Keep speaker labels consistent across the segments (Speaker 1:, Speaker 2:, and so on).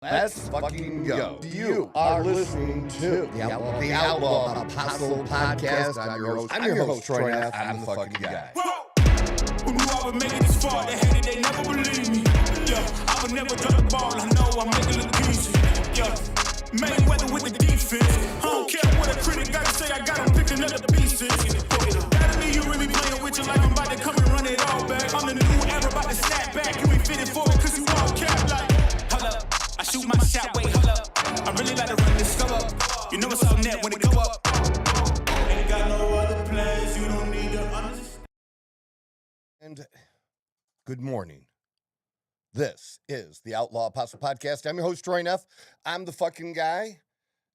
Speaker 1: Let's fucking go. You are listening to the Outlaw Apostle Podcast. I'm your host, Troy Neff. I'm the fucking guy.
Speaker 2: Who knew I would make it this far? They hated, they never believed me. Yeah, I would never drop the ball. I know I'm making it easy. Yeah, Mayweather with the defense. I don't care what a critic gotta say. I got him picking up the pieces. That'll mean you really playing with your life. I'm about to come and run it all back. I'm the new era, about to snap back. You ain't fitted for it cause you all cap like. Hold up, I shoot my shot, wait, hold up. I really like to run this go up. You know it's all net when it go up. Ain't got no other plans, you don't need to understand.
Speaker 1: And good morning. This is the Outlaw Apostle Podcast. I'm your host, Troy Neff. I'm the fucking guy.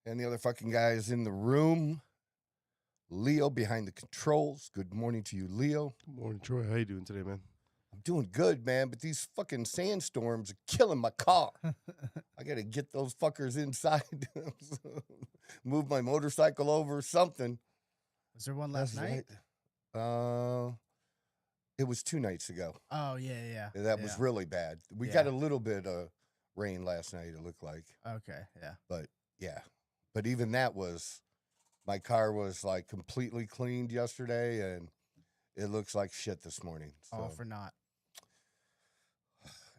Speaker 1: And the other fucking guy is in the room. Leo behind the controls. Good morning to you, Leo.
Speaker 3: Good morning, Troy. How you doing today, man?
Speaker 1: I'm doing good, man, but these fucking sandstorms are killing my car. I got to get those fuckers inside. Move my motorcycle over, something.
Speaker 4: Was there one last night?
Speaker 1: It was 2 nights ago.
Speaker 4: Oh, yeah.
Speaker 1: That was really bad. We got a little bit of rain last night, it looked like.
Speaker 4: Okay, yeah.
Speaker 1: But, yeah. But even that was, my car was, like, completely cleaned yesterday, and it looks like shit this morning. So.
Speaker 4: All for naught.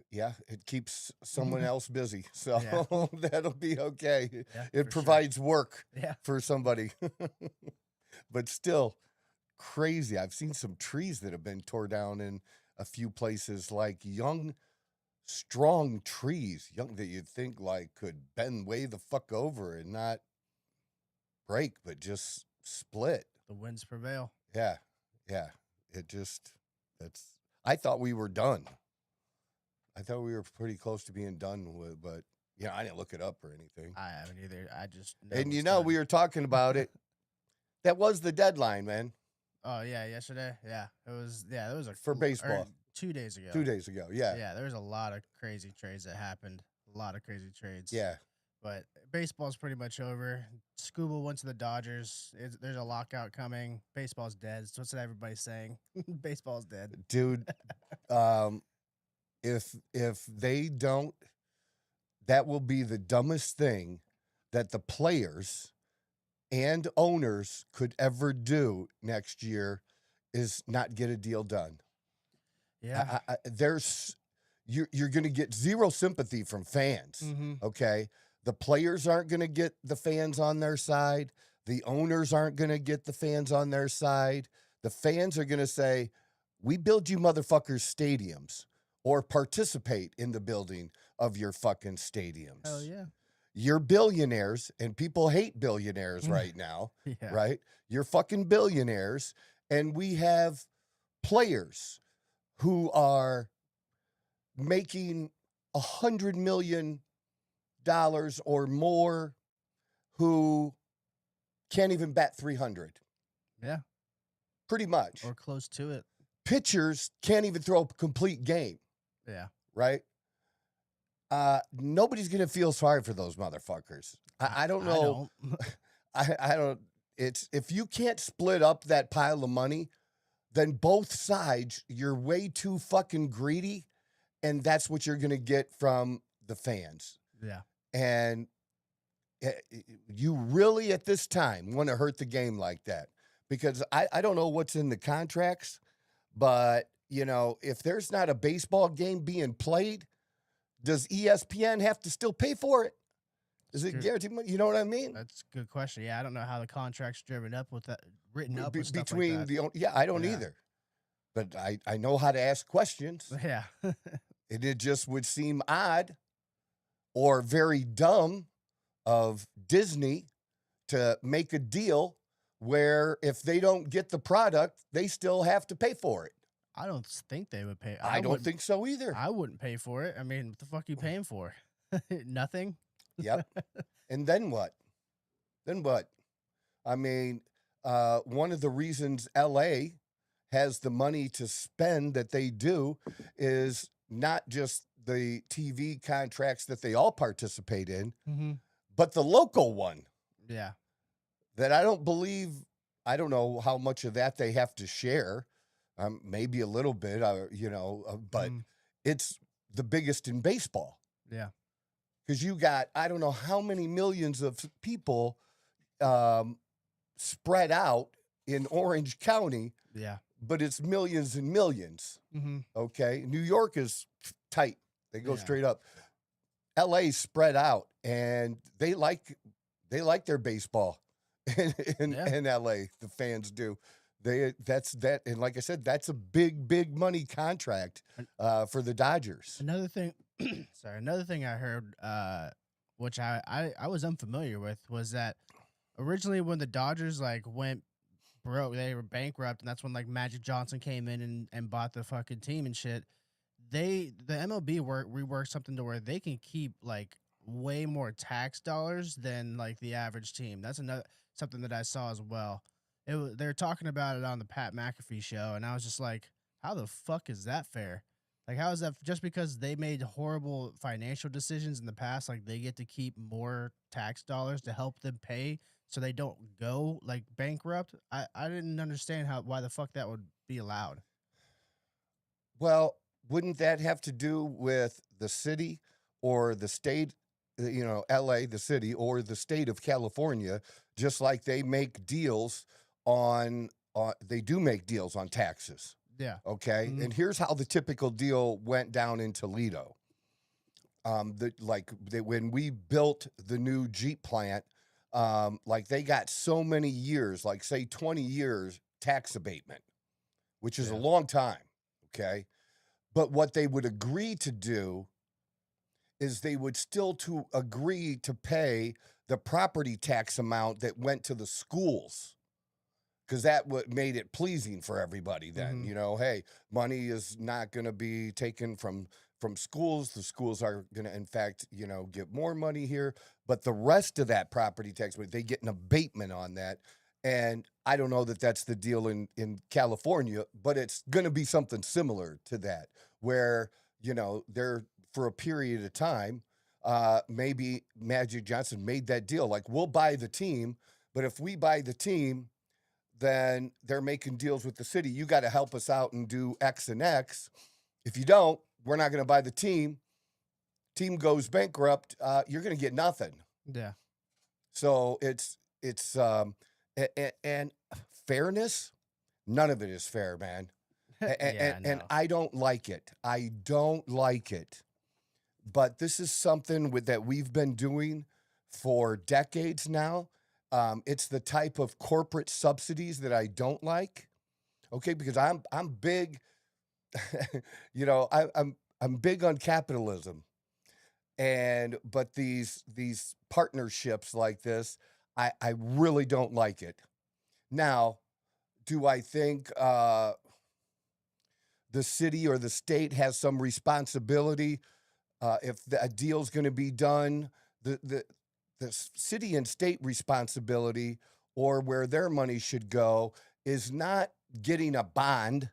Speaker 1: Yeah, it keeps someone else busy, so
Speaker 4: Yeah.
Speaker 1: that'll be okay.
Speaker 4: Yeah,
Speaker 1: It
Speaker 4: for
Speaker 1: provides work
Speaker 4: Yeah.
Speaker 1: for somebody. But still, crazy. I've seen some trees that have been tore down in a few places, like young, strong trees, young that you'd think like could bend way the fuck over and not break, but just split.
Speaker 4: The winds prevail.
Speaker 1: Yeah. It just, I thought we were done. I thought we were pretty close to being done with, but I didn't look it up or anything.
Speaker 4: I haven't either. I just know
Speaker 1: And
Speaker 4: it's
Speaker 1: we were talking about it. That was the deadline, man.
Speaker 4: Oh yeah, yesterday. Yeah, it was. Yeah, there was a
Speaker 1: For baseball.
Speaker 4: 2 days ago.
Speaker 1: 2 days ago, yeah.
Speaker 4: Yeah, there was a lot of crazy trades that happened. A lot of crazy trades.
Speaker 1: Yeah.
Speaker 4: But baseball's pretty much over. Scuba went to the Dodgers. There's a lockout coming. Baseball's dead. So what's everybody's saying? Baseball's dead.
Speaker 1: Dude, if they don't, that will be the dumbest thing that the players and owners could ever do next year is not get a deal done.
Speaker 4: Yeah.
Speaker 1: You're going to get zero sympathy from fans, okay? The players aren't going to get the fans on their side. The owners aren't going to get the fans on their side. The fans are going to say, we build you motherfuckers stadiums or participate in the building of your fucking stadiums.
Speaker 4: Hell yeah.
Speaker 1: You're billionaires, and people hate billionaires right now,
Speaker 4: Yeah.
Speaker 1: right? You're fucking billionaires, and we have players who are making $100 million or more who can't even bat 300.
Speaker 4: Yeah.
Speaker 1: Pretty much.
Speaker 4: Or close to it.
Speaker 1: Pitchers can't even throw a complete game,
Speaker 4: Yeah.
Speaker 1: right? Nobody's going to feel sorry for those motherfuckers. I don't know. I don't. It's if you can't split up that pile of money, then both sides, you're way too fucking greedy, and that's what you're going to get from the fans.
Speaker 4: Yeah.
Speaker 1: And you really, at this time, want to hurt the game like that. Because I don't know what's in the contracts, but, if there's not a baseball game being played, does ESPN have to still pay for it? Is it guaranteed money? You know what I mean?
Speaker 4: That's a good question. Yeah, I don't know how the contract's driven up with that, written up with stuff
Speaker 1: Between
Speaker 4: like that.
Speaker 1: I don't either. But I know how to ask questions.
Speaker 4: Yeah.
Speaker 1: And it just would seem odd or very dumb of Disney to make a deal where if they don't get the product, they still have to pay for it.
Speaker 4: I don't think they would pay.
Speaker 1: I don't think so either.
Speaker 4: I wouldn't pay for it. I mean, what the fuck are you paying for? Nothing?
Speaker 1: Yep. And then what? I mean, one of the reasons LA has the money to spend that they do is not just the TV contracts that they all participate in, but the local one.
Speaker 4: Yeah.
Speaker 1: That I don't know how much of that they have to share. Maybe a little bit, but it's the biggest in baseball.
Speaker 4: Yeah.
Speaker 1: because you got, I don't know how many millions of people spread out in Orange County,
Speaker 4: Yeah.
Speaker 1: but it's millions and millions.
Speaker 4: Mm-hmm.
Speaker 1: Okay. New York is tight. They go
Speaker 4: Yeah.
Speaker 1: straight up. LA's spread out, and they like their baseball in LA. The fans do. That's that, and like I said, that's a big money contract for the Dodgers.
Speaker 4: Another thing, another thing I heard, which I was unfamiliar with, was that originally when the Dodgers like went broke, they were bankrupt, and that's when like Magic Johnson came in and bought the fucking team and shit. The MLB reworked something to where they can keep like way more tax dollars than like the average team. That's another something that I saw as well. They're talking about it on the Pat McAfee show, and I was just like, how the fuck is that fair? Like, how is that just because they made horrible financial decisions in the past? Like, they get to keep more tax dollars to help them pay so they don't go like bankrupt. I didn't understand why the fuck that would be allowed.
Speaker 1: Well, wouldn't that have to do with the city or the state, LA, the city, or the state of California, just like they make deals they do make deals on taxes.
Speaker 4: Yeah.
Speaker 1: Okay.
Speaker 4: Mm-hmm.
Speaker 1: And here's how the typical deal went down in Toledo. When we built the new Jeep plant, they got so many years, like say 20 years tax abatement, which is a long time. Okay. But what they would agree to do is they would still to agree to pay the property tax amount that went to the schools, because that what made it pleasing for everybody then.
Speaker 4: Mm-hmm.
Speaker 1: Hey, money is not going to be taken from schools. The schools are going to, in fact, get more money here. But the rest of that property tax, they get an abatement on that. And I don't know that that's the deal in California, but it's going to be something similar to that, where, they're for a period of time, maybe Magic Johnson made that deal. Like, we'll buy the team, but if we buy the team, then they're making deals with the city. You got to help us out and do X and X. If you don't, we're not going to buy the team. Team goes bankrupt. You're going to get nothing.
Speaker 4: Yeah.
Speaker 1: So it's and fairness, none of it is fair, man. And I don't like it. I don't like it. But this is something that we've been doing for decades now. It's the type of corporate subsidies that I don't like. Okay, because I'm big. I'm big on capitalism, but these partnerships like this, I really don't like it. Now, do I think the city or the state has some responsibility if a deal's going to be done? The city and state responsibility, or where their money should go, is not getting a bond.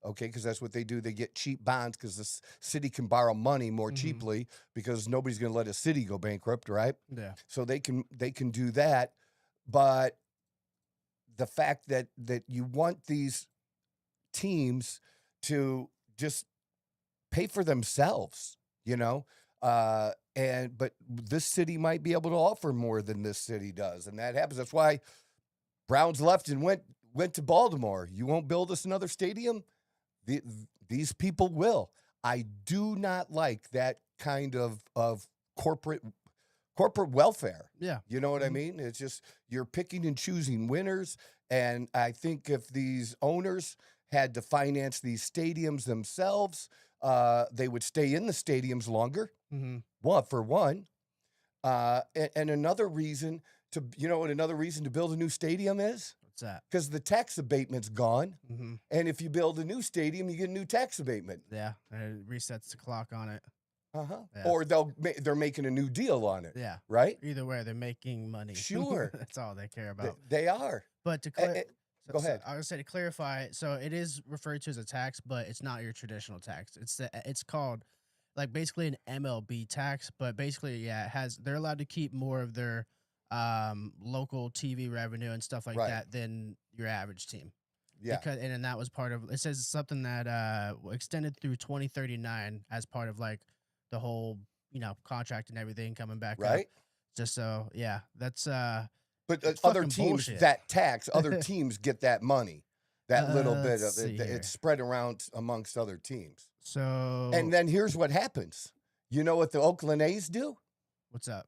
Speaker 1: Okay, because that's what they do. They get cheap bonds because the city can borrow money more cheaply because nobody's going to let a city go bankrupt, right?
Speaker 4: Yeah.
Speaker 1: So they can do that. But the fact that you want these teams to just pay for themselves, but this city might be able to offer more than this city does, and that happens. That's why Browns left and went to Baltimore. You won't build us another stadium? These people will. I do not like that kind of corporate welfare.
Speaker 4: Yeah.
Speaker 1: You know what I mean? It's just you're picking and choosing winners. And I think if these owners had to finance these stadiums themselves, they would stay in the stadiums longer.
Speaker 4: Mm-hmm.
Speaker 1: For one. And another reason another reason to build a new stadium is?
Speaker 4: What's that?
Speaker 1: Because the tax abatement's gone.
Speaker 4: Mm-hmm.
Speaker 1: And if you build a new stadium, you get a new tax abatement.
Speaker 4: Yeah. It resets the clock on it.
Speaker 1: Uh-huh.
Speaker 4: Yeah.
Speaker 1: Or they're making a new deal on it.
Speaker 4: Yeah.
Speaker 1: Right?
Speaker 4: Either way, they're making money.
Speaker 1: Sure.
Speaker 4: That's all they care about.
Speaker 1: They are.
Speaker 4: But to
Speaker 1: go ahead.
Speaker 4: I was say to clarify, so it is referred to as a tax, but it's not your traditional tax. It's called like basically an MLB tax, but basically, they're allowed to keep more of their local TV revenue and stuff like that than your average team.
Speaker 1: Yeah.
Speaker 4: And that was part of, it says something that extended through 2039 as part of like the whole, contract and everything coming back up.
Speaker 1: right?
Speaker 4: Just so, yeah, that's
Speaker 1: But
Speaker 4: it's
Speaker 1: other
Speaker 4: fucking
Speaker 1: teams
Speaker 4: bullshit.
Speaker 1: that tax, other teams get that money, that little bit
Speaker 4: Let's
Speaker 1: of
Speaker 4: see
Speaker 1: it.
Speaker 4: here.
Speaker 1: It's spread around amongst other teams.
Speaker 4: So
Speaker 1: And then here's what happens. You know what the Oakland A's do?
Speaker 4: what's up?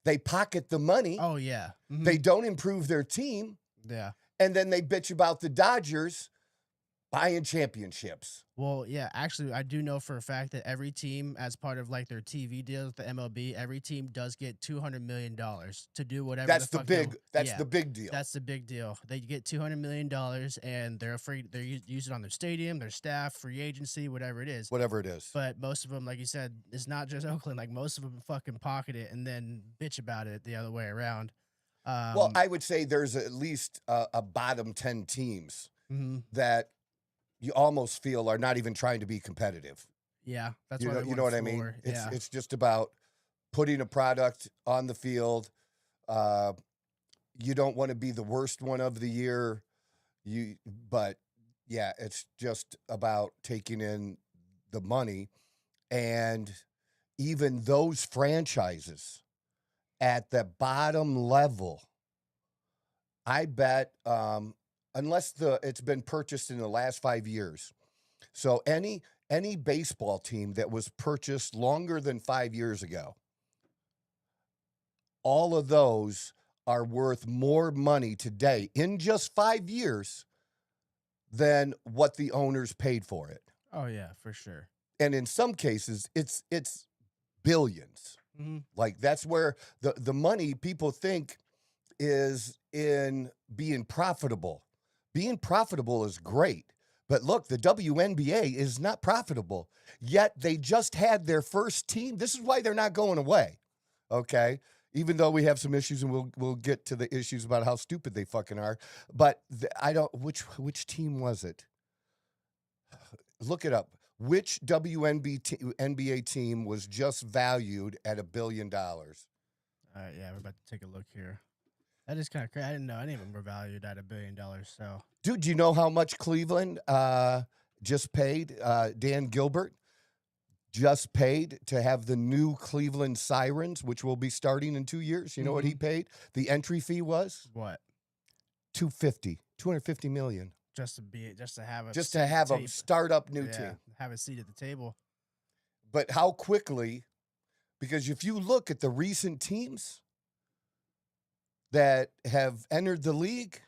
Speaker 1: They pocket the money.
Speaker 4: Oh yeah. Mhm.
Speaker 1: They don't improve their team.
Speaker 4: Yeah.
Speaker 1: And then they bitch about the Dodgers buying championships.
Speaker 4: Well, yeah, actually, I do know for a fact that every team, as part of like their TV deal with the MLB, every team does get $200 million to do whatever.
Speaker 1: That's
Speaker 4: the
Speaker 1: the
Speaker 4: fuck
Speaker 1: big.
Speaker 4: they,
Speaker 1: That's
Speaker 4: yeah,
Speaker 1: the big deal.
Speaker 4: That's the big deal. They get $200 million, and they're afraid they're use it on their stadium, their staff, free agency, whatever it is.
Speaker 1: Whatever it is.
Speaker 4: But most of them, like you said, it's not just Oakland. Like most of them fucking pocket it and then bitch about it the other way around.
Speaker 1: Well, I would say there's at least a bottom 10 teams
Speaker 4: mhm.
Speaker 1: that you almost feel are not even trying to be competitive.
Speaker 4: Yeah, that's
Speaker 1: You
Speaker 4: why
Speaker 1: know,
Speaker 4: they
Speaker 1: you
Speaker 4: want
Speaker 1: know
Speaker 4: a
Speaker 1: what I mean?
Speaker 4: floor. Yeah.
Speaker 1: It's just about putting a product on the field. You don't want to be the worst one of the year. But yeah, it's just about taking in the money, and even those franchises at the bottom level, I bet, unless it's been purchased in the last 5 years. So any baseball team that was purchased longer than 5 years ago, all of those are worth more money today in just 5 years than what the owners paid for it.
Speaker 4: Oh yeah, for sure.
Speaker 1: And in some cases, it's billions.
Speaker 4: Mhm.
Speaker 1: Like that's where the money people think is in being profitable. Being profitable is great. But look, the WNBA is not profitable. Yet they just had their first team. This is why they're not going away. Okay? Even though we have some issues, and we'll get to the issues about how stupid they fucking are. But I don't which team was it? Look it up. Which NBA team was just valued at $1 billion?
Speaker 4: All right, yeah, we're about to take a look here. That is kind of crazy. I didn't know any of them were valued at $1 billion. So,
Speaker 1: Dude, do you know how much Cleveland just paid? Dan Gilbert just paid to have the new Cleveland Sirens, which will be starting in 2 years. You know what he paid? The entry fee was
Speaker 4: what?
Speaker 1: $250 million.
Speaker 4: Just to have a
Speaker 1: Just to have a
Speaker 4: tape.
Speaker 1: startup new
Speaker 4: Yeah,
Speaker 1: team.
Speaker 4: have a seat at the table.
Speaker 1: But how quickly, because if you look at the recent teams that have entered the league,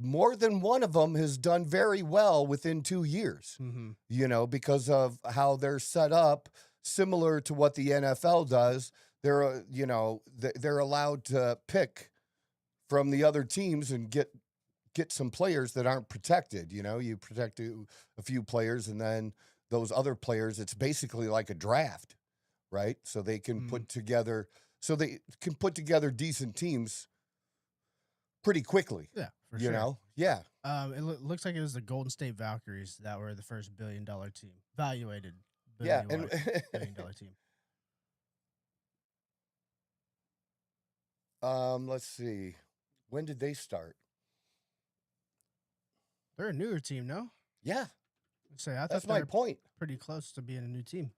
Speaker 1: more than one of them has done very well within 2 years,
Speaker 4: Mm-hmm.
Speaker 1: Because of how they're set up, similar to what the NFL does. They're, they're allowed to pick from the other teams and get some players that aren't protected. You protect a few players, and then those other players, it's basically like a draft, right? So they can put together decent teams pretty quickly.
Speaker 4: Yeah, for sure.
Speaker 1: Yeah.
Speaker 4: It looks like it was the Golden State Valkyries that were the first $1 billion team, valuated
Speaker 1: Yeah,
Speaker 4: $1
Speaker 1: and
Speaker 4: billion team.
Speaker 1: Let's see. When did they start?
Speaker 4: They're a newer team, no?
Speaker 1: Yeah,
Speaker 4: Say, I thought
Speaker 1: that's
Speaker 4: they
Speaker 1: my
Speaker 4: were
Speaker 1: point.
Speaker 4: pretty close to being a new team.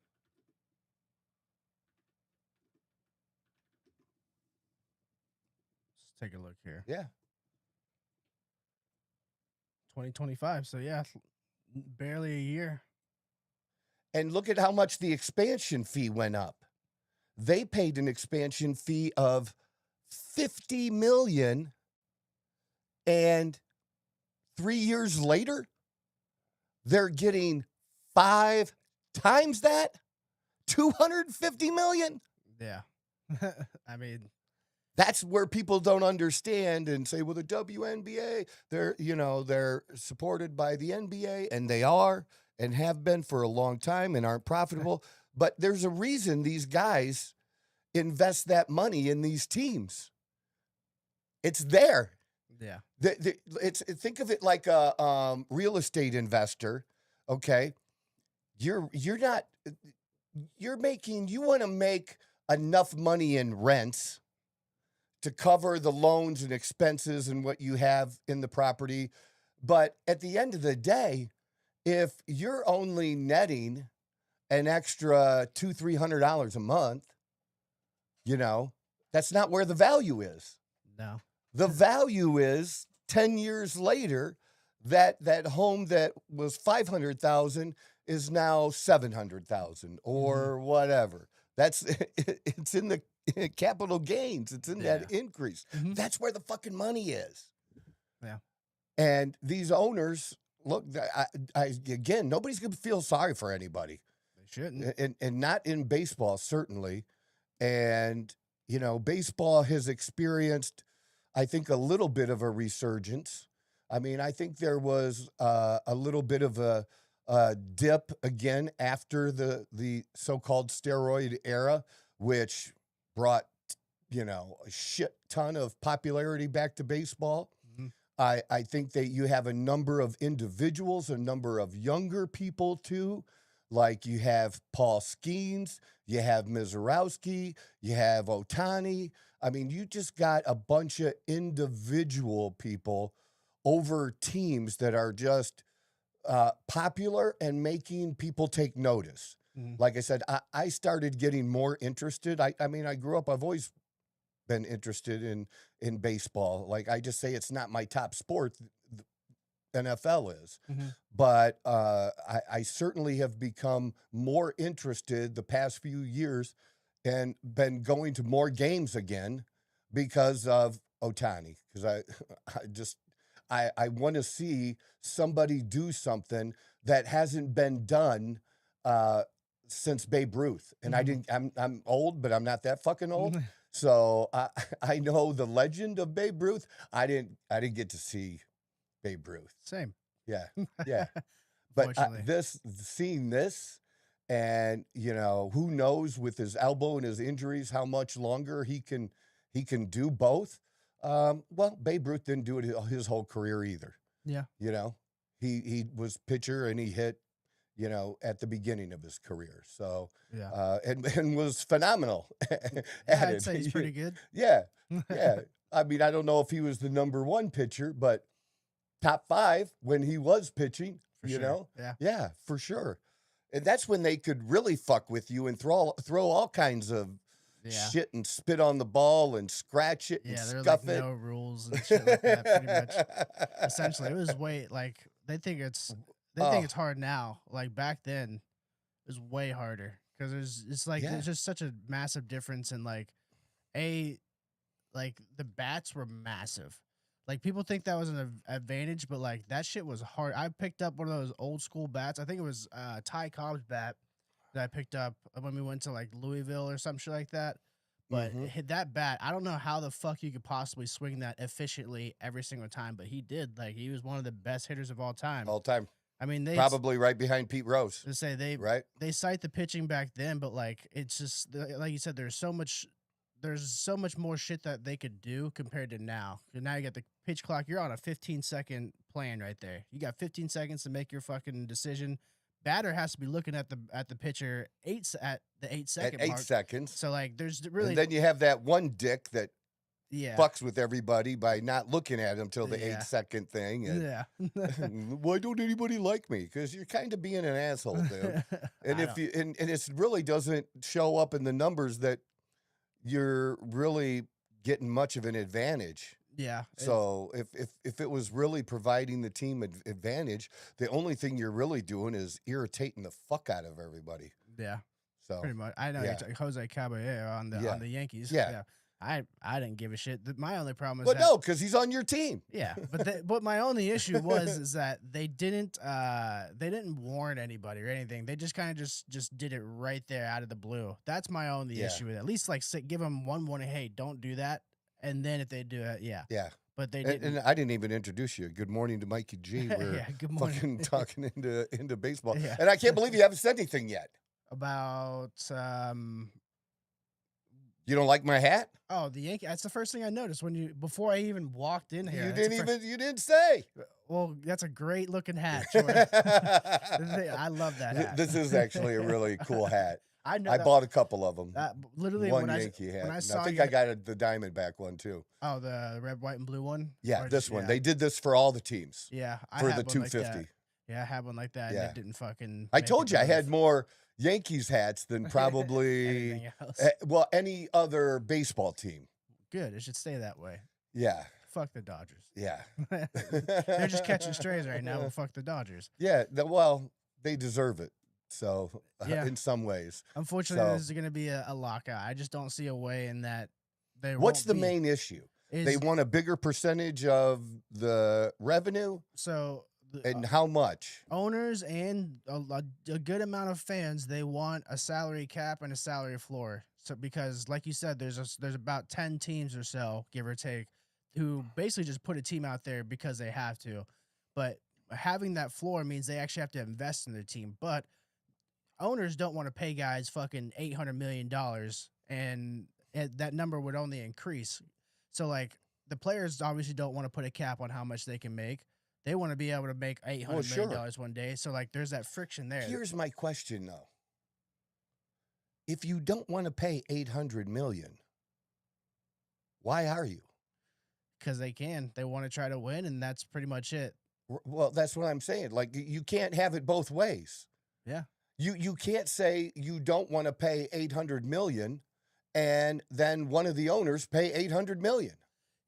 Speaker 4: Let's take a look here.
Speaker 1: Yeah.
Speaker 4: 2025. So yeah, barely a year.
Speaker 1: And look at how much the expansion fee went up. They paid an expansion fee of $50 million, and 3 years later, they're getting 5 times that, $250 million.
Speaker 4: Yeah. I mean,
Speaker 1: That's where people don't understand and say, well, the WNBA, they're supported by the NBA, and they are and have been for a long time and aren't profitable. But there's a reason these guys invest that money in these teams. It's there.
Speaker 4: yeah.
Speaker 1: Think of it like a real estate investor. Okay, you want to make enough money in rents to cover the loans and expenses and what you have in the property. But at the end of the day, if you're only netting an extra $200-300 a month, that's not where the value is.
Speaker 4: No.
Speaker 1: The value is 10 years later that home that was $500,000 is now $700,000 or whatever. It's in the capital gains. It's in that increase. That's where the fucking money is.
Speaker 4: Yeah.
Speaker 1: And these owners, look, again, nobody's going to feel sorry for anybody.
Speaker 4: They shouldn't.
Speaker 1: And not in baseball, certainly. And, baseball has experienced, I think, a little bit of a resurgence. I mean, I think there was a little bit of a dip again after the so-called steroid era, which brought, a shit ton of popularity back to baseball. I think that you have a number of individuals, a number of younger people too. Like you have Paul Skeens, you have Mizorowski, you have Ohtani. I mean, you just got a bunch of individual people over teams that are just popular and making people take notice. Like I said, I started getting more interested. I mean, I grew up, I've always been interested in baseball. Like I just say it's not my top sport. NFL is. But I certainly have become more interested the past few years and been going to more games again because of Ohtani. Because I want to see somebody do something that hasn't been done since Babe Ruth. And I'm old, but I'm not that fucking old. So I know the legend of Babe Ruth. I didn't get to see Babe Ruth.
Speaker 4: Same.
Speaker 1: Yeah. But seeing this, and who knows with his elbow and his injuries how much longer he can do both. Well, Babe Ruth didn't do it his whole career either. Yeah. He was pitcher and he hit, at the beginning of his career. So and was phenomenal.
Speaker 4: I'd say he's pretty good.
Speaker 1: Yeah. I mean, I don't know if he was the number one pitcher, but top 5 when he was pitching, Yeah, for sure. And that's when they could really fuck with you and throw all kinds of shit and spit on the ball and scratch it and scuff it.
Speaker 4: No rules and shit like that, pretty much. Essentially, it was they think it's hard now. Like back then, it was way harder because there's just such a massive difference in the bats were massive. Like, people think that was an advantage, but, that shit was hard. I picked up one of those old school bats. I think it was Ty Cobb's bat that I picked up when we went to, Louisville or some shit like that. But that bat, I don't know how the fuck you could possibly swing that efficiently every single time, but he did. He was one of the best hitters of all time.
Speaker 1: All time.
Speaker 4: I mean, they
Speaker 1: probably right behind Pete Rose.
Speaker 4: To say they cite the pitching back then, but, it's just, like you said, there's so much more shit that they could do compared to now. Now you got the pitch clock. You're on a 15-second plan right there. You got 15 seconds to make your fucking decision. Batter has to be looking at the pitcher at the 8 second
Speaker 1: at 8
Speaker 4: mark.
Speaker 1: seconds.
Speaker 4: So there's really.
Speaker 1: And then you have that one dick that fucks with everybody by not looking at him till the 8 second thing. And, why don't anybody like me? Because you're kind of being an asshole, dude. And and it really doesn't show up in the numbers that you're really getting much of an advantage.
Speaker 4: Yeah.
Speaker 1: So if it was really providing the team advantage, the only thing you're really doing is irritating the fuck out of everybody.
Speaker 4: Yeah.
Speaker 1: So
Speaker 4: pretty much. I know Jose Caballero on the Yankees.
Speaker 1: Yeah.
Speaker 4: I didn't give a shit. My only problem is
Speaker 1: But no, because he's on your team.
Speaker 4: Yeah, but my only issue is that they didn't warn anybody or anything. They just kind of just did it right there out of the blue. That's my only issue with it. At least give them one warning. Hey, don't do that. And then if they do it, yeah. But they didn't.
Speaker 1: And I didn't even introduce you. Good morning to Mikey G. We're
Speaker 4: good morning.
Speaker 1: fucking talking into baseball.
Speaker 4: Yeah.
Speaker 1: And I can't believe you haven't said anything yet.
Speaker 4: About
Speaker 1: You don't like my hat?
Speaker 4: Oh, the Yankee. That's the first thing I noticed before I even walked in here.
Speaker 1: You didn't say.
Speaker 4: Well, that's a great looking hat, Troy. I love that hat.
Speaker 1: This is actually a really cool hat.
Speaker 4: I know.
Speaker 1: I bought a couple of them.
Speaker 4: Literally,
Speaker 1: one Yankee hat. I think I got the Diamondback one too.
Speaker 4: Oh, the red, white, and blue one.
Speaker 1: Yeah, this one. They did this for all the teams.
Speaker 4: Yeah,
Speaker 1: for the 250.
Speaker 4: Yeah, I had one like that, and
Speaker 1: Yeah.
Speaker 4: it didn't fucking.
Speaker 1: I
Speaker 4: make
Speaker 1: told
Speaker 4: it
Speaker 1: you I
Speaker 4: move.
Speaker 1: had more Yankees hats than probably
Speaker 4: Anything else.
Speaker 1: any other baseball team.
Speaker 4: Good. It should stay that way.
Speaker 1: Yeah.
Speaker 4: Fuck the Dodgers.
Speaker 1: Yeah.
Speaker 4: They're just catching strays right now, but fuck the Dodgers.
Speaker 1: Yeah. Well, they deserve it. So,
Speaker 4: Yeah.
Speaker 1: in some ways.
Speaker 4: Unfortunately,
Speaker 1: So-
Speaker 4: this is going to be a lockout. I just don't see a way in that they
Speaker 1: What's
Speaker 4: won't
Speaker 1: the
Speaker 4: be.
Speaker 1: main issue?
Speaker 4: Is,
Speaker 1: They want a bigger percentage of the revenue,
Speaker 4: so
Speaker 1: and how much?
Speaker 4: owners and a good amount of fans, they want a salary cap and a salary floor. So because, like you said, there's about 10 teams or so, give or take, who basically just put a team out there because they have to. But having that floor means they actually have to invest in their team. But owners don't want to pay guys fucking $800 million, and that number would only increase. So, like, the players obviously don't want to put a cap on how much they can make. They want to be able to make $800 million one day. So, like, there's that friction there.
Speaker 1: Here's my question, though. If you don't want to pay $800 million, why are you?
Speaker 4: Because they can. They want to try to win, and that's pretty much it.
Speaker 1: Well, that's what I'm saying. Like, you can't have it both ways.
Speaker 4: Yeah.
Speaker 1: You can't say you don't want to pay $800 million and then one of the owners pay $800 million.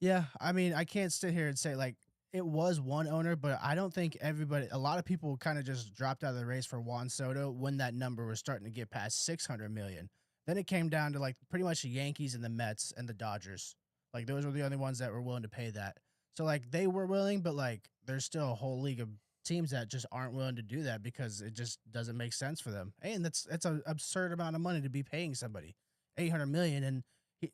Speaker 4: Yeah. I mean, I can't sit here and say, like, it was one owner, but I don't think a lot of people kind of just dropped out of the race for Juan Soto when that number was starting to get past $600 million. Then it came down to, like, pretty much the Yankees and the Mets and the Dodgers. Like, those were the only ones that were willing to pay that. So, like, they were willing, but, like, there's still a whole league of teams that just aren't willing to do that because it just doesn't make sense for them. And that's an absurd amount of money to be paying somebody, $800 million. And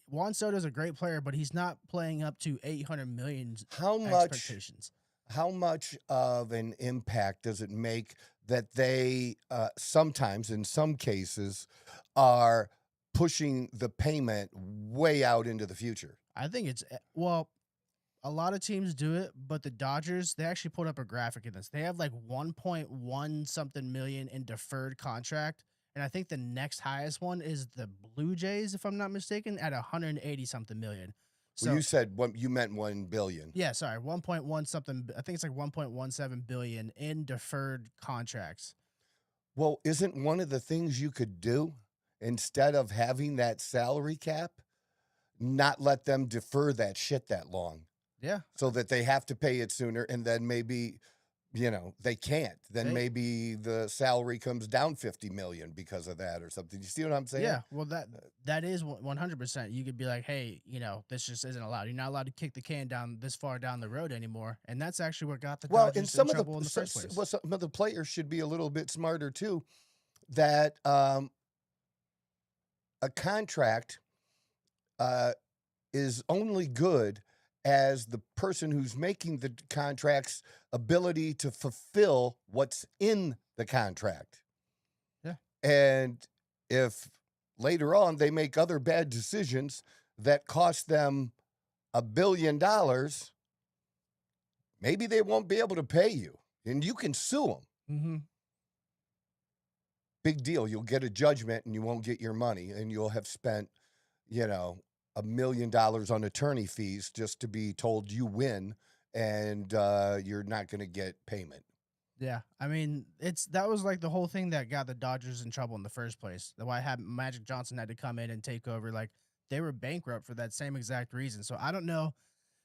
Speaker 4: Juan Soto's a great player, but he's not playing up to $800 million expectations.
Speaker 1: How much of an impact does it make that they sometimes, in some cases, are pushing the payment way out into the future?
Speaker 4: I think it's, well, a lot of teams do it, but the Dodgers, they actually put up a graphic in this. They have like 1.1 something million in deferred contract. And I think the next highest one is the Blue Jays, if I'm not mistaken, at 180 something million. So
Speaker 1: Well, you said you meant 1 billion.
Speaker 4: yeah, sorry, 1.1 something. I think it's like 1.17 billion in deferred contracts.
Speaker 1: Well, isn't one of the things you could do instead of having that salary cap, not let them defer that shit that long?
Speaker 4: Yeah.
Speaker 1: So that they have to pay it sooner, and then maybe, they can't. Then maybe the salary comes down 50 million because of that or something. You see what I'm saying?
Speaker 4: Yeah. Well, that is 100%. You could be like, hey, this just isn't allowed. You're not allowed to kick the can down this far down the road anymore. And that's actually what got the Dodgers in trouble in the first place.
Speaker 1: Well, some of the players should be a little bit smarter too. That a contract is only good as the person who's making the contract's ability to fulfill what's in the contract.
Speaker 4: Yeah.
Speaker 1: And if later on they make other bad decisions that cost them $1 billion, maybe they won't be able to pay you, and you can sue them.
Speaker 4: Mm-hmm.
Speaker 1: Big deal. You'll get a judgment and you won't get your money, and you'll have spent, $1 million on attorney fees just to be told you win, and you're not going to get payment.
Speaker 4: Yeah, I mean, that was like the whole thing that got the Dodgers in trouble in the first place. The why Magic Johnson had to come in and take over. Like, they were bankrupt for that same exact reason. So I don't know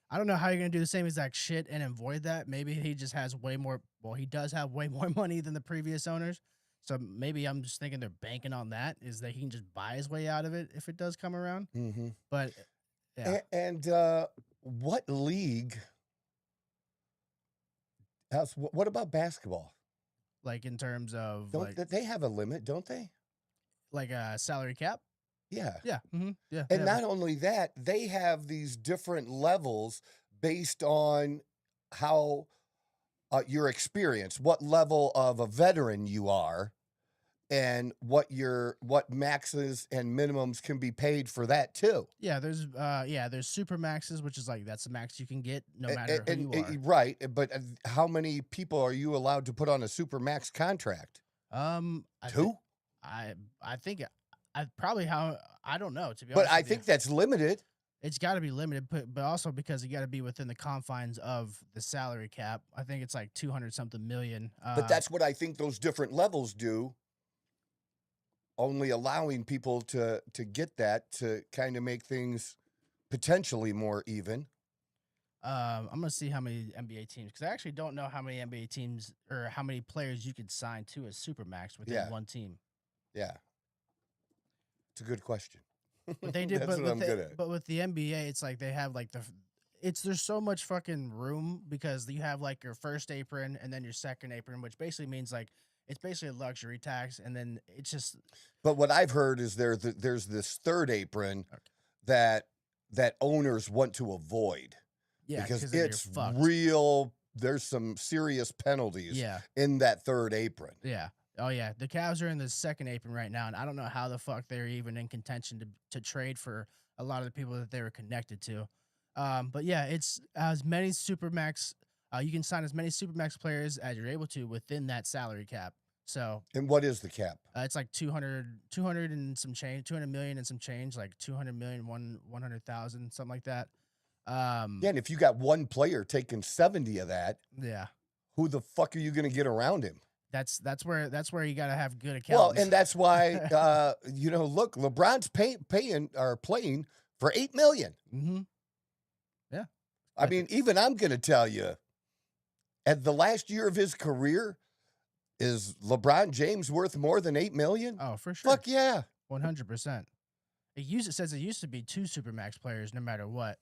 Speaker 4: how you're gonna do the same exact shit and avoid that. Maybe he just has way more. Well, he does have way more money than the previous owners. So maybe I'm just thinking they're banking on that, is that he can just buy his way out of it if it does come around.
Speaker 1: Mm-hmm.
Speaker 4: But yeah,
Speaker 1: And what league? What about basketball?
Speaker 4: like in terms of
Speaker 1: They have a limit, don't they?
Speaker 4: like a salary cap.
Speaker 1: Yeah.
Speaker 4: Yeah, mm-hmm. Yeah.
Speaker 1: And not only that, they have these different levels based on how your experience, what level of a veteran you are, and what maxes and minimums can be paid for that too.
Speaker 4: Yeah, there's super maxes, which is like that's the max you can get no matter who you are.
Speaker 1: Right, but how many people are you allowed to put on a super max contract? Two?
Speaker 4: I think I probably I don't know, to be honest.
Speaker 1: But I
Speaker 4: with you.
Speaker 1: think that's limited.
Speaker 4: It's got to be limited, but also because you got to be within the confines of the salary cap. I think it's like 200 something million.
Speaker 1: But that's what I think those different levels do. Only allowing people to get that to kind of make things potentially more even.
Speaker 4: I'm gonna see how many NBA teams, because I actually don't know how many NBA teams or how many players you could sign to a supermax within one team.
Speaker 1: Yeah, it's a good question.
Speaker 4: But they do,
Speaker 1: That's
Speaker 4: but
Speaker 1: what
Speaker 4: with
Speaker 1: I'm
Speaker 4: the,
Speaker 1: good at.
Speaker 4: but with the NBA, it's like they have like there's so much fucking room because you have like your first apron and then your second apron, which basically means like it's basically a luxury tax, and then it's just.
Speaker 1: But what I've heard is there's this third apron that owners want to avoid.
Speaker 4: Yeah,
Speaker 1: because
Speaker 4: then
Speaker 1: it's
Speaker 4: you're fucked.
Speaker 1: real. There's some serious penalties in that third apron.
Speaker 4: Yeah. Oh, yeah. The Cavs are in the second apron right now, and I don't know how the fuck they're even in contention to trade for a lot of the people that they were connected to. But, yeah, it's as many Supermax. You can sign as many Supermax players as you're able to within that salary cap. So.
Speaker 1: And what is the cap?
Speaker 4: It's like 200 and some change, 200 million and some change, like 200 million, 100,000, something like that.
Speaker 1: Yeah, and if you got one player taking 70 of that, who the fuck are you going to get around him?
Speaker 4: That's where you got to have good accountants.
Speaker 1: Well, and that's why look, LeBron's playing for $8 million.
Speaker 4: Mm-hmm. Yeah,
Speaker 1: I mean, even I'm going to tell you, at the last year of his career, is LeBron James worth more than $8 million?
Speaker 4: Oh, for sure.
Speaker 1: Fuck yeah,
Speaker 4: 100%. It says it used to be 2 Supermax players, no matter what.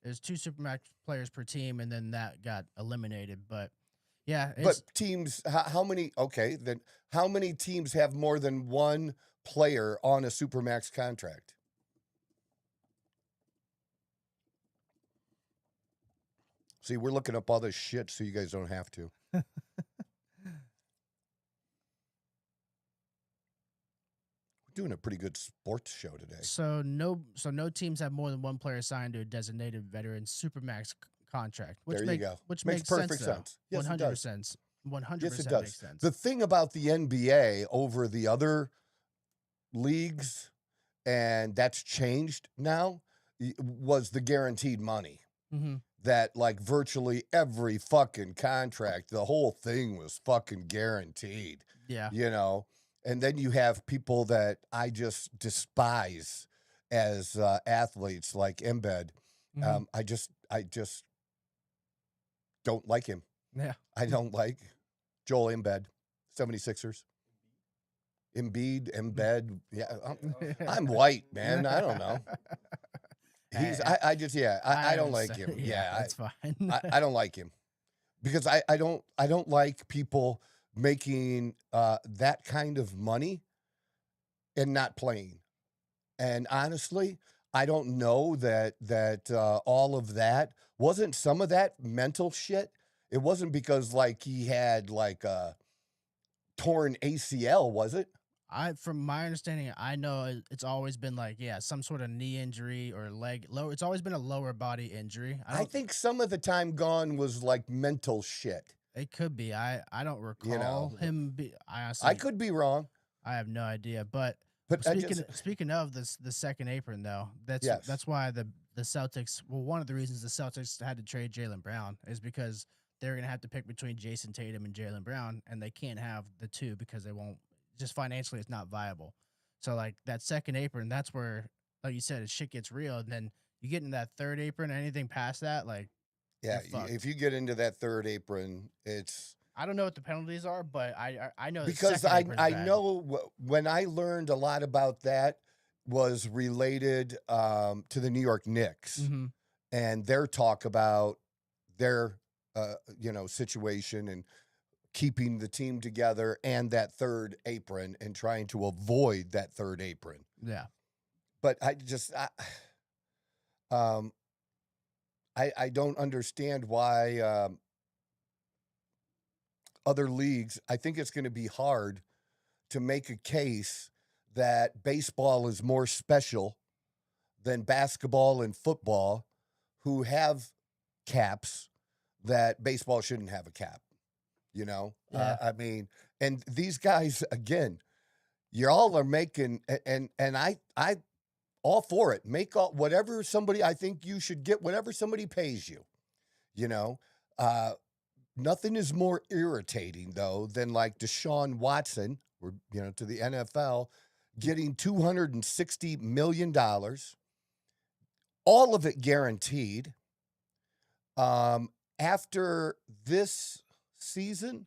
Speaker 4: There's 2 Supermax players per team, and then that got eliminated. But yeah,
Speaker 1: but teams, how many? Okay, then how many teams have more than one player on a Supermax contract? See, we're looking up all this shit so you guys don't have to. Doing a pretty good sports show today.
Speaker 4: So no teams have more than one player signed to a designated veteran Supermax contract.
Speaker 1: There you go.
Speaker 4: Which
Speaker 1: makes perfect sense. Yes,
Speaker 4: 100%. 100%
Speaker 1: yes, it does.
Speaker 4: Makes sense.
Speaker 1: The thing about the NBA over the other leagues, and that's changed now, was the guaranteed money.
Speaker 4: Mm-hmm.
Speaker 1: That like virtually every fucking contract, the whole thing was fucking guaranteed.
Speaker 4: Yeah.
Speaker 1: You know? And then you have people that I just despise as athletes like Embed.
Speaker 4: Mm-hmm.
Speaker 1: I just don't like him.
Speaker 4: Yeah.
Speaker 1: I don't like Joel Embed, 76ers. Embed. Yeah. I'm white, man. I don't know. I don't like him. Yeah.
Speaker 4: That's fine.
Speaker 1: I don't like him because I don't like people making that kind of money and not playing. And honestly, I don't know that all of that wasn't some of that mental shit. It wasn't because like he had like a torn ACL, was it?
Speaker 4: From my understanding, I know it's always been like, some sort of knee injury or leg lower. It's always been a lower body injury.
Speaker 1: I think some of the time gone was like mental shit.
Speaker 4: It could be. I don't recall him.
Speaker 1: I could be wrong.
Speaker 4: I have no idea. But speaking of this, the second apron though, that's why the Celtics. Well, one of the reasons the Celtics had to trade Jaylen Brown is because they're gonna have to pick between Jason Tatum and Jaylen Brown, and they can't have the two because they won't. Just financially, it's not viable. So like that second apron, that's where, like you said, shit gets real. And then you get in that third apron, anything past that, like.
Speaker 1: Yeah, if you get into that third apron, it's.
Speaker 4: I don't know what the penalties are, but I know
Speaker 1: because I know when I learned a lot about that was related to the New York Knicks and their talk about their situation and keeping the team together and that third apron and trying to avoid that third apron.
Speaker 4: Yeah,
Speaker 1: but I don't understand why other leagues. I think it's going to be hard to make a case that baseball is more special than basketball and football, who have caps that baseball shouldn't have a cap. You know, I mean, and these guys again, you all are making, and I all for it. Make all whatever somebody. I think you should get whatever somebody pays you. You know, nothing is more irritating though than like Deshaun Watson, or to the NFL, getting $260 million, all of it guaranteed. After this season,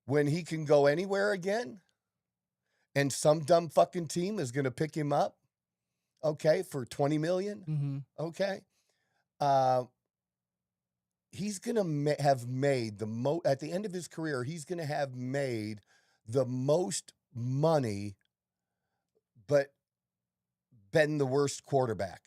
Speaker 1: when he can go anywhere again, and some dumb fucking team is going to pick him up, okay, for $20 million, okay, he's going to have made the most, at the end of his career, he's going to have made the most money, but been the worst quarterback.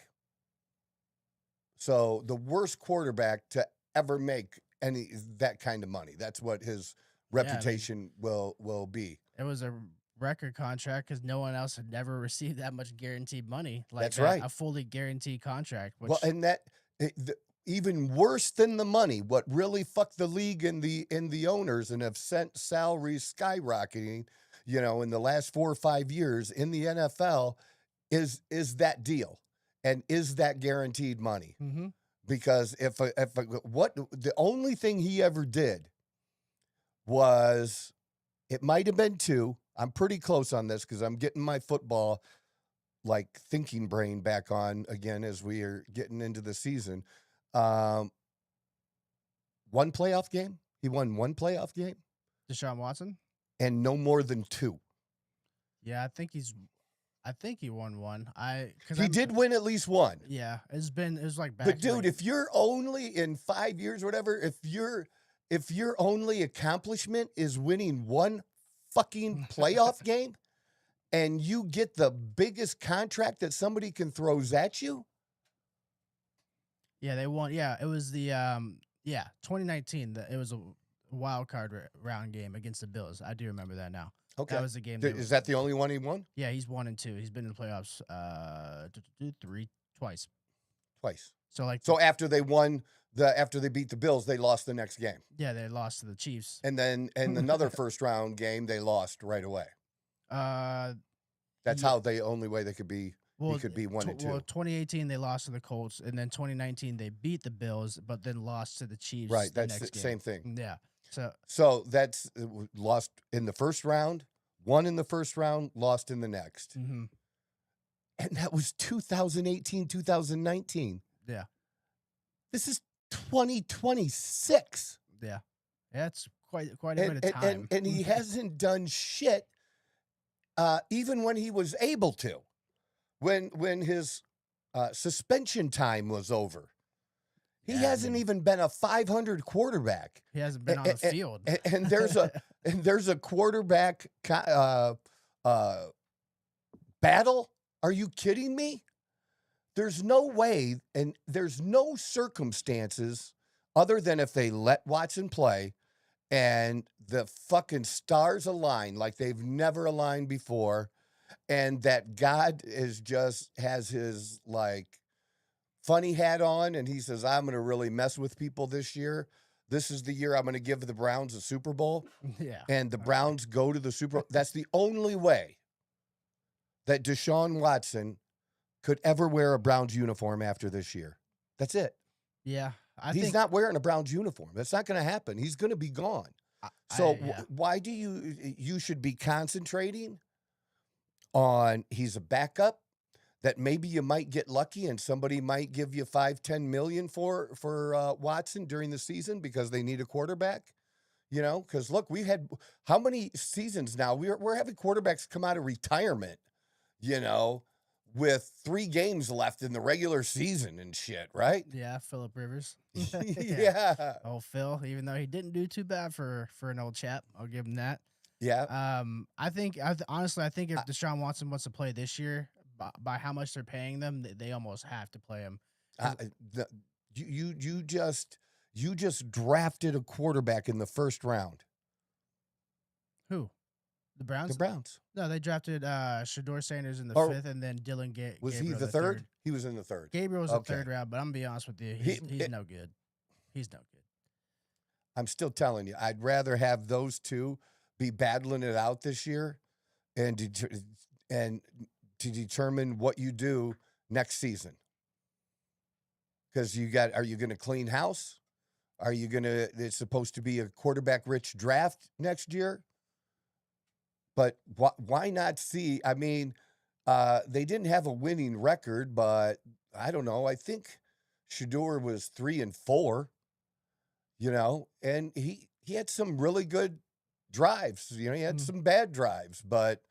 Speaker 1: So the worst quarterback to ever make that kind of money. That's what his reputation will be.
Speaker 4: It was a record contract because no one else had never received that much guaranteed money. Like
Speaker 1: That's right.
Speaker 4: A fully guaranteed contract. Which,
Speaker 1: Well, and even worse than the money, what really fucked the league and the owners and have sent salaries skyrocketing, in the last 4 or 5 years in the NFL is that deal and is that guaranteed money. Because the only thing he ever did was, it might have been 2. I'm pretty close on this because I'm getting my football thinking brain back on again as we are getting into the season. 1 playoff game. He won 1 playoff game.
Speaker 4: Deshaun Watson?
Speaker 1: And no more than 2.
Speaker 4: Yeah, I think he won 1.
Speaker 1: He did win at least 1.
Speaker 4: Yeah, it was like back.
Speaker 1: But dude, if you're only in 5 years, or whatever, if your only accomplishment is winning 1 fucking playoff game, and you get the biggest contract that somebody can throw at you.
Speaker 4: Yeah, they won. Yeah, it was the 2019. It was a wild card round game against the Bills. I do remember that now.
Speaker 1: Okay,
Speaker 4: that was the game.
Speaker 1: Is that the only one he won?
Speaker 4: Yeah, he's 1 and 2. He's been in the playoffs twice. So
Speaker 1: after they won after they beat the Bills, they lost the next game.
Speaker 4: Yeah, they lost to the Chiefs.
Speaker 1: And then another first round game they lost right away. That's how the only way they could be. Well, he could be 1 and 2.
Speaker 4: Well, 2018 they lost to the Colts, and then 2019 they beat the Bills, but then lost to the Chiefs.
Speaker 1: Right, that's the same thing.
Speaker 4: Yeah.
Speaker 1: So that's lost in the first round, won in the first round, lost in the next. And that was 2018, 2019.
Speaker 4: Yeah.
Speaker 1: This is 2026.
Speaker 4: Yeah. That's quite a bit of time.
Speaker 1: And he hasn't done shit, even when he was able to. When his suspension time was over. He hasn't even been a 500 quarterback.
Speaker 4: He hasn't been on the field.
Speaker 1: And there's a quarterback battle. Are you kidding me? There's no way, and there's no circumstances other than if they let Watson play and the fucking stars align like they've never aligned before, and that God has his funny hat on, and he says, I'm going to really mess with people this year. This is the year I'm going to give the Browns a Super Bowl.
Speaker 4: Yeah.
Speaker 1: And the Browns go to the Super Bowl. That's the only way that Deshaun Watson could ever wear a Browns uniform after this year. That's it.
Speaker 4: Yeah.
Speaker 1: He's not wearing a Browns uniform. That's not going to happen. He's going to be gone. Why do you should be concentrating on he's a backup that maybe you might get lucky and somebody might give you $5-10 million for Watson during the season because they need a quarterback, because look, we had how many seasons now we're having quarterbacks come out of retirement, with 3 games left in the regular season and shit, right?
Speaker 4: Yeah, Phillip Rivers.
Speaker 1: Yeah.
Speaker 4: Oh, Phil, even though he didn't do too bad for an old chap, I'll give him that.
Speaker 1: Yeah.
Speaker 4: Honestly, I think if Deshaun Watson wants to play this year, by how much they're paying them, they almost have to play him.
Speaker 1: You just drafted a quarterback in the first round.
Speaker 4: Who? The Browns?
Speaker 1: The Browns.
Speaker 4: No, they drafted Shador Sanders in the 5th, and then Dylan Gabriel.
Speaker 1: Was he the third? He was in the 3rd.
Speaker 4: Gabriel was the 3rd round, but I'm going to be honest with you. He's no good. He's no good.
Speaker 1: I'm still telling you, I'd rather have those two be battling it out this year and to determine what you do next season? Because are you going to clean house? Are you going to, it's supposed to be a quarterback rich draft next year? But why not see? I mean, they didn't have a winning record, but I don't know. I think Shedeur was 3-4, and he had some really good drives. He had some bad drives, but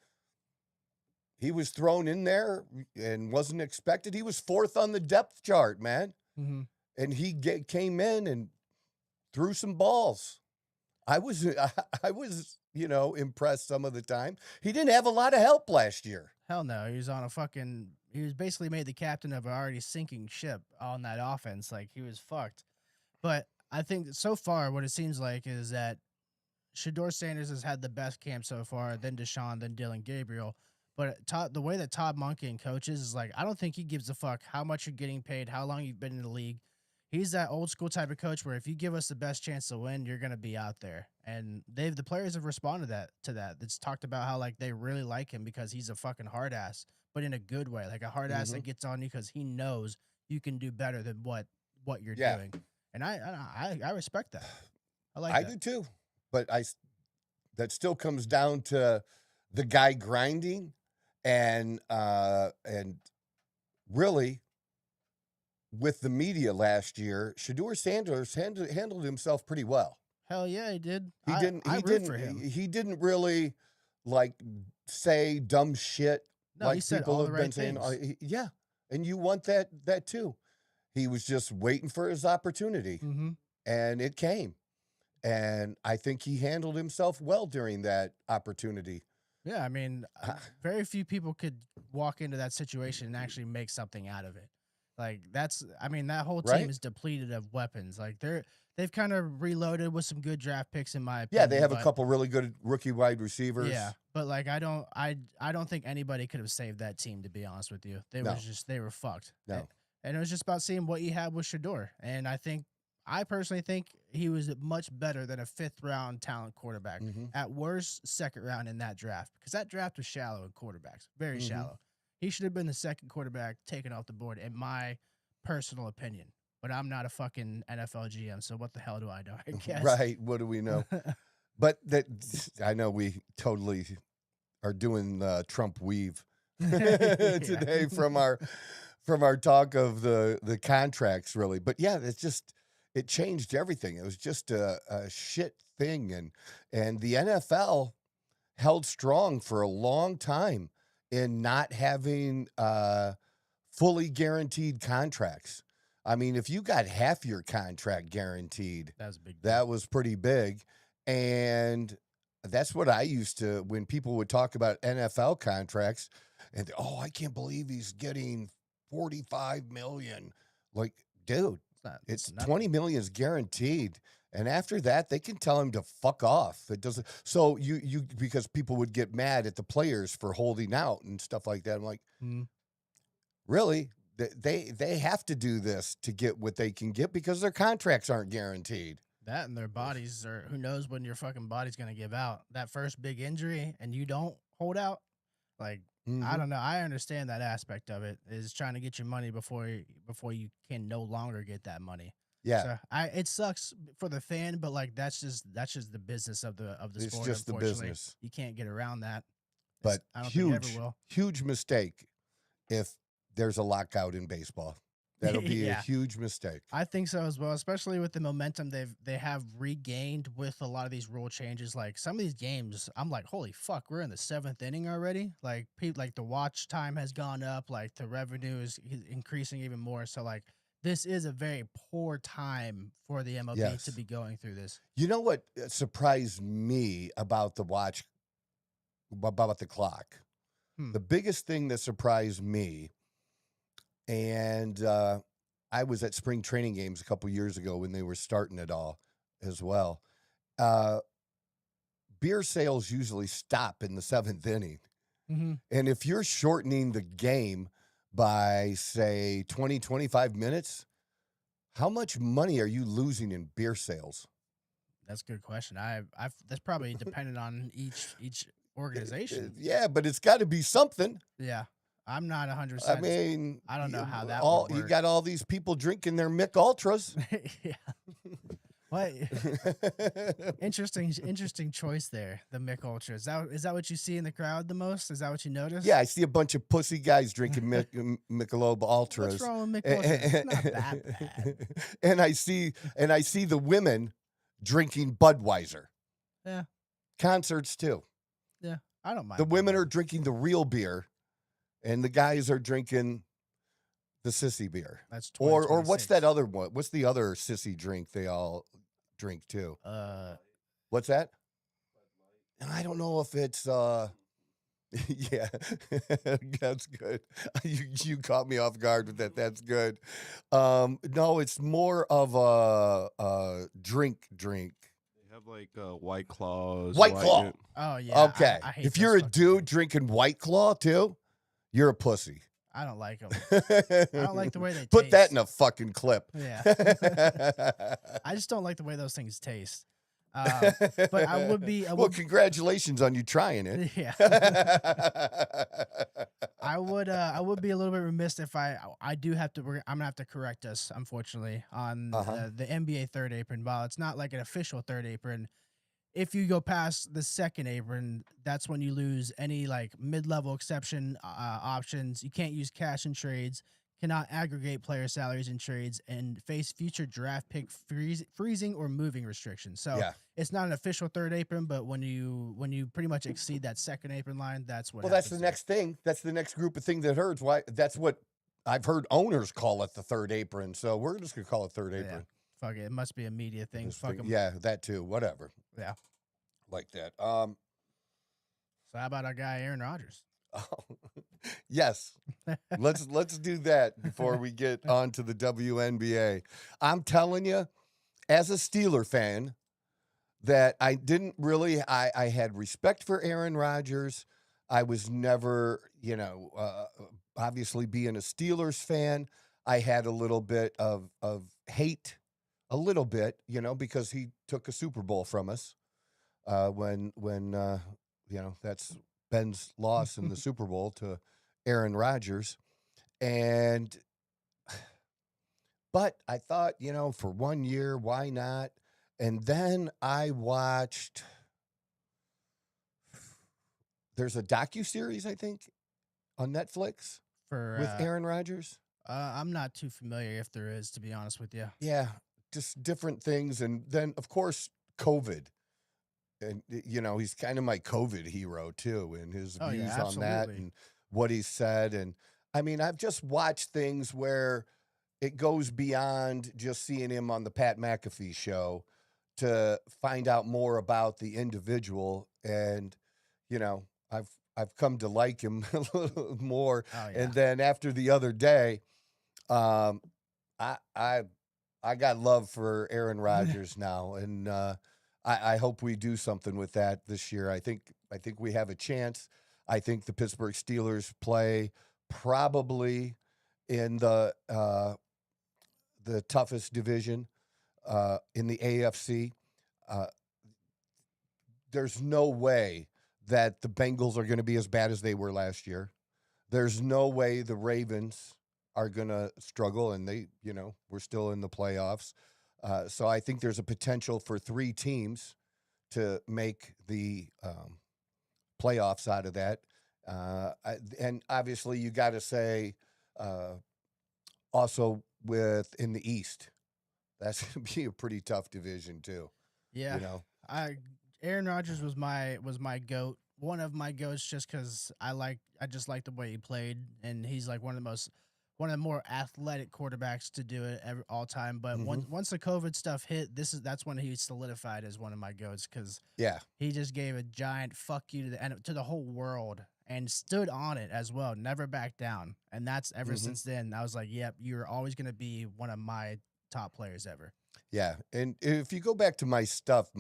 Speaker 1: he was thrown in there and wasn't expected. He was 4th on the depth chart, man.
Speaker 4: Mm-hmm.
Speaker 1: And he came in and threw some balls. I was impressed some of the time. He didn't have a lot of help last year.
Speaker 4: Hell no. He was basically made the captain of an already sinking ship on that offense. Like, he was fucked. But I think that so far what it seems like is that Shedeur Sanders has had the best camp so far, then Deshaun, then Dylan Gabriel. But the way that Todd Monken coaches is like, I don't think he gives a fuck how much you're getting paid, how long you've been in the league. He's that old school type of coach where if you give us the best chance to win, you're going to be out there. And the players have responded to that. It's talked about how like they really like him because he's a fucking hard ass, but in a good way, like a hard ass that gets on you because he knows you can do better than what you're doing. And I respect that. I
Speaker 1: do too. But that still comes down to the guy grinding and really with the media last year, Shedeur Sanders handled himself pretty well.
Speaker 4: Hell yeah, he did.
Speaker 1: I root for him. He didn't really like say dumb shit like
Speaker 4: he said
Speaker 1: people
Speaker 4: all
Speaker 1: have
Speaker 4: the
Speaker 1: been
Speaker 4: right
Speaker 1: saying.
Speaker 4: things.
Speaker 1: Yeah, and you want that too. He was just waiting for his opportunity, and it came. And I think he handled himself well during that opportunity.
Speaker 4: Yeah, I mean, very few people could walk into that situation and actually make something out of it. Like that whole team is depleted of weapons. Like they've kind of reloaded with some good draft picks in my opinion.
Speaker 1: Yeah, they have a couple really good rookie wide receivers.
Speaker 4: Yeah, but like I don't think anybody could have saved that team, to be honest with you. They were fucked.
Speaker 1: No.
Speaker 4: And it was just about seeing what you had with Shedeur. And I personally think he was much better than a 5th round talent quarterback. At worst, 2nd round in that draft. Because that draft was shallow in quarterbacks. Very shallow. He should have been the 2nd quarterback taken off the board, in my personal opinion. But I'm not a fucking NFL GM, so what the hell do I know? I guess.
Speaker 1: Right. What do we know? But I know we totally are doing the Trump weave today from our talk of the contracts, really. But yeah, it changed everything. It was just a shit thing, and the NFL held strong for a long time in not having fully guaranteed contracts. I mean, if you got half your contract guaranteed, that was pretty big. And that's what I used to, when people would talk about NFL contracts, and I can't believe he's getting $45 million. Like, dude, it's $20 million is guaranteed. And after that, they can tell him to fuck off. It doesn't. So you because people would get mad at the players for holding out and stuff like that. I'm like, really? They have to do this to get what they can get because their contracts aren't guaranteed.
Speaker 4: That and their bodies are. Who knows when your fucking body's gonna give out? That first big injury and you don't hold out. Like I don't know. I understand that aspect of it is trying to get your money before you can no longer get that money.
Speaker 1: Yeah,
Speaker 4: so it sucks for the fan, but like that's just the business of the sport.
Speaker 1: It's just the business.
Speaker 4: You can't get around that.
Speaker 1: But
Speaker 4: I don't think ever will.
Speaker 1: Huge mistake if there's a lockout in baseball. That'll be a huge mistake.
Speaker 4: I think so as well, especially with the momentum they have regained with a lot of these rule changes. Like some of these games, I'm like, holy fuck, we're in the 7th inning already. Like the watch time has gone up. Like the revenue is increasing even more. So like. This is a very poor time for the MLB to be going through this.
Speaker 1: You know what surprised me about the clock? The biggest thing that surprised me, and I was at spring training games a couple years ago when they were starting it all as well. Beer sales usually stop in the 7th inning. And if you're shortening the game by, say, 20, 25 minutes, how much money are you losing in beer sales?
Speaker 4: That's a good question. That's probably dependent on each organization.
Speaker 1: Yeah, but it's got to be something.
Speaker 4: Yeah. I'm not 100%.
Speaker 1: I mean,
Speaker 4: I don't know how that
Speaker 1: all
Speaker 4: would
Speaker 1: you
Speaker 4: work.
Speaker 1: got all these people drinking their Mick Ultras.
Speaker 4: Yeah. What? Interesting choice there. The Mick Ultra. Is that what you see in the crowd the most? Is that what you notice?
Speaker 1: Yeah, I see a bunch of pussy guys drinking Michelob Ultras.
Speaker 4: What's wrong with Mick Ultras? It's not that bad.
Speaker 1: and I see the women drinking Budweiser.
Speaker 4: Yeah.
Speaker 1: Concerts too.
Speaker 4: Yeah. I don't mind.
Speaker 1: The women are drinking the real beer, and the guys are drinking the sissy beer.
Speaker 4: That's
Speaker 1: or what's
Speaker 4: 2026.
Speaker 1: that other one? What's the other sissy drink they all drink too? What's that? I don't know if it's yeah. That's good. You caught me off guard with that. That's good. No, it's more of a drink.
Speaker 3: They have like White Claws.
Speaker 1: White Claw.
Speaker 4: Oh yeah.
Speaker 1: Okay.
Speaker 4: I hate
Speaker 1: If
Speaker 4: those
Speaker 1: you're a
Speaker 4: fucking
Speaker 1: dude
Speaker 4: things.
Speaker 1: drinking White Claw too, you're a pussy.
Speaker 4: I don't like them. I don't like the way they
Speaker 1: Put that
Speaker 4: taste.
Speaker 1: in a fucking clip.
Speaker 4: Yeah. I just don't like the way those things taste. But I would be.
Speaker 1: Well, congratulations on you trying it.
Speaker 4: Yeah. I would be a little bit remiss if I do have to. I'm gonna have to correct us, unfortunately, on the NBA third apron. While it's not like an official third apron, if you go past the second apron, that's when you lose any like mid-level exception options. You can't use cash in trades, cannot aggregate player salaries in trades, and face future draft pick freezing or moving restrictions. So
Speaker 1: Yeah.
Speaker 4: it's not an official third apron, but when you pretty much exceed that second apron line, that's what.
Speaker 1: Well, that's the
Speaker 4: happens there.
Speaker 1: next thing. That's the next group of thing that hurts. Why? That's what I've heard owners call it, the third apron. So we're just gonna call it third apron.
Speaker 4: Fuck it. It must be a media thing.
Speaker 1: This
Speaker 4: Fuck
Speaker 1: thing-
Speaker 4: 'em.
Speaker 1: Yeah, that too. Whatever.
Speaker 4: Yeah.
Speaker 1: Like that.
Speaker 4: So how about our guy Aaron Rodgers?
Speaker 1: Yes. Let's do that before we get on to the WNBA. I'm telling you, as a Steeler fan, that I didn't really. I had respect for Aaron Rodgers. I was never, obviously being a Steelers fan, I had a little bit of hate, a little bit, because he took a Super Bowl from us. When that's Ben's loss in the Super Bowl to Aaron Rodgers. But I thought, for 1 year, why not? And then I watched, there's a docuseries, I think, on Netflix
Speaker 4: For
Speaker 1: with Aaron Rodgers.
Speaker 4: I'm not too familiar if there is, to be honest with you.
Speaker 1: Yeah, just different things. And then, of course, COVID. And, he's kind of my COVID hero, too, and his
Speaker 4: Oh, yeah,
Speaker 1: views on that
Speaker 4: absolutely.
Speaker 1: and what he said. And, I mean, I've just watched things where it goes beyond just seeing him on the Pat McAfee show to find out more about the individual. And, I've come to like him a little more.
Speaker 4: Oh, yeah.
Speaker 1: And then after the other day, I got love for Aaron Rodgers now, and I hope we do something with that this year. I think we have a chance. I think the Pittsburgh Steelers play probably in the toughest division in the AFC. There's no way that the Bengals are going to be as bad as they were last year. There's no way the Ravens are going to struggle, and we're still in the playoffs. So I think there's a potential for 3 teams to make the playoffs out of that. And obviously you got to say also in the East, that's going to be a pretty tough division too.
Speaker 4: Yeah. Aaron Rodgers was my goat, one of my goats, just because I just like the way he played, and he's like one of the more athletic quarterbacks to do it all time. But once the COVID stuff hit, that's when he solidified as one of my goats, because he just gave a giant fuck you to the whole world and stood on it as well, never backed down. And that's ever since then. I was like, yep, you're always gonna be one of my top players ever.
Speaker 1: Yeah, and if you go back to my stuff,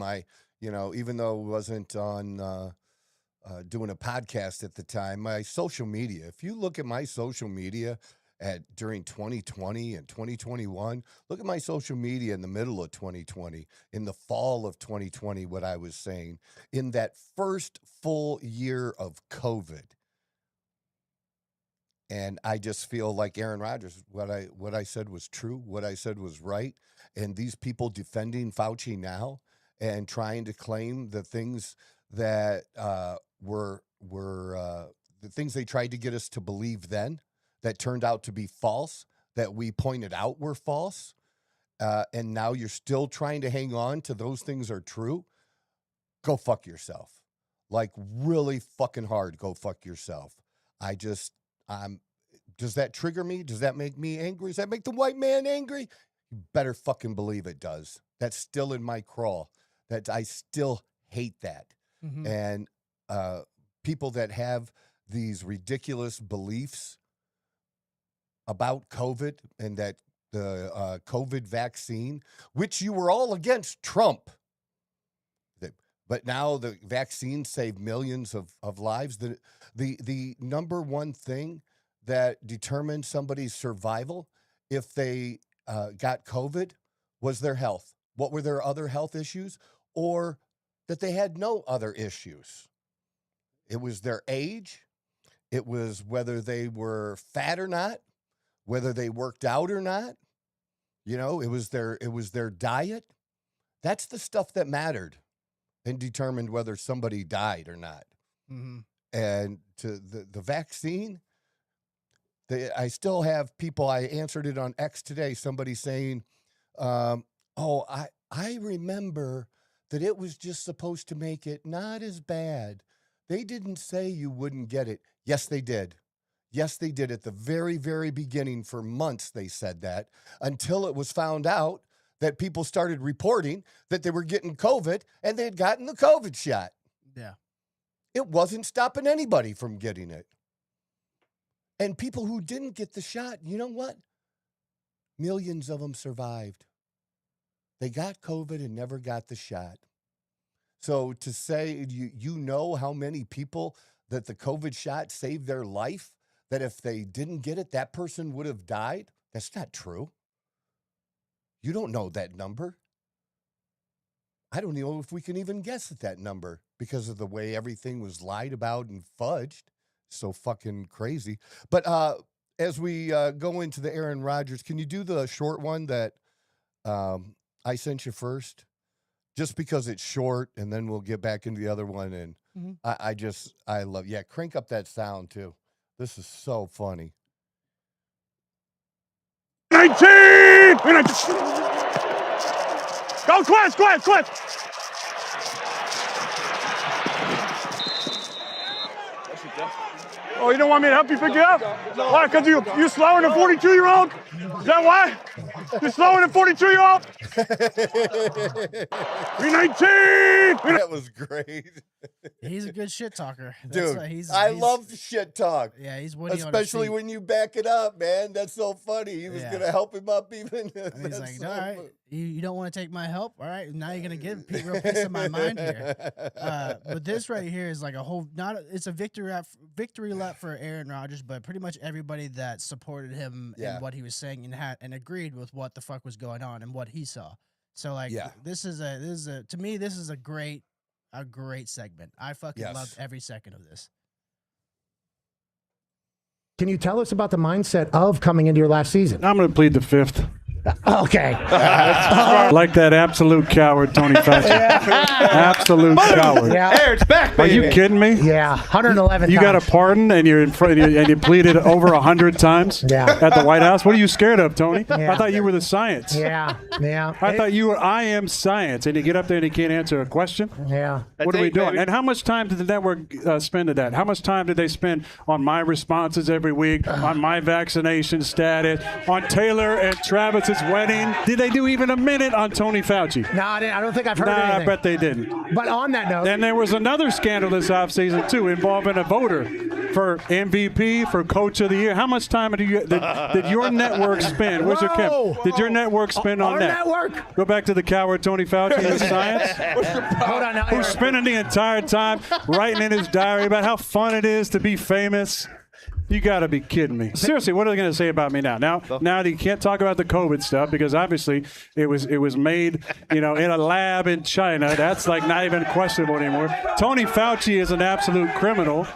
Speaker 1: even though it wasn't on doing a podcast at the time, my social media. If you look at my social media during 2020 and 2021, look at my social media in the middle of 2020, in the fall of 2020, what I was saying, in that first full year of COVID. And I just feel like Aaron Rodgers, what I said was true, what I said was right. And these people defending Fauci now and trying to claim the things that were the things they tried to get us to believe then that turned out to be false, that we pointed out were false. And now you're still trying to hang on to those things are true. Go fuck yourself. Like really fucking hard. Go fuck yourself. Does that trigger me? Does that make me angry? Does that make the white man angry? You better fucking believe it does. That's still in my crawl. That I still hate that.
Speaker 4: Mm-hmm.
Speaker 1: And people that have these ridiculous beliefs about COVID and that the COVID vaccine, which you were all against Trump, but now the vaccine saved millions of lives. The number one thing that determined somebody's survival if they got COVID was their health. What were their other health issues? Or that they had no other issues. It was their age. It was whether they were fat or not, whether they worked out or not. You know, it was their diet. That's the stuff that mattered and determined whether somebody died or not.
Speaker 4: Mm-hmm.
Speaker 1: And to the vaccine, I still have people, I answered it on X today, somebody saying, I remember that it was just supposed to make it not as bad. They didn't say you wouldn't get it. Yes, they did. Yes, they did. At the very, very beginning, for months, they said that, until it was found out that people started reporting that they were getting COVID and they had gotten the COVID shot.
Speaker 4: Yeah.
Speaker 1: It wasn't stopping anybody from getting it. And people who didn't get the shot, you know what? Millions of them survived. They got COVID and never got the shot. So to say, you know how many people that the COVID shot saved their life, that if they didn't get it, that person would have died? That's not true. You don't know that number. I don't know if we can even guess at that number because of the way everything was lied about and fudged. So fucking crazy. But as we go into the Aaron Rodgers, can you do the short one that I sent you first? Just because it's short, and then we'll get back into the other one. And I love, crank up that sound too. This is so funny.
Speaker 2: 19! Go, Quest! Oh, you don't want me to help you pick you up? Why? Because you slower than a 42-year-old? Is that why? You're slower than a 42-year-old? 319!
Speaker 1: That was great.
Speaker 4: He's a good shit talker.
Speaker 1: Dude, I love shit talk.
Speaker 4: Yeah, he's Woody
Speaker 1: especially when you back it up, man. That's so funny. He was going to help him up even.
Speaker 4: And he's like, all right, you don't want to take my help? All right, now you're going to get a real piece of my mind here. But this right here is like a whole, it's a victory lap for Aaron Rodgers, but pretty much everybody that supported him and what he was saying and agreed with what the fuck was going on and what he saw. So like, this is to me, this is a great segment. I fucking loved every second of this.
Speaker 5: Can you tell us about the mindset of coming into your last season?
Speaker 6: I'm going to plead the fifth.
Speaker 5: Okay.
Speaker 6: Like that absolute coward, Tony Fauci. Absolute coward.
Speaker 5: Yeah.
Speaker 7: Hey, it's back, baby.
Speaker 6: Are you kidding me?
Speaker 5: Yeah, 111
Speaker 6: You
Speaker 5: times.
Speaker 6: got a pardon and you're in front and you pleaded over 100 times at the White House. What are you scared of, Tony?
Speaker 5: Yeah.
Speaker 6: I thought you were the science.
Speaker 5: Yeah.
Speaker 6: I thought you were I am science, and you get up there and you can't answer a question.
Speaker 5: Yeah.
Speaker 6: What are we doing? And how much time did the network spend at that? How much time did they spend on my responses every week, on my vaccination status, on Taylor and Travis's wedding? Did they do even a minute on Tony Fauci?
Speaker 5: No, I don't think I've heard anything.
Speaker 6: I bet they didn't.
Speaker 5: But on that note,
Speaker 6: And there was another scandal this offseason, too, involving a voter for MVP, for Coach of the Year. How much time did your network spend? Where's your Kim? Did your network spend on
Speaker 5: our
Speaker 6: that?
Speaker 5: network?
Speaker 6: Go back to the coward Tony Fauci and the science.
Speaker 5: Hold on now.
Speaker 6: Who's spending the entire time writing in his diary about how fun it is to be famous. You got to be kidding me. Seriously, what are they going to say about me now? Now you can't talk about the COVID stuff because obviously it was made, in a lab in China. That's like not even questionable anymore. Tony Fauci is an absolute criminal.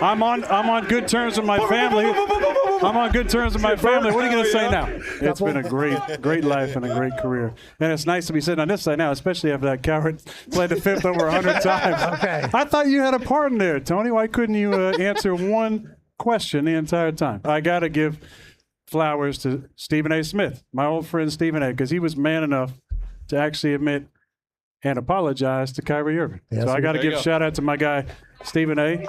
Speaker 6: I'm on good terms with my family. I'm on good terms with my family. What are you going to say now? It's been a great life and a great career. And it's nice to be sitting on this side now, especially after that coward played the fifth over 100 times.
Speaker 5: Okay.
Speaker 6: I thought you had a part in there, Tony. Why couldn't you answer one question the entire time? I got to give flowers to Stephen A. Smith, my old friend Stephen A., because he was man enough to actually admit and apologize to Kyrie Irving.
Speaker 5: Yes,
Speaker 6: so I got to give shout out to my guy, Stephen A.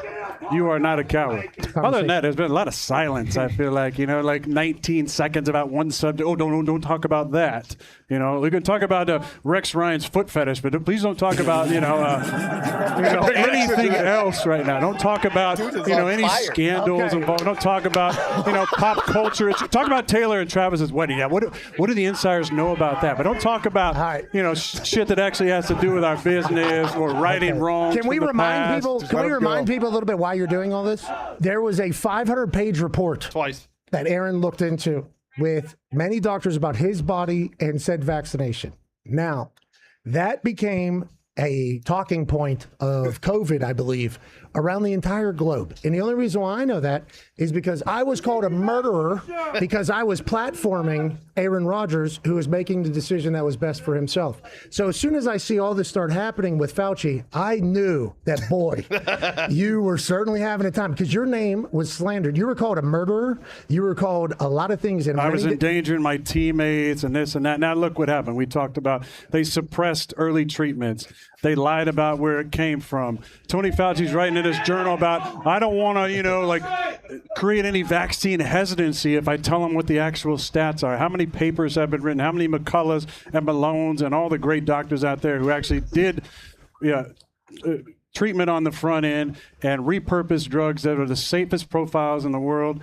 Speaker 6: You are not a coward. Other than that, there's been a lot of silence, I feel like, like 19 seconds about one subject. Oh, don't talk about that. We can talk about Rex Ryan's foot fetish, but please don't talk about, anything else right now. Don't talk about, any scandals involved. Don't talk about, pop culture. Talk about Taylor and Travis's wedding. Yeah, what do the insiders know about that? But don't talk about, shit that actually has to do with our business or righting wrongs.
Speaker 5: Can we remind people a little bit why you're doing all this? There was a 500-page report that Aaron looked into with many doctors about his body and said vaccination. Now, that became a talking point of COVID, I believe, around the entire globe. And the only reason why I know that is because I was called a murderer because I was platforming Aaron Rodgers, who was making the decision that was best for himself. So as soon as I see all this start happening with Fauci, I knew that, boy, you were certainly having a time because your name was slandered. You were called a murderer. You were called a lot of things. And
Speaker 6: I was endangering my teammates and this and that. Now look what happened. We talked about they suppressed early treatments. They lied about where it came from. Tony Fauci's writing in his journal about, I don't want to, create any vaccine hesitancy if I tell them what the actual stats are. How many papers have been written? How many McCulloughs and Malones and all the great doctors out there who actually did treatment on the front end and repurposed drugs that are the safest profiles in the world.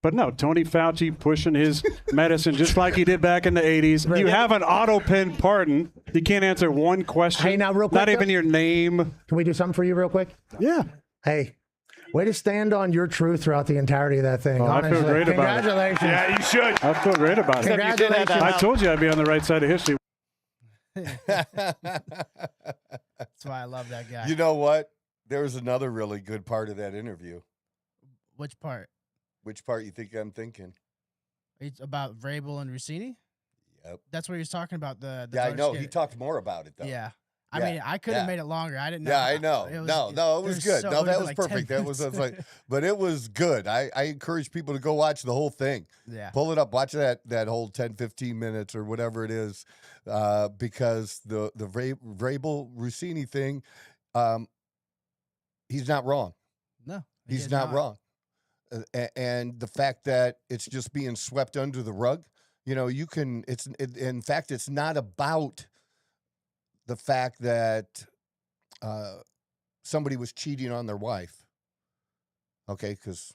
Speaker 6: But no, Tony Fauci pushing his medicine just like he did back in the 80s. You have an auto pen pardon. You can't answer one question.
Speaker 5: Hey, now real quick.
Speaker 6: Not even your name.
Speaker 5: Can we do something for you real quick?
Speaker 6: Yeah.
Speaker 5: Hey, way to stand on your truth throughout the entirety of that thing.
Speaker 6: Oh, I feel great about it.
Speaker 5: Congratulations.
Speaker 3: Yeah, you should.
Speaker 6: I feel great about it.
Speaker 5: Congratulations.
Speaker 6: I told you I'd be on the right side of history.
Speaker 4: That's why I love that guy.
Speaker 1: You know what? There was another really good part of that interview.
Speaker 4: Which part?
Speaker 1: Which part you think I'm thinking?
Speaker 4: It's about Vrabel and Rossini?
Speaker 1: Yep.
Speaker 4: That's what he was talking about. The
Speaker 1: I know. He talked more about it, though.
Speaker 4: Yeah. I mean, I could have made it longer. I didn't know.
Speaker 1: Yeah, I know. It was good.
Speaker 4: So,
Speaker 1: that was
Speaker 4: like
Speaker 1: perfect. That was like, but it was good. I encourage people to go watch the whole thing.
Speaker 4: Yeah.
Speaker 1: Pull it up. Watch that whole 10, 15 minutes or whatever it is, because the Vrabel Rossini thing, he's not wrong.
Speaker 4: No,
Speaker 1: he's not wrong. And the fact that it's just being swept under the rug, you can. In fact, it's not about the fact that somebody was cheating on their wife. Okay, because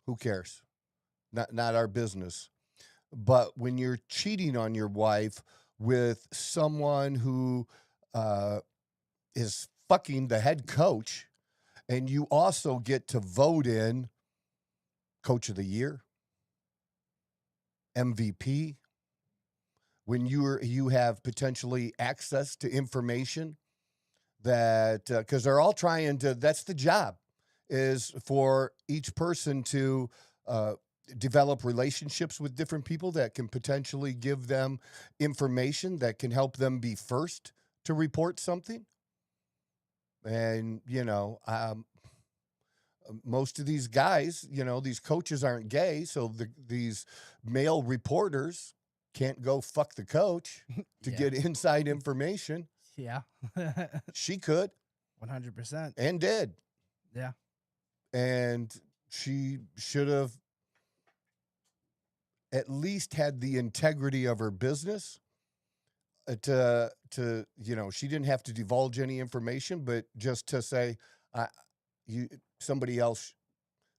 Speaker 1: who cares? Not our business. But when you're cheating on your wife with someone who is fucking the head coach, and you also get to vote in Coach of the Year, MVP, when you have potentially access to information that, because they're all trying to, that's the job, is for each person to develop relationships with different people that can potentially give them information that can help them be first to report something. And, most of these guys, these coaches aren't gay, so these male reporters can't go fuck the coach to get inside information.
Speaker 4: Yeah.
Speaker 1: She could.
Speaker 4: 100%.
Speaker 1: And did.
Speaker 4: Yeah.
Speaker 1: And she should have at least had the integrity of her business to she didn't have to divulge any information, but just to say, somebody else,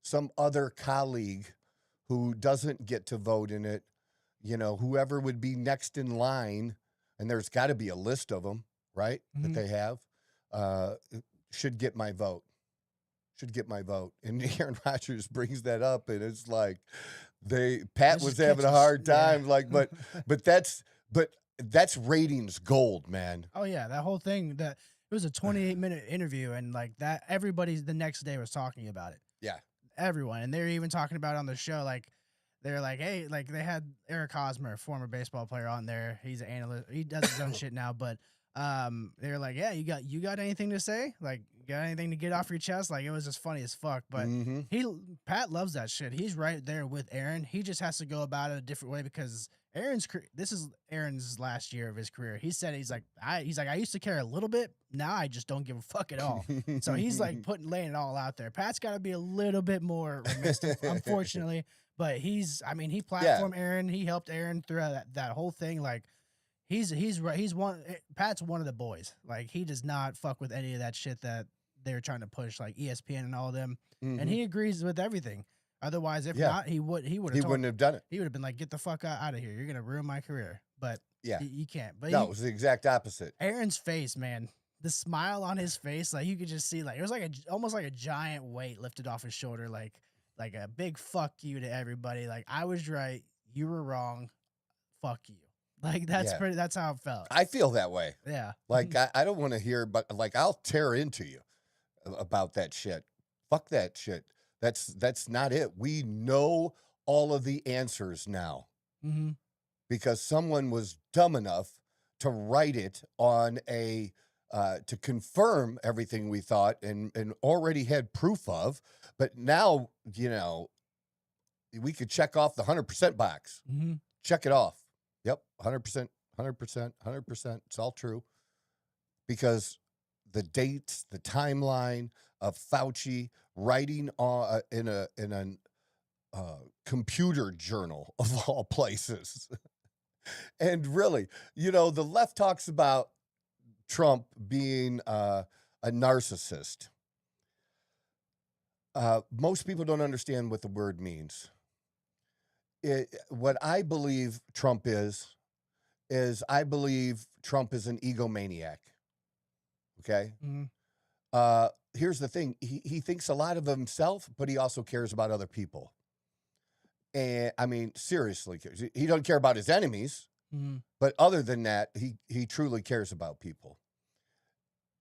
Speaker 1: some other colleague who doesn't get to vote in it, whoever would be next in line, and there's got to be a list of them, right, that they have, should get my vote. Should get my vote. And Aaron Rodgers brings that up, and it's like Pat was having a hard time, but that's ratings gold, man.
Speaker 4: Oh yeah, that whole thing, it was a 28-minute interview, and like that, everybody the next day was talking about it.
Speaker 1: Yeah.
Speaker 4: Everyone. And they're even talking about it on the show, like, they're like, hey, like they had Eric Hosmer, former baseball player, on there. He's an analyst. He does his own shit now, but they're like, yeah, you got anything to say? Like, you got anything to get off your chest? Like, it was just funny as fuck. But Pat loves that shit. He's right there with Aaron. He just has to go about it a different way because this is Aaron's last year of his career. He said I used to care a little bit. Now I just don't give a fuck at all. So he's like laying it all out there. Pat's got to be a little bit more remissive, unfortunately. But he platformed Aaron. He helped Aaron through that whole thing. Like, Pat's one of the boys. Like, he does not fuck with any of that shit that they're trying to push, like ESPN and all of them. And he agrees with everything. Otherwise, if not, he wouldn't have done it. He would have been like, get the fuck out of here. You're gonna ruin my career. But you can't. But
Speaker 1: no, it was the exact opposite.
Speaker 4: Aaron's face, man. The smile on his face, like you could just see, like it was like almost like a giant weight lifted off his shoulder, like a big fuck you to everybody. Like, I was right, you were wrong, fuck you. Like, that's how it felt.
Speaker 1: I feel that way.
Speaker 4: Yeah.
Speaker 1: Like, I don't want to hear, but like, I'll tear into you about that shit. Fuck that shit. That's not it. We know all of the answers now because someone was dumb enough to write it on to confirm everything we thought and already had proof of. But now, we could check off the 100% box. Check it off. Yep, 100%, 100%, 100%. It's all true. Because the dates, the timeline of Fauci writing in a computer journal of all places. And really, the left talks about Trump being a narcissist. Most people don't understand what the word means. What I believe Trump is I believe Trump is an egomaniac. Okay? Here's the thing. He thinks a lot of himself, but he also cares about other people. And I mean, seriously, he doesn't care about his enemies, but other than that, he truly cares about people.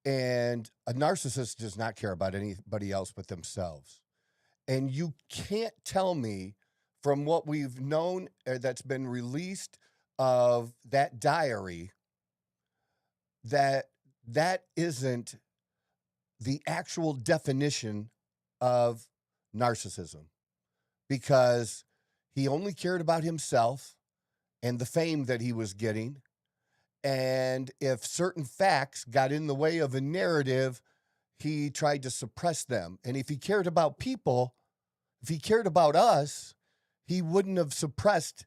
Speaker 1: And a narcissist does not care about anybody else but themselves. And you can't tell me from what we've known that's been released of that diary that isn't the actual definition of narcissism, because he only cared about himself and the fame that he was getting. And if certain facts got in the way of a narrative, he tried to suppress them. And if he cared about people, if he cared about us, he wouldn't have suppressed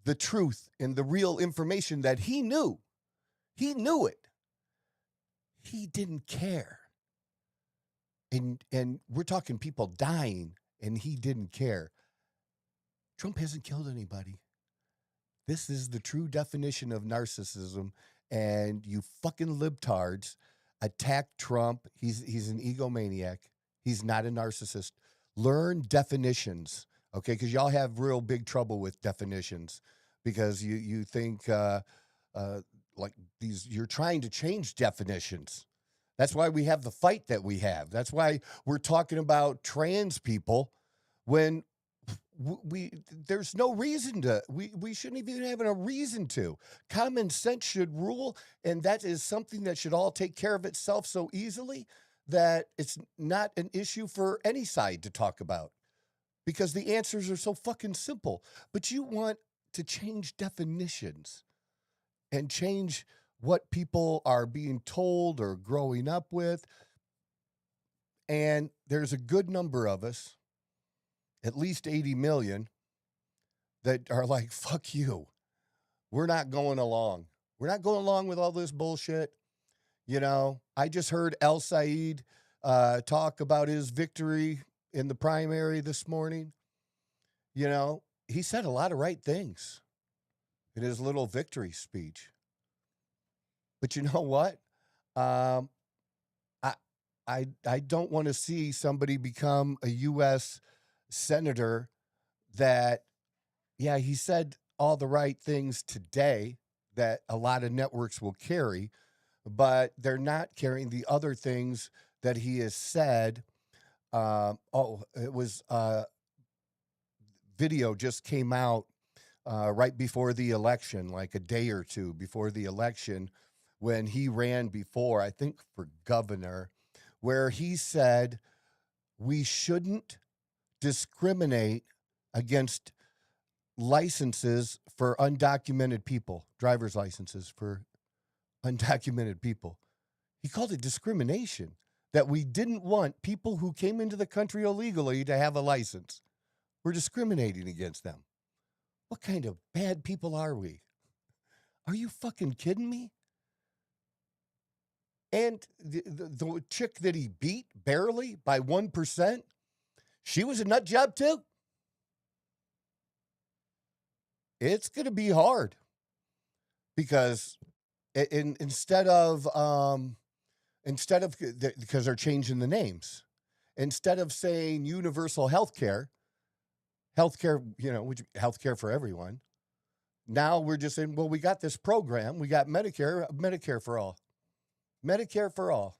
Speaker 1: the truth and the real information that he knew. He knew it. He didn't care. And we're talking people dying, and he didn't care. Trump hasn't killed anybody. This is the true definition of narcissism, and you fucking libtards attack Trump. He's an egomaniac. He's not a narcissist. Learn definitions, okay? Because y'all have real big trouble with definitions because you think like these. You're trying to change definitions. That's why we have the fight that we have. That's why we're talking about trans people when there's no reason to. We shouldn't even have a reason to. Common sense should rule, and that is something that should all take care of itself so easily that it's not an issue for any side to talk about because the answers are so fucking simple. But you want to change definitions and change what people are being told or growing up with. And there's a good number of us, at least 80 million, that are like, fuck you. We're not going along. We're not going along with all this bullshit. I just heard El Said talk about his victory in the primary this morning. He said a lot of right things in his little victory speech. But you know what? I don't want to see somebody become a U.S. senator that, he said all the right things today that a lot of networks will carry, but they're not carrying the other things that he has said it was video just came out right before the election, like a day or two before the election, when he ran before, I think for governor, where he said we shouldn't discriminate against licenses for undocumented people, driver's licenses for undocumented people. He called it discrimination, that we didn't want people who came into the country illegally to have a license. We're discriminating against them. What kind of bad people are we? Are you fucking kidding me? And the chick that he beat barely by 1%, she was a nut job too. It's going to be hard because instead of because they're changing the names, instead of saying universal healthcare, healthcare for everyone. Now we're just saying, well, we got this program, we got Medicare for all. Medicare for all.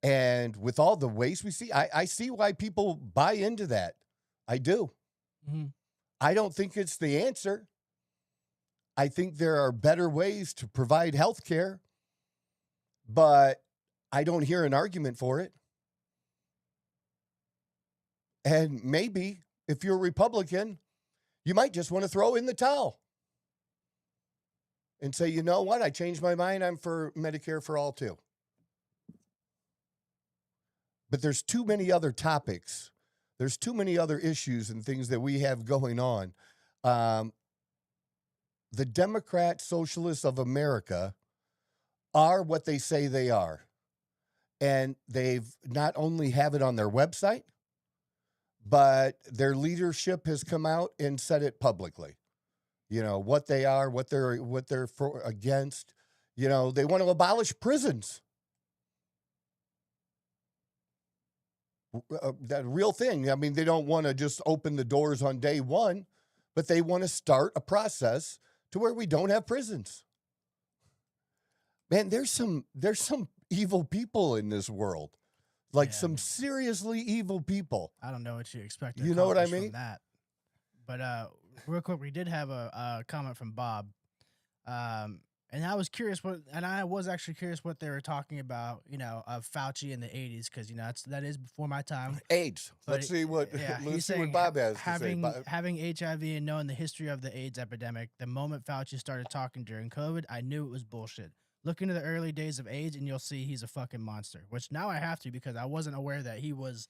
Speaker 1: And with all the waste we see, I see why people buy into that. I do. Mm-hmm. I don't think it's the answer. I think there are better ways to provide health care, but I don't hear an argument for it. And maybe if you're a Republican, you might just want to throw in the towel and say, you know what? I changed my mind. I'm for Medicare for all too. But there's too many other topics. There's too many other issues and things that we have going on. The Democrat Socialists of America are what they say they are. And they've not only have it on their website, but their leadership has come out and said it publicly. You know, what they are, what they're for, against. You know, they want to abolish prisons. That real thing. I mean, they don't want to just open the doors on day one, but they want to start a process to where we don't have prisons. Man, there's some evil people in this world. Like some seriously evil people.
Speaker 4: I don't know what you expect.
Speaker 1: You know what I mean?
Speaker 4: From that. But real quick, we did have a comment from Bob. And I was curious what they were talking about, you know, of Fauci in the 80s, because, you know, that is before my time.
Speaker 1: AIDS. Let's see what Bob has to say.
Speaker 4: Having HIV and knowing the history of the AIDS epidemic, the moment Fauci started talking during COVID, I knew it was bullshit. Look into the early days of AIDS, and you'll see he's a fucking monster. Which now I have to, because I wasn't aware that he was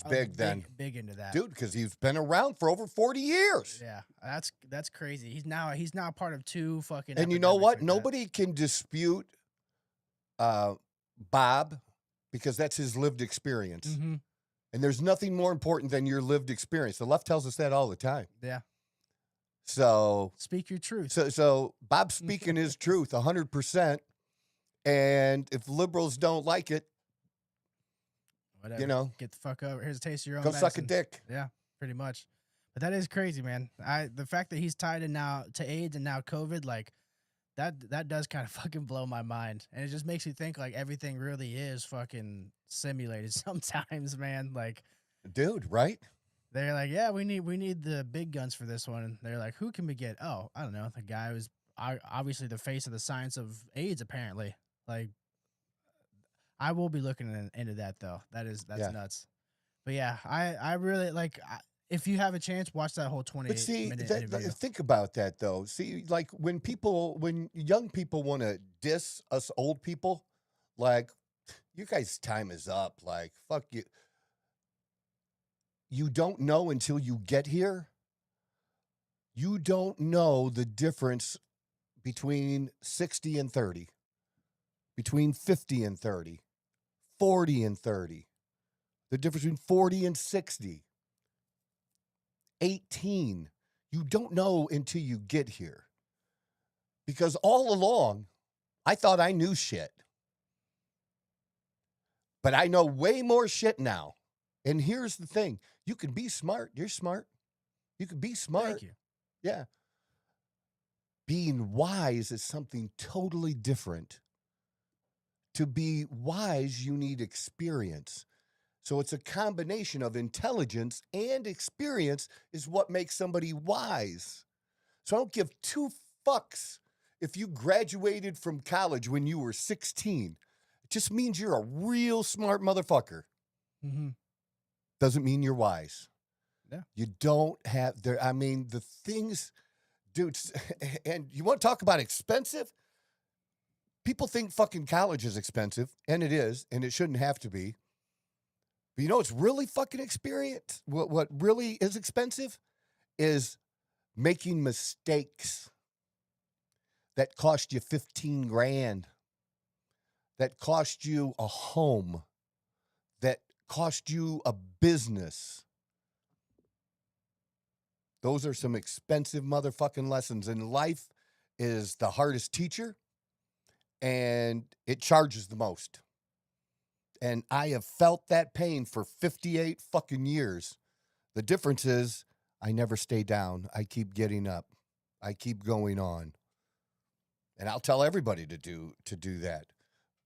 Speaker 1: big then.
Speaker 4: Big into that,
Speaker 1: dude. Because he's been around for over 40 years.
Speaker 4: Yeah, that's crazy. He's now part of two fucking.
Speaker 1: And you know what? Nobody can dispute Bob, because that's his lived experience. Mm-hmm. And there's nothing more important than your lived experience. The left tells us that all the time.
Speaker 4: Yeah.
Speaker 1: So
Speaker 4: speak your truth.
Speaker 1: So Bob's speaking his truth 100%. And if liberals don't like it,
Speaker 4: whatever,
Speaker 1: you know,
Speaker 4: get the fuck over. Here's a taste of your own.
Speaker 1: Go
Speaker 4: medicine.
Speaker 1: suck a dick.
Speaker 4: Yeah, pretty much. But that is crazy, man. The fact that he's tied in now to AIDS and now COVID, like that does kind of fucking blow my mind. And it just makes you think like everything really is fucking simulated sometimes, man. Like,
Speaker 1: dude, right?
Speaker 4: They're like, yeah, we need the big guns for this one. And they're like, who can we get? Oh, I don't know. The guy who's obviously the face of the science of AIDS, apparently. Like, I will be looking into that though. that's nuts. But yeah, I really like. If you have a chance, watch that whole 28-minute interview.
Speaker 1: Think about that though. See, like when young people want to diss us old people, like, you guys' time is up. Like, fuck you. You don't know until you get here. You don't know the difference between 60 and 30, between 50 and 30, 40 and 30, the difference between 40 and 60, 18. You don't know until you get here. Because all along, I thought I knew shit. But I know way more shit now. And here's the thing. You can be smart. You're smart. You can be smart.
Speaker 4: Thank you.
Speaker 1: Yeah. Being wise is something totally different. To be wise, you need experience. So it's a combination of intelligence and experience is what makes somebody wise. So I don't give two fucks if you graduated from college when you were 16. It just means you're a real smart motherfucker.
Speaker 4: Mm-hmm.
Speaker 1: Doesn't mean you're wise.
Speaker 4: Yeah.
Speaker 1: You don't have there. I mean, the things, dude, and you want to talk about expensive? People think fucking college is expensive, and it is, and it shouldn't have to be. But you know what's really fucking experience? What really is expensive is making mistakes that cost you 15 grand, that cost you a home, that cost you a business. Those are some expensive motherfucking lessons. And life is the hardest teacher, and it charges the most. And I have felt that pain for 58 fucking years. The difference is I never stay down. I keep getting up. I keep going on. And I'll tell everybody to do that.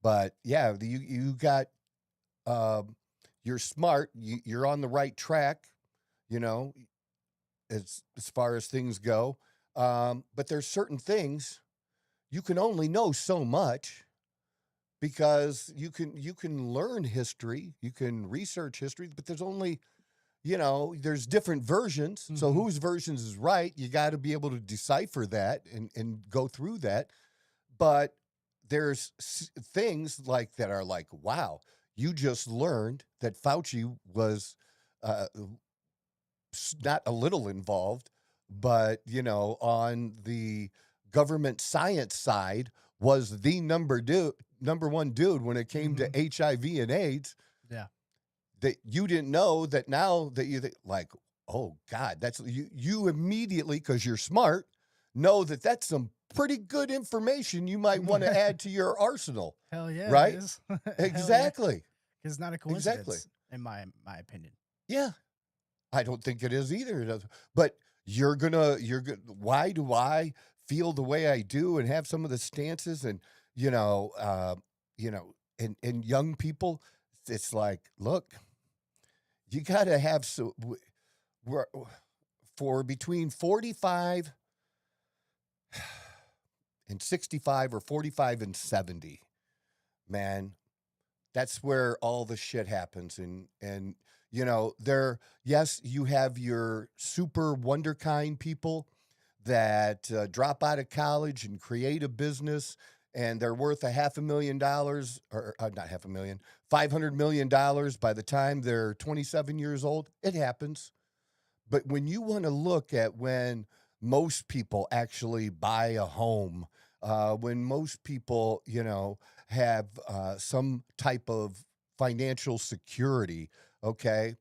Speaker 1: But yeah, you got, you're smart. You're on the right track, you know, as far as things go. But there's certain things you can only know so much. Because you can learn history, you can research history, but there's only, you know, there's different versions. Mm-hmm. So whose versions is right? You got to be able to decipher that and go through that. But there's things like that are like, wow, you just learned that Fauci was not a little involved, but, you know, on the government science side was the number one dude when it came to HIV and AIDS.
Speaker 4: Yeah.
Speaker 1: That you didn't know that now that you like, oh God, that's you immediately, because you're smart, know that that's some pretty good information you might want to add to your arsenal.
Speaker 4: Hell yeah.
Speaker 1: Right?
Speaker 4: It is.
Speaker 1: Exactly.
Speaker 4: Because it's not a coincidence, in my opinion.
Speaker 1: Yeah. I don't think it is either. But you're gonna why do I feel the way I do and have some of the stances and and young people, it's like, look, you got to have for between 45 and 65 or 45 and 70, man, that's where all the shit happens. And you know, yes, you have your super wonderkind people that drop out of college and create a business, and they're worth $500,000 or not $500,000, $500 million by the time they're 27 years old. It happens. But when you want to look at when most people actually buy a home, when most people, you know, have some type of financial security, okay,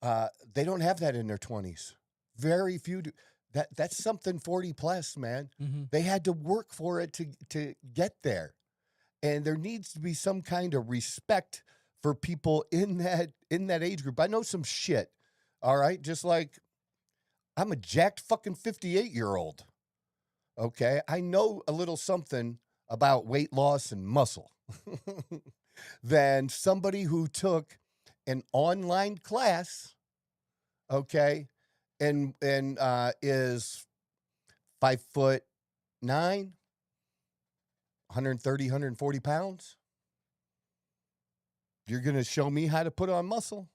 Speaker 1: they don't have that in their 20s. Very few do. That's something 40 plus, man. Mm-hmm. They had to work for it to get there. And there needs to be some kind of respect for people in that age group. I know some shit. All right. Just like I'm a jacked fucking 58-year-old. Okay. I know a little something about weight loss and muscle than somebody who took an online class. Okay. And is 5'9", 130, 140 pounds. You're going to show me how to put on muscle.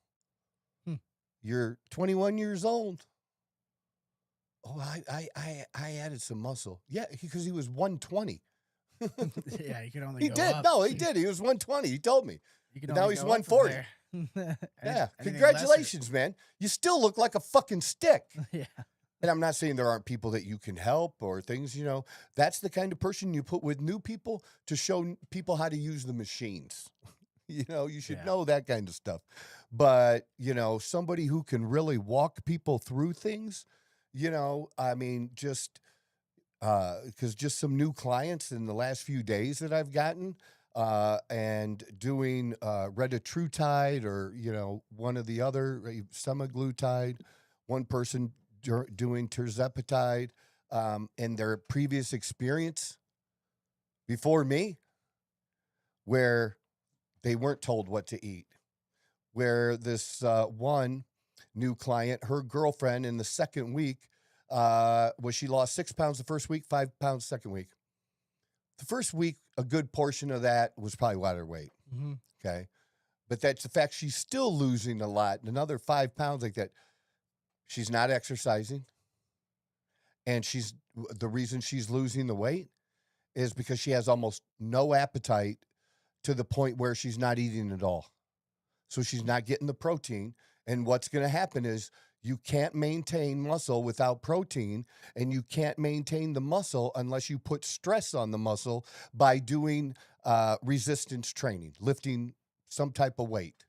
Speaker 1: You're 21 years old. Oh, I added some muscle. Yeah, because he was 120.
Speaker 4: Yeah, you can only
Speaker 1: he
Speaker 4: go
Speaker 1: did.
Speaker 4: up.
Speaker 1: No, he did. He was 120. He told me. Now he's 140. Yeah, congratulations, man. You still look like a fucking stick.
Speaker 4: Yeah.
Speaker 1: And I'm not saying there aren't people that you can help or things, you know. That's the kind of person you put with new people to show people how to use the machines. You know, you should know that kind of stuff. But, you know, somebody who can really walk people through things, you know, I mean, just because just some new clients in the last few days that I've gotten, and doing retatrutide or, you know, one of the other, semaglutide, one person doing tirzepatide, and their previous experience before me, where they weren't told what to eat, where this one new client, her girlfriend in the second week, she lost 6 pounds the first week, 5 pounds second week. The first week, a good portion of that was probably water weight.
Speaker 4: Mm-hmm.
Speaker 1: Okay. But that's the fact she's still losing a lot. Another 5 pounds like that. She's not exercising. And the reason she's losing the weight is because she has almost no appetite to the point where she's not eating at all. So she's not getting the protein. And what's going to happen is you can't maintain muscle without protein, and you can't maintain the muscle unless you put stress on the muscle by doing resistance training, lifting some type of weight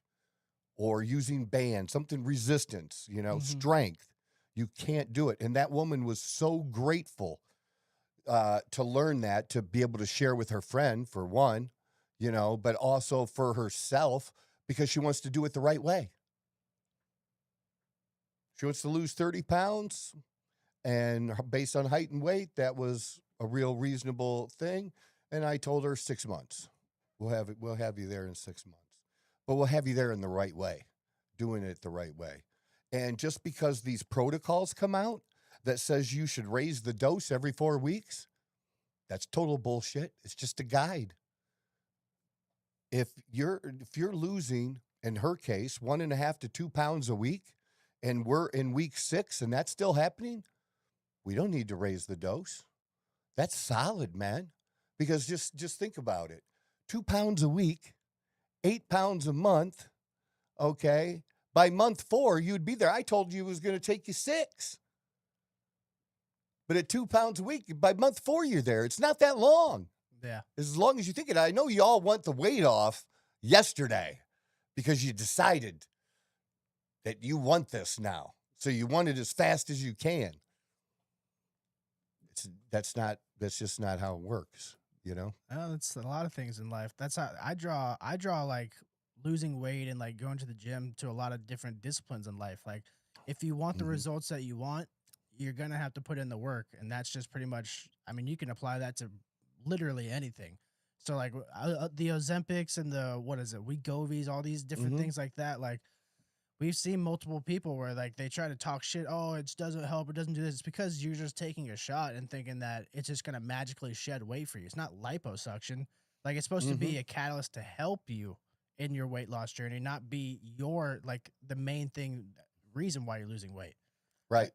Speaker 1: or using bands, something resistance, strength. You can't do it. And that woman was so grateful to learn that, to be able to share with her friend, for one, but also for herself, because she wants to do it the right way. She wants to lose 30 pounds, and based on height and weight, that was a real reasonable thing. And I told her 6 months. We'll have you there in 6 months. But we'll have you there in the right way, doing it the right way. And just because these protocols come out that says you should raise the dose every 4 weeks, that's total bullshit. It's just a guide. If you're losing, in her case, 1.5 to 2 pounds a week, and we're in week 6 and that's still happening, we don't need to raise the dose. That's solid, man. Because just think about it. 2 pounds a week, 8 pounds a month, okay? By month 4, you'd be there. I told you it was going to take you 6. But at 2 pounds a week, by month 4, you're there. It's not that long.
Speaker 4: Yeah.
Speaker 1: As long as you think it. I know you all want the weight off yesterday because you decided that you want this now. So you want it as fast as you can. That's just not how it works,
Speaker 4: It's a lot of things in life. That's how I draw like losing weight and like going to the gym to a lot of different disciplines in life. Like if you want the results that you want, you're going to have to put in the work. And that's just pretty much, you can apply that to literally anything. So like the Ozempics and the, Wegovy's, all these different things like that. Like we've seen multiple people where like they try to talk shit. Oh, it doesn't help. It doesn't do this. It's because you're just taking a shot and thinking that it's just going to magically shed weight for you. It's not liposuction. Like it's supposed to be a catalyst to help you in your weight loss journey, not be the main reason why you're losing weight.
Speaker 1: Right.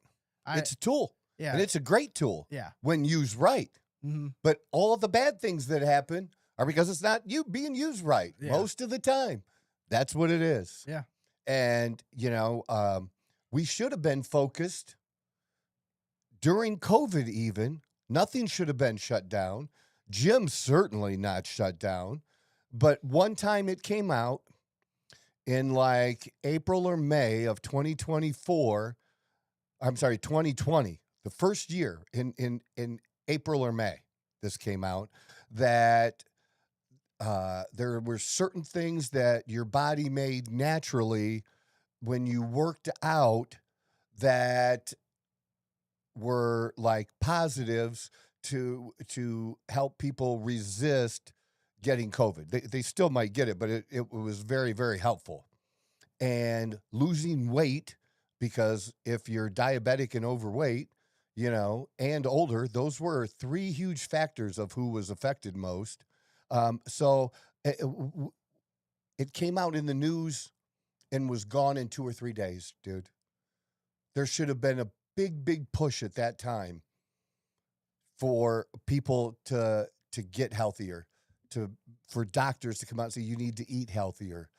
Speaker 1: It's a tool.
Speaker 4: Yeah.
Speaker 1: And it's a great tool.
Speaker 4: Yeah.
Speaker 1: When used right.
Speaker 4: Mm-hmm.
Speaker 1: But all of the bad things that happen are because it's not being used right most of the time. That's what it is.
Speaker 4: Yeah.
Speaker 1: And, we should have been focused during COVID even. Nothing should have been shut down. Gyms certainly not shut down. But one time it came out in like April or May of 2020, the first year in April or May, this came out, that there were certain things that your body made naturally when you worked out that were like positives to help people resist getting COVID. They still might get it, but it was very, very helpful. And losing weight, because if you're diabetic and overweight, and older, those were 3 huge factors of who was affected most. So it came out in the news and was gone in 2 or 3 days, dude. There should have been a big, big push at that time for people to get healthier, for doctors to come out and say, you need to eat healthier.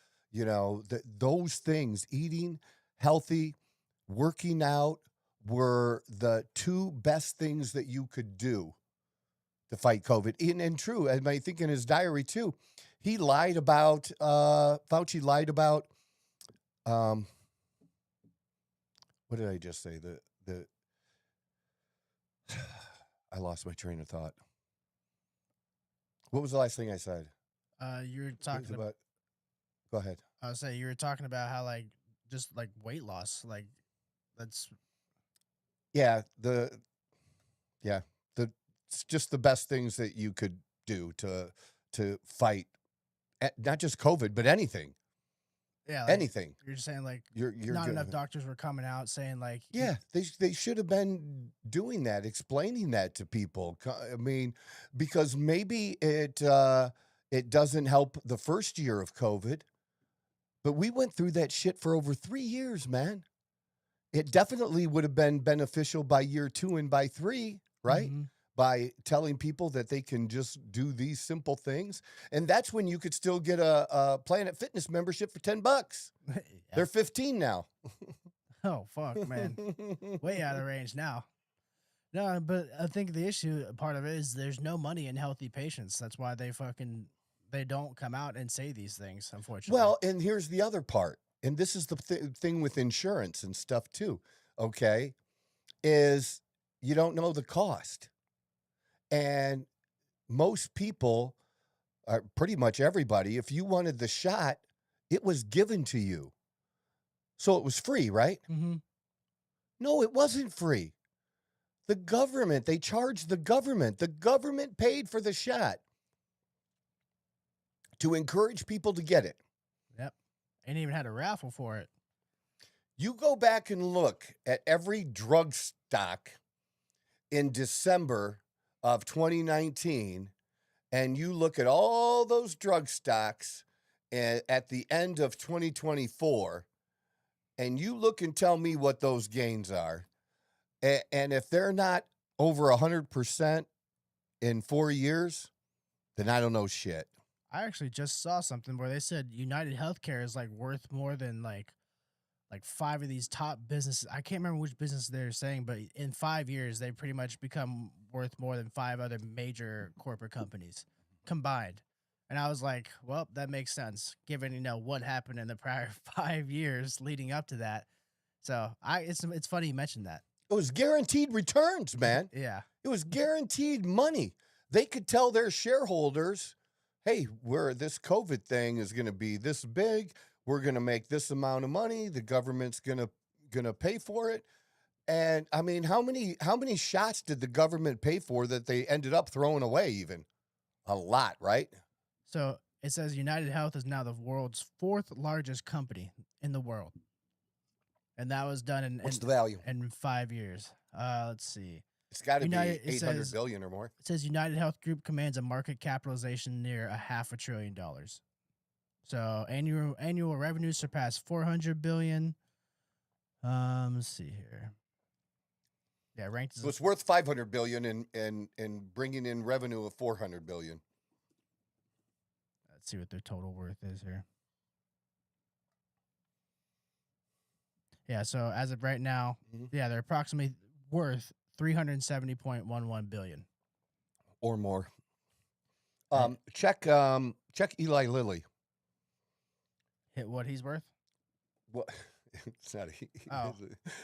Speaker 1: Those things, eating healthy, working out, were the 2 best things that you could do to fight COVID. And true, and I think in his diary too, he lied about, Fauci lied about, what did I just say? I lost my train of thought. What was the last thing I said?
Speaker 4: You were talking
Speaker 1: about. Go ahead.
Speaker 4: I was saying you were talking about how just weight loss, that's.
Speaker 1: Yeah, it's just the best things that you could do to fight not just COVID but anything.
Speaker 4: Yeah,
Speaker 1: anything.
Speaker 4: You're just saying like
Speaker 1: You're
Speaker 4: not
Speaker 1: gonna,
Speaker 4: enough doctors were coming out saying like
Speaker 1: yeah, they should have been doing that, explaining that to people. I mean, because maybe it doesn't help the first year of COVID, but we went through that shit for over 3 years, man. It definitely would have been beneficial by year 2 and by 3, right?
Speaker 4: Mhm.
Speaker 1: By telling people that they can just do these simple things. And that's when you could still get a Planet Fitness membership for $10.
Speaker 4: Yeah.
Speaker 1: They're 15 now.
Speaker 4: Oh fuck, man. Way out of range now. No, but I think the issue part of it is there's no money in healthy patients. That's why they don't come out and say these things, unfortunately.
Speaker 1: Well, and here's the other part. And this is the thing with insurance and stuff too, okay, is you don't know the cost. And most people, pretty much everybody, if you wanted the shot, it was given to you. So it was free, right?
Speaker 4: Mm-hmm.
Speaker 1: No, it wasn't free. The government, they charged the government. The government paid for the shot to encourage people to get it.
Speaker 4: Yep. And even had a raffle for it.
Speaker 1: You go back and look at every drug stock in December of 2019, and you look at all those drug stocks at the end of 2024, and you look and tell me what those gains are. And if they're not over 100% in 4 years, then I don't know shit.
Speaker 4: I actually just saw something where they said United Healthcare is like worth more than like 5 of these top businesses. I can't remember which business they're saying, but in 5 years, they pretty much become worth more than 5 other major corporate companies combined. And I was like, well, that makes sense, given, what happened in the prior 5 years leading up to that. So it's funny you mentioned that.
Speaker 1: It was guaranteed returns, man.
Speaker 4: Yeah.
Speaker 1: It was guaranteed money. They could tell their shareholders, hey, this COVID thing is going to be this big. We're going to make this amount of money. The government's going to pay for it. And I mean, how many shots did the government pay for that they ended up throwing away even? A lot, right?
Speaker 4: So it says United Health is now the world's 4th largest company in the world. And that was done
Speaker 1: What's the value?
Speaker 4: in 5 years. Let's see.
Speaker 1: It's got to be
Speaker 4: United- it
Speaker 1: 800
Speaker 4: says-
Speaker 1: billion or more.
Speaker 4: It says United Health Group commands a market capitalization near $500 billion. So annual revenue surpassed $400 billion. Let's see here. Yeah, ranked as
Speaker 1: So it's worth 500 billion and bringing in revenue of 400 billion.
Speaker 4: Let's see what their total worth is here. Yeah, so as of right now, yeah, they're approximately worth $370.11 billion
Speaker 1: or more. Check Eli Lilly.
Speaker 4: Hit what he's worth?
Speaker 1: What? It's not.
Speaker 4: Oh,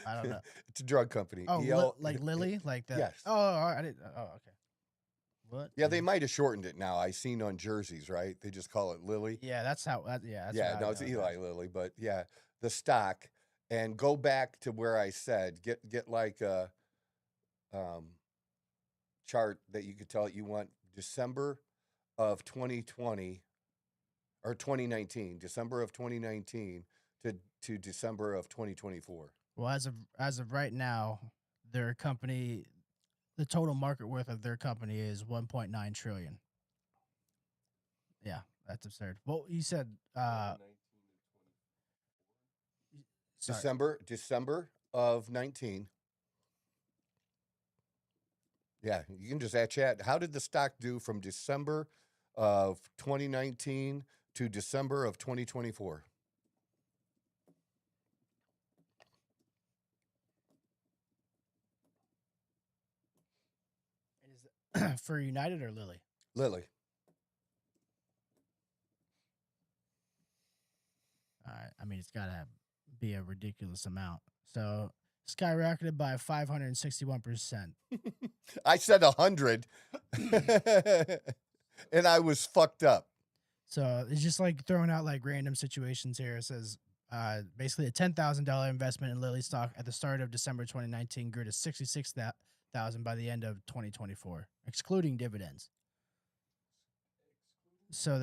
Speaker 4: I don't know.
Speaker 1: It's a drug company.
Speaker 4: Oh, like Lilly, like that.
Speaker 1: Yes.
Speaker 4: Oh, I didn't. Oh, okay. What?
Speaker 1: Yeah, they might have shortened it now. I seen on jerseys, right? They just call it Lilly.
Speaker 4: Yeah, that's how. Yeah. That's
Speaker 1: Yeah,
Speaker 4: what
Speaker 1: no,
Speaker 4: I
Speaker 1: it's
Speaker 4: know.
Speaker 1: Eli Lilly, but yeah, the stock. And go back to where I said get like a chart that you could tell it you want December of 2020 or 2019, December of 2019 to December of 2024.
Speaker 4: Well, as of right now, their company, the total market worth of their company is 1.9 trillion. Yeah, that's absurd. Well, you said sorry.
Speaker 1: December of 19. Yeah, you can just chat. How did the stock do from December of 2019 to December of 2024?
Speaker 4: Is for United or Lilly?
Speaker 1: Lilly.
Speaker 4: All right. I mean, it's got to be a ridiculous amount. So skyrocketed by 561%.
Speaker 1: I said 100, and I was fucked up.
Speaker 4: So it's just like throwing out like random situations here. It says basically a $10,000 investment in Lilly stock at the start of December 2019 grew to $66,000 by the end of 2024, excluding dividends. So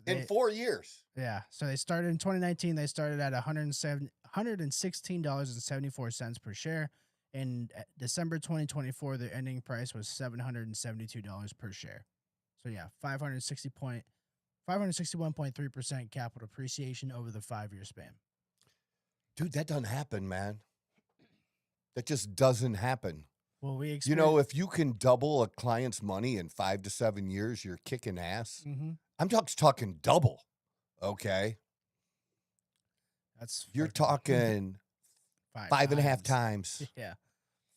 Speaker 1: in 4 years.
Speaker 4: Yeah. So they started in 2019. They started at $116.74 per share. In December 2024, the ending price was $772 per share. So yeah, 561.3% capital appreciation over the 5-year span.
Speaker 1: Dude, that doesn't happen, man. That just doesn't happen.
Speaker 4: Well,
Speaker 1: you know, if you can double a client's money in 5 to 7 years, you're kicking ass.
Speaker 4: Mm-hmm.
Speaker 1: I'm just talking double. Okay. You're talking 5.5 times.
Speaker 4: Yeah.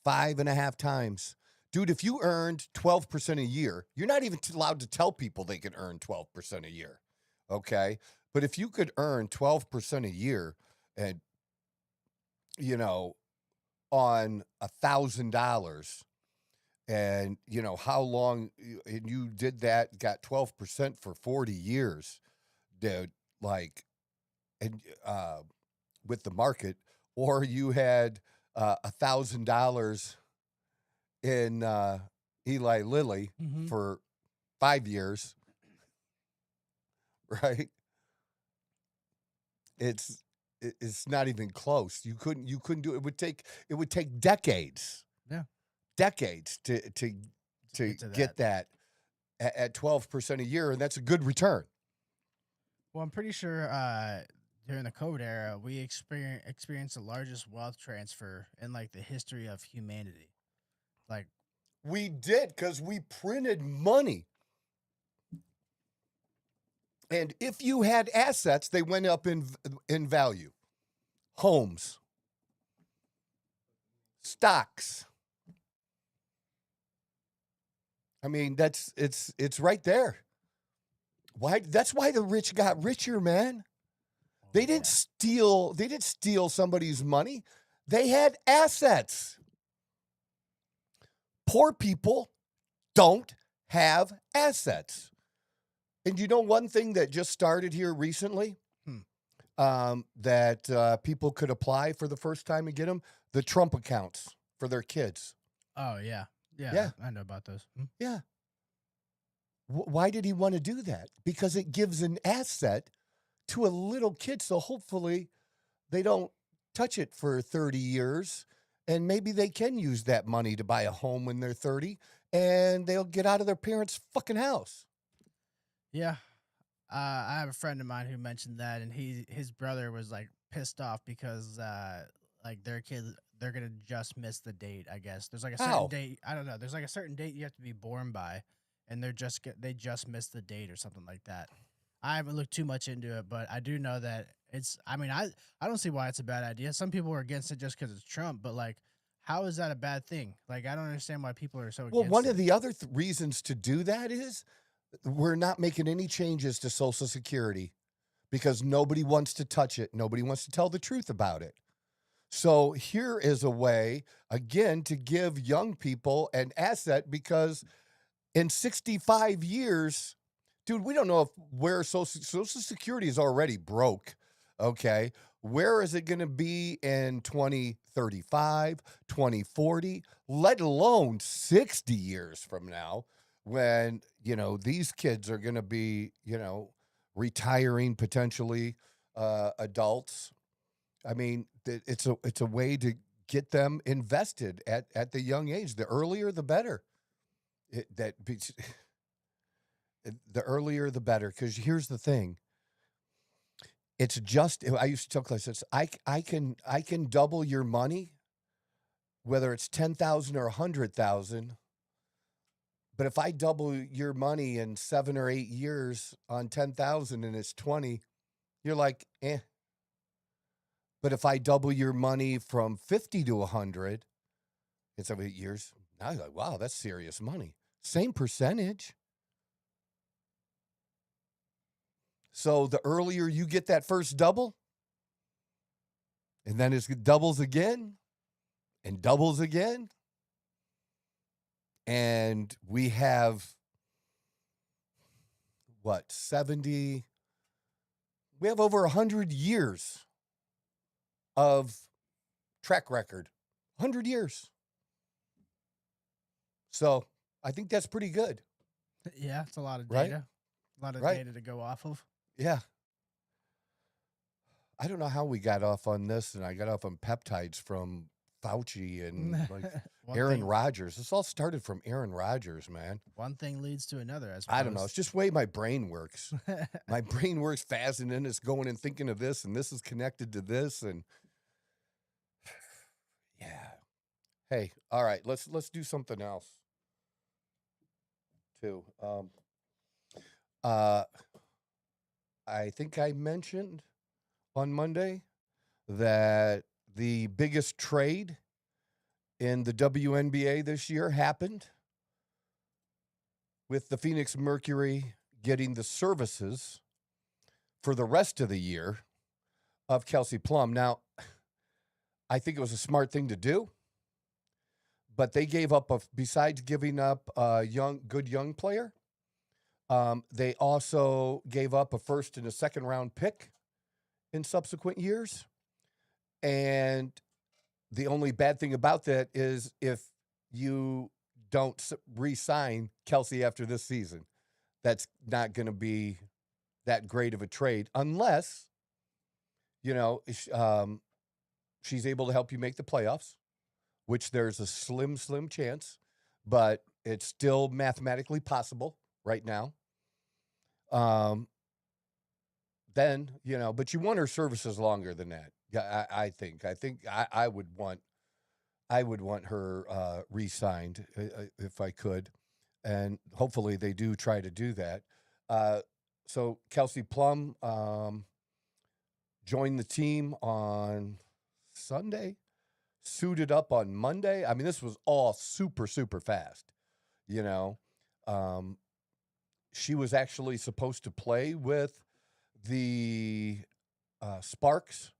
Speaker 1: 5.5 times. Dude, if you earned 12% a year, you're not even allowed to tell people they can earn 12% a year. Okay. But if you could earn 12% a year and, you know, on $1,000 and, you know, how long and you did that, got 12% for 40 years, dude, like, and with the market, or you had $1,000 in Eli Lilly for 5 years, right? It's not even close. You couldn't do it. It would take decades.
Speaker 4: Yeah.
Speaker 1: Decades to get that at 12% a year, and that's a good return.
Speaker 4: Well, I'm pretty sure during the COVID era, we experienced the largest wealth transfer in like the history of humanity. Like
Speaker 1: we did, because we printed money. And if you had assets, they went up in value. Homes, stocks. I mean, it's right there. Why? That's why the rich got richer, man. They didn't steal somebody's money. They had assets. Poor people don't have assets. And you know one thing that just started here recently that people could apply for the first time and get them? The Trump accounts for their kids.
Speaker 4: Oh, yeah. Yeah. I know about those.
Speaker 1: Yeah. Why did he want to do that? Because it gives an asset to a little kid. So hopefully they don't touch it for 30 years. And maybe they can use that money to buy a home when they're 30 and they'll get out of their parents' fucking house.
Speaker 4: Yeah. I have a friend of mine who mentioned that, and his brother was like pissed off because like their kid, they're gonna just miss the date. I guess there's like a certain date. I don't know. There's like a certain date you have to be born by, and they just missed the date or something like that. I haven't looked too much into it, but I do know that it's. I mean, I don't see why it's a bad idea. Some people are against it just because it's Trump, but like, how is that a bad thing? Like, I don't understand why people are so against it.
Speaker 1: Well, one of the other reasons to do that is we're not making any changes to Social Security because nobody wants to touch it. Nobody wants to tell the truth about it. So here is a way, again, to give young people an asset, because in 65 years, dude, we don't know where Social Security is already broke, okay? Where is it going to be in 2035, 2040, let alone 60 years from now, when, you know, these kids are going to be, you know, retiring, potentially adults. I mean, it's a way to get them invested at the young age. The earlier, the better. The earlier, the better. Because here's the thing. It's just, I used to tell clients, I can double your money, whether it's 10,000 or 100,000. But if I double your money in 7 or 8 years on 10,000 and it's 20, you're like, eh. But if I double your money from 50 to 100 in 7 or 8 years, now you're like, wow, that's serious money. Same percentage. So the earlier you get that first double, and then it doubles again and doubles again. And we have, what, 70? We have over 100 years of track record. 100 years. So I think that's pretty good.
Speaker 4: Yeah, it's a lot of data. A lot of
Speaker 1: Right.
Speaker 4: data to go off of.
Speaker 1: Yeah. I don't know how we got off on this, and I got off on peptides from Fauci and like Aaron Rodgers. This all started from Aaron Rodgers, man.
Speaker 4: One thing leads to another.
Speaker 1: I don't know. It's just the way my brain works. My brain works fast, and then it's going and thinking of this, and this is connected to this, and yeah. Hey, all right, let's do something else too. I think I mentioned on Monday that the biggest trade in the WNBA this year happened with the Phoenix Mercury getting the services for the rest of the year of Kelsey Plum. Now, I think it was a smart thing to do, but they gave up, besides giving up a good young player, they also gave up a first and a second round pick in subsequent years. And the only bad thing about that is if you don't re-sign Kelsey after this season, that's not going to be that great of a trade unless, she's able to help you make the playoffs, which there's a slim chance, but it's still mathematically possible right now. Then, but you want her services longer than that. Yeah, I think I would want her re-signed if I could, and hopefully they do try to do that. So Kelsey Plum joined the team on Sunday, suited up on Monday. I mean, this was all super fast. She was actually supposed to play with the Sparks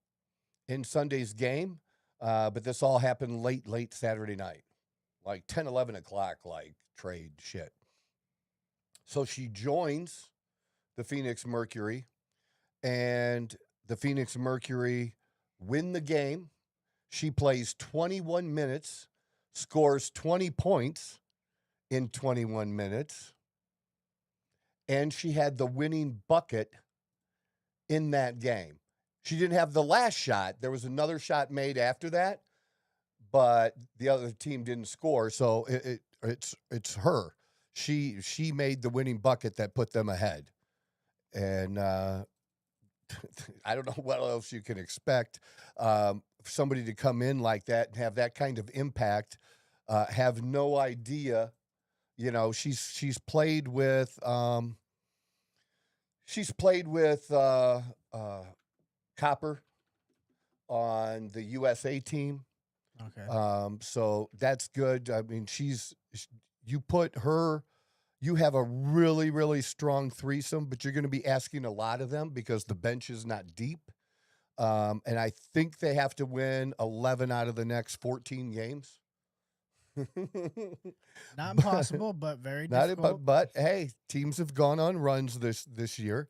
Speaker 1: in Sunday's game, but this all happened late Saturday night, like 10, 11 o'clock, like trade shit. So she joins the Phoenix Mercury, and the Phoenix Mercury win the game. She plays 21 minutes, scores 20 points in 21 minutes, and she had the winning bucket in that game. She didn't have the last shot. There was another shot made after that, but the other team didn't score, so it's her. She made the winning bucket that put them ahead. And I don't know what else you can expect. Somebody to come in like that and have that kind of impact, have no idea. She's played with Copper on the USA team.
Speaker 4: Okay.
Speaker 1: So that's good. I mean, you have a really strong threesome, but you're going to be asking a lot of them because the bench is not deep. And I think they have to win 11 out of the next 14 games.
Speaker 4: Not impossible, but very difficult.
Speaker 1: But hey, teams have gone on runs this year,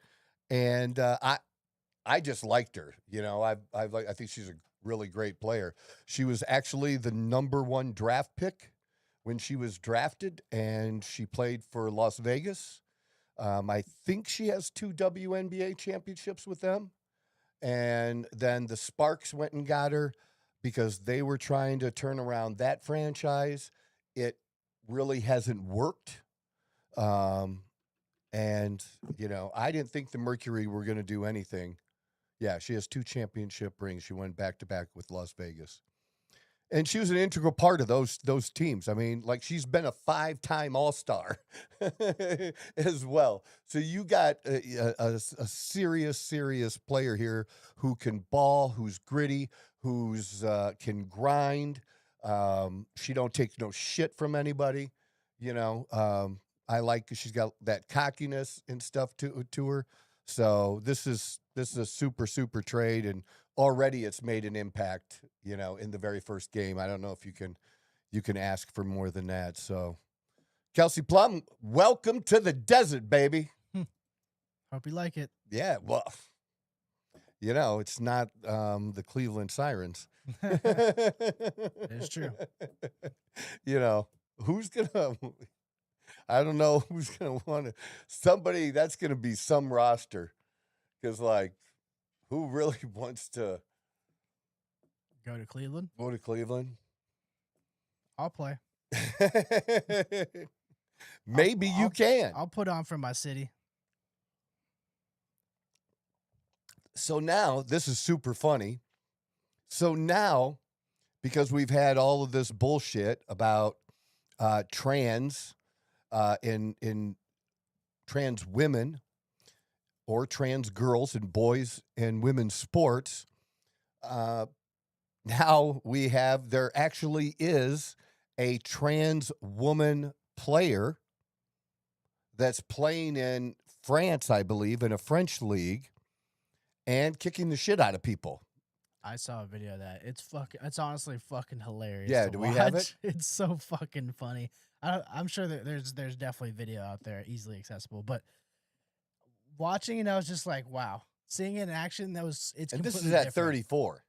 Speaker 1: and I just liked her. I think she's a really great player. She was actually the number 1 draft pick when she was drafted, and she played for Las Vegas. I think she has 2 WNBA championships with them. And then the Sparks went and got her because they were trying to turn around that franchise. It really hasn't worked. And, I didn't think the Mercury were going to do anything. Yeah, she has 2 championship rings. She went back-to-back with Las Vegas. And she was an integral part of those teams. I mean, like, she's been a 5-time All-Star as well. So you got a serious player here who can ball, who's gritty, who's can grind. She don't take no shit from anybody. I like she's got that cockiness and stuff to her. So this is a super trade, and already it's made an impact, in the very first game. I don't know if you can ask for more than that. So Kelsey Plum, welcome to the desert, baby.
Speaker 4: Hope you like it.
Speaker 1: Yeah, well, it's not the Cleveland Sirens.
Speaker 4: It's true.
Speaker 1: Who's gonna I don't know who's gonna want to. Somebody that's gonna be some roster, because like, who really wants to
Speaker 4: Go to Cleveland.
Speaker 1: go to Cleveland?
Speaker 4: I'll play.
Speaker 1: Maybe you can.
Speaker 4: I'll put on for my city.
Speaker 1: So now this is super funny. So now, because we've had all of this bullshit about trans in trans women or trans girls and boys and women's sports, now there actually is a trans woman player that's playing in France, I believe, in a French league and kicking the shit out of people.
Speaker 4: I saw a video of that. It's honestly fucking hilarious.
Speaker 1: Yeah,
Speaker 4: to
Speaker 1: do we have
Speaker 4: watch.
Speaker 1: it?
Speaker 4: It's so fucking funny. I'm sure that there's definitely video out there easily accessible, but watching it, I was just like, wow. Seeing it in action, it's
Speaker 1: And this is
Speaker 4: completely
Speaker 1: at
Speaker 4: different.
Speaker 1: 34.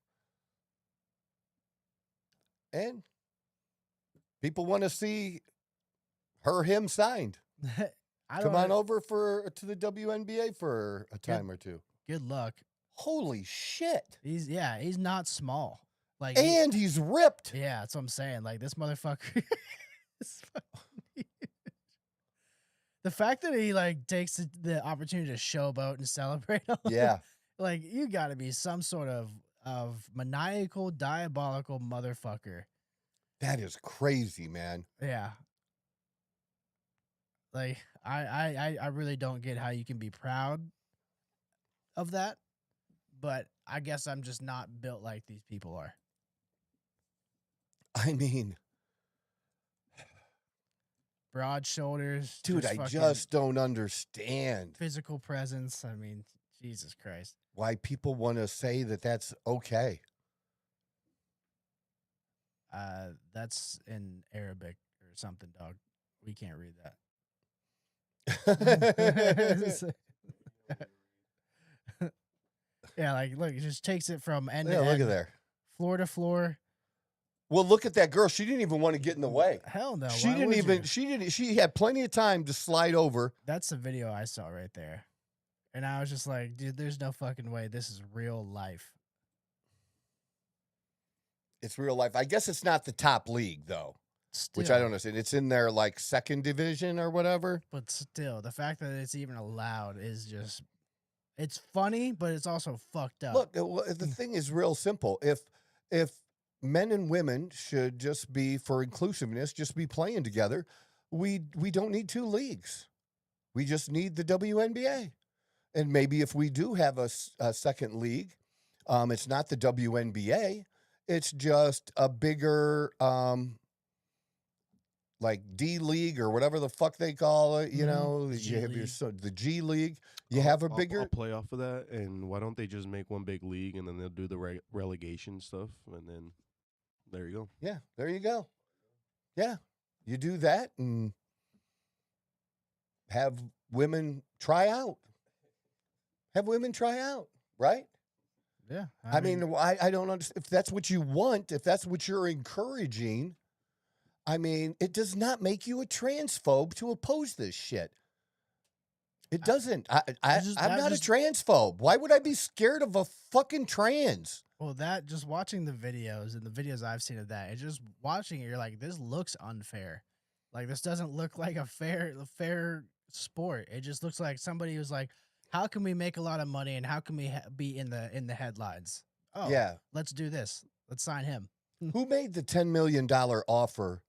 Speaker 1: And people want to see him signed. Come on over to the WNBA for a time or two.
Speaker 4: Good luck.
Speaker 1: Holy shit.
Speaker 4: He's not small. Like
Speaker 1: And he's ripped.
Speaker 4: yeah, that's what I'm saying. Like this motherfucker is fucking huge. The fact that he like takes the opportunity to showboat and celebrate all
Speaker 1: Yeah.
Speaker 4: like you got to be some sort of maniacal, diabolical motherfucker.
Speaker 1: That is crazy, man.
Speaker 4: Yeah. Like I really don't get how you can be proud of that, but I guess I'm just not built like these people are.
Speaker 1: I mean,
Speaker 4: Broad shoulders,
Speaker 1: dude, I
Speaker 4: fucking
Speaker 1: just don't understand
Speaker 4: physical presence. I mean, Jesus Christ.
Speaker 1: why people want to say that that's okay.
Speaker 4: That's in Arabic or something, dog. We can't read that. Yeah, like look, it just takes it from end to
Speaker 1: Yeah,
Speaker 4: end,
Speaker 1: look at there.
Speaker 4: floor to floor.
Speaker 1: Well, look at that girl. She didn't even want to get in the way.
Speaker 4: Hell no.
Speaker 1: She
Speaker 4: why
Speaker 1: didn't
Speaker 4: would
Speaker 1: even.
Speaker 4: you?
Speaker 1: She didn't. She had plenty of time to slide over.
Speaker 4: That's the video I saw right there, and I was just like, dude, there's no fucking way. This is real life.
Speaker 1: It's real life. I guess it's not the top league though,
Speaker 4: Still,
Speaker 1: which I don't understand. It's in their like second division or whatever.
Speaker 4: But still, the fact that it's even allowed is just. It's funny, but it's also fucked up.
Speaker 1: Look, the thing is real simple. If men and women should just be, for inclusiveness, just be playing together, we don't need two leagues. We just need the WNBA. And maybe if we do have a second league, it's not the WNBA. It's just a bigger, like D League or whatever the fuck they call it. You know,
Speaker 4: G
Speaker 1: you have
Speaker 4: League.
Speaker 1: the G League. You have a
Speaker 3: I'll
Speaker 1: bigger.
Speaker 3: play off of that, and why don't they just make one big league, and then they'll do the relegation stuff, and then there you go.
Speaker 1: Yeah, there you go. Yeah, you do that and have women try out. Have women try out, right?
Speaker 4: Yeah,
Speaker 1: I mean, I don't understand. If that's what you want, if that's what you're encouraging, I mean, it does not make you a transphobe to oppose this shit. It doesn't. I'm not a transphobe. Why would I be scared of a fucking trans?
Speaker 4: well, that just watching the videos and the videos I've seen of that, it's just watching it. You're like, this looks unfair. Like this doesn't look like a fair sport. It just looks like somebody was like, how can we make a lot of money and how can we be in the headlines? Oh,
Speaker 1: Yeah.
Speaker 4: let's do this. Let's sign him.
Speaker 1: Who made the $10 million offer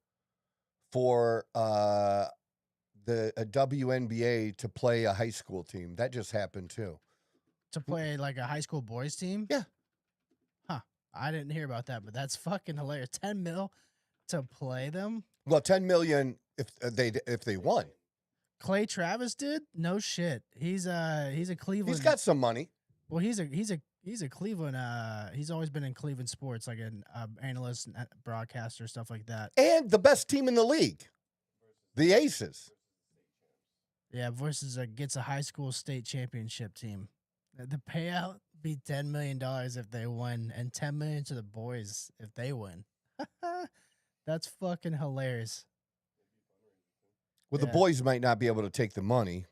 Speaker 1: for the WNBA to play a high school team? That just happened too.
Speaker 4: To play like a high school boys team?
Speaker 1: Yeah.
Speaker 4: Huh. I didn't hear about that, but that's fucking hilarious. 10 mil to play them?
Speaker 1: Well, 10 million if they won.
Speaker 4: Clay Travis did? No shit. He's a Cleveland.
Speaker 1: He's got some money.
Speaker 4: Well, he's a Cleveland. He's always been in Cleveland sports, like an analyst, and broadcaster, stuff like that.
Speaker 1: And the best team in the league, the Aces.
Speaker 4: Yeah, versus gets a high school state championship team. The payout be $10 million if they win, and $10 million to the boys if they win. That's fucking hilarious.
Speaker 1: Well, the boys might not be able to take the money,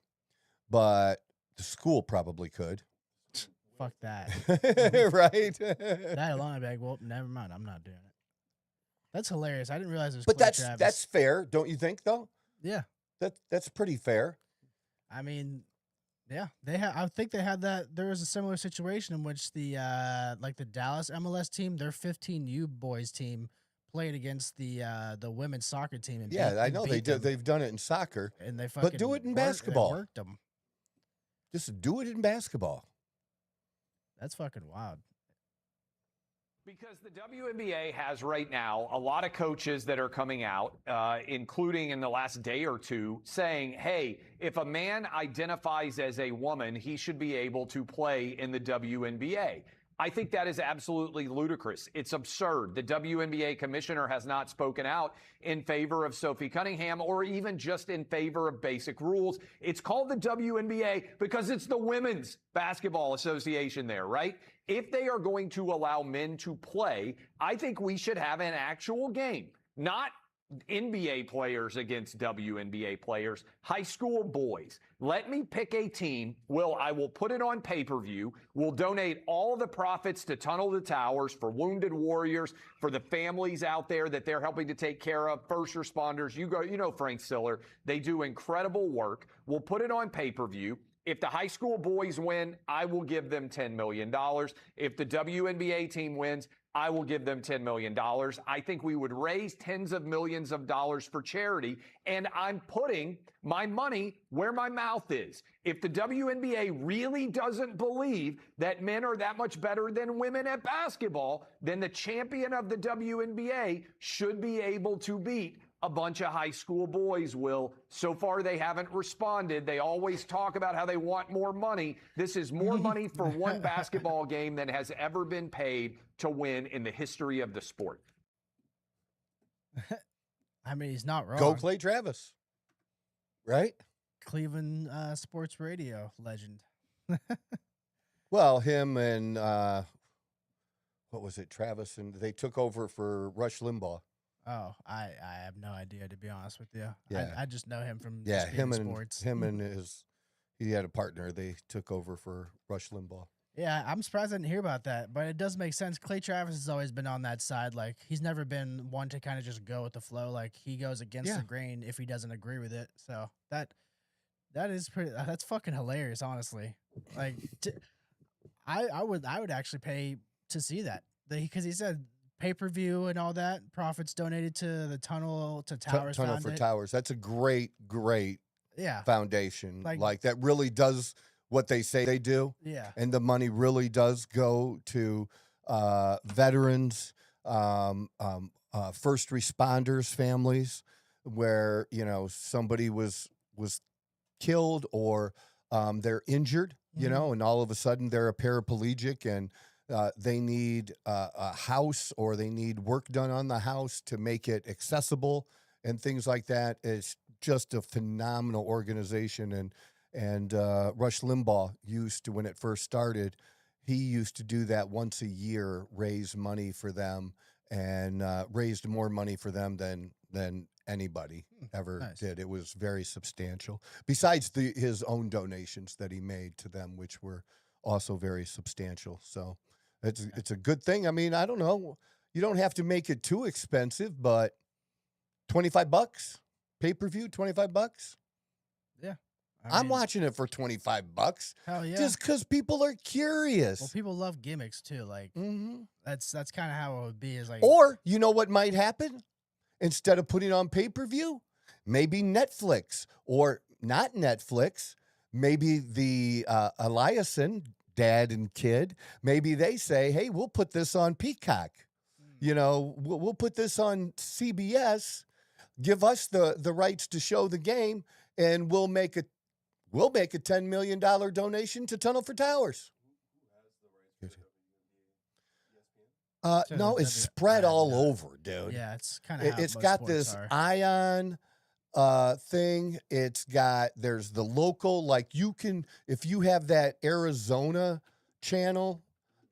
Speaker 1: but the school probably could.
Speaker 4: Fuck that.
Speaker 1: Right?
Speaker 4: That alone, I'd be like, well, never mind. I'm not doing it. That's hilarious. I didn't realize it was
Speaker 1: But
Speaker 4: Clay
Speaker 1: that's
Speaker 4: Travis.
Speaker 1: fair, don't you think? Though
Speaker 4: Yeah.
Speaker 1: that's pretty fair.
Speaker 4: I mean, yeah, I think they had that. There was a similar situation in which the Dallas MLS team, their 15U boys team, played against the women's soccer team. And
Speaker 1: Yeah,
Speaker 4: beat,
Speaker 1: I
Speaker 4: and
Speaker 1: know
Speaker 4: beat
Speaker 1: they
Speaker 4: them,
Speaker 1: do. They've done it in soccer,
Speaker 4: and they fucking
Speaker 1: but do it in
Speaker 4: they
Speaker 1: basketball.
Speaker 4: worked them.
Speaker 1: Just do it in basketball.
Speaker 4: That's fucking wild.
Speaker 7: Because the WNBA has right now a lot of coaches that are coming out, including in the last day or two, saying, hey, if a man identifies as a woman, he should be able to play in the WNBA. I think that is absolutely ludicrous. It's absurd. The WNBA commissioner has not spoken out in favor of Sophie Cunningham or even just in favor of basic rules. It's called the WNBA because it's the Women's Basketball Association there, right? If they are going to allow men to play, I think we should have an actual game, not NBA players against WNBA players, high school boys. Let me pick a team. I will put it on pay-per-view. We'll donate all the profits to Tunnel to Towers for wounded warriors, for the families out there that they're helping to take care of, first responders. You know Frank Siller. They do incredible work. We'll put it on pay-per-view. If the high school boys win, I will give them $10 million. If the WNBA team wins, I will give them $10 million. I think we would raise tens of millions of dollars for charity, and I'm putting my money where my mouth is. If the WNBA really doesn't believe that men are that much better than women at basketball, then the champion of the WNBA should be able to beat a bunch of high school boys. Will. So far, they haven't responded. They always talk about how they want more money. This is more money for one basketball game than has ever been paid to win in the history of the sport.
Speaker 4: I mean, he's not wrong.
Speaker 1: Go Clay Travis. Right?
Speaker 4: Cleveland sports radio legend.
Speaker 1: Well, him and what was it, Travis, and they took over for Rush Limbaugh.
Speaker 4: Oh, I have no idea, to be honest with you.
Speaker 1: Yeah.
Speaker 4: I just know him from
Speaker 1: Yeah,
Speaker 4: just being
Speaker 1: him
Speaker 4: in
Speaker 1: and
Speaker 4: sports.
Speaker 1: he had a partner. They took over for Rush Limbaugh.
Speaker 4: Yeah, I'm surprised I didn't hear about that, but it does make sense. Clay Travis has always been on that side. Like, he's never been one to kind of just go with the flow. Like, he goes against the grain if he doesn't agree with it. So that is pretty. That's fucking hilarious, honestly. Like, I would actually pay to see that because he said pay-per-view and all that, profits donated to the Tunnel to Towers.
Speaker 1: Tunnel for Towers. That's a great foundation. Like that really does what they say they do.
Speaker 4: Yeah.
Speaker 1: And the money really does go to veterans, first responders, families where, somebody was killed or they're injured, and all of a sudden they're a paraplegic and they need a house or they need work done on the house to make it accessible and things like that. It's just a phenomenal organization. And Rush Limbaugh used to, when it first started, he used to do that once a year, raise money for them and raised more money for them than anybody ever did. It was very substantial. Besides his own donations that he made to them, which were also very substantial. So it's a good thing. I mean, I don't know. You don't have to make it too expensive, but $25 pay-per-view, $25.
Speaker 4: Yeah.
Speaker 1: I'm watching it for $25.
Speaker 4: Hell yeah.
Speaker 1: Just because people are curious.
Speaker 4: Well, people love gimmicks too. Like that's kind of how it would be. Is like,
Speaker 1: or you know what might happen? Instead of putting on pay-per-view, maybe Netflix or not Netflix. Maybe the Eliason, dad and kid. Maybe they say, "Hey, we'll put this on Peacock. We'll put this on CBS. Give us the rights to show the game, and we'll make a $10 million donation to Tunnel for Towers." No, it's spread all over, dude.
Speaker 4: Yeah, it's kind of.
Speaker 1: It's got this Ion thing. There's the local, like if you have that Arizona channel,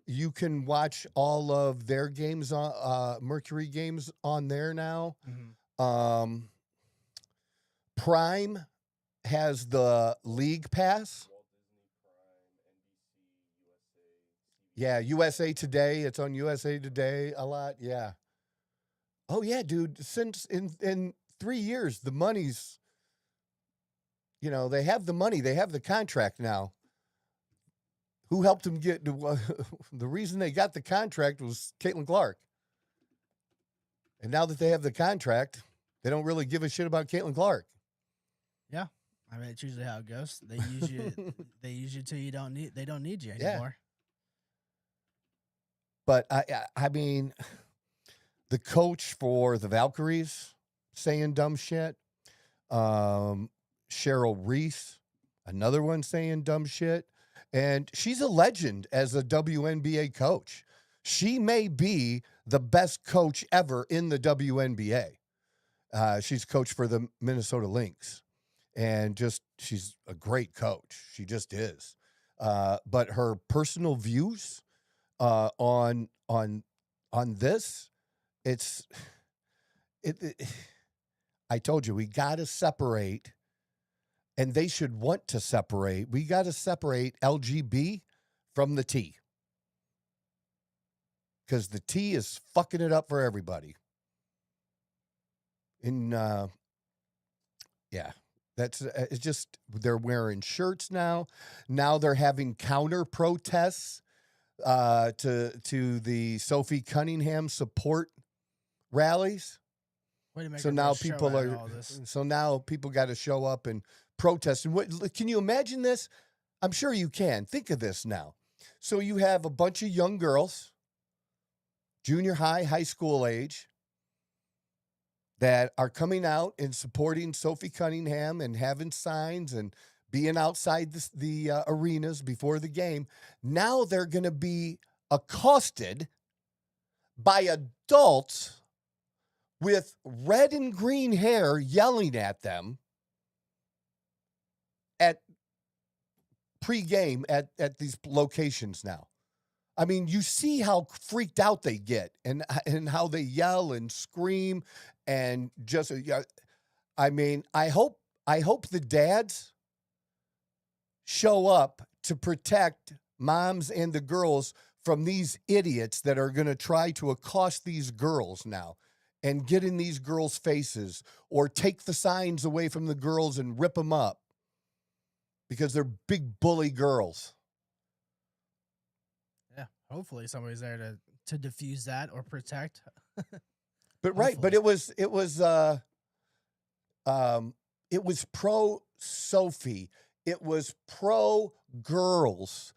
Speaker 1: you can watch all of their games on Mercury games on there now. Prime has the league pass. Yeah, USA Today. It's on USA Today a lot. Yeah. Oh yeah, dude. Since in 3 years, the money's, they have the money. They have the contract now. Who helped them get the reason they got the contract was Caitlin Clark. And now that they have the contract, they don't really give a shit about Caitlin Clark.
Speaker 4: Yeah. I mean, it's usually how it goes. They use you. They use you till they don't need you anymore.
Speaker 1: But I mean, the coach for the Valkyries saying dumb shit. Cheryl Reese, another one saying dumb shit. And she's a legend as a WNBA coach. She may be the best coach ever in the WNBA. She's coached for the Minnesota Lynx. And she's a great coach. She just is. But her personal views on this, I told you, we got to separate, and they should want to separate. We got to separate LGB from the T, because the T is fucking it up for everybody. It's just, they're wearing shirts now. Now they're having counter protests to the Sophie Cunningham support rallies. So now people got to show up and protest. And can you imagine this? I'm sure you can. Think of this now. So you have a bunch of young girls, junior high school age, that are coming out and supporting Sophie Cunningham and having signs and being outside the arenas before the game. Now they're going to be accosted by adults with red and green hair yelling at them at pregame at these locations now. I mean, you see how freaked out they get and how they yell and scream and just, I mean, I hope the dads show up to protect moms and the girls from these idiots that are going to try to accost these girls now and get in these girls' faces or take the signs away from the girls and rip them up because they're big bully girls.
Speaker 4: Yeah, hopefully somebody's there to diffuse that or protect.
Speaker 1: But it was pro Sophie. It was pro girls,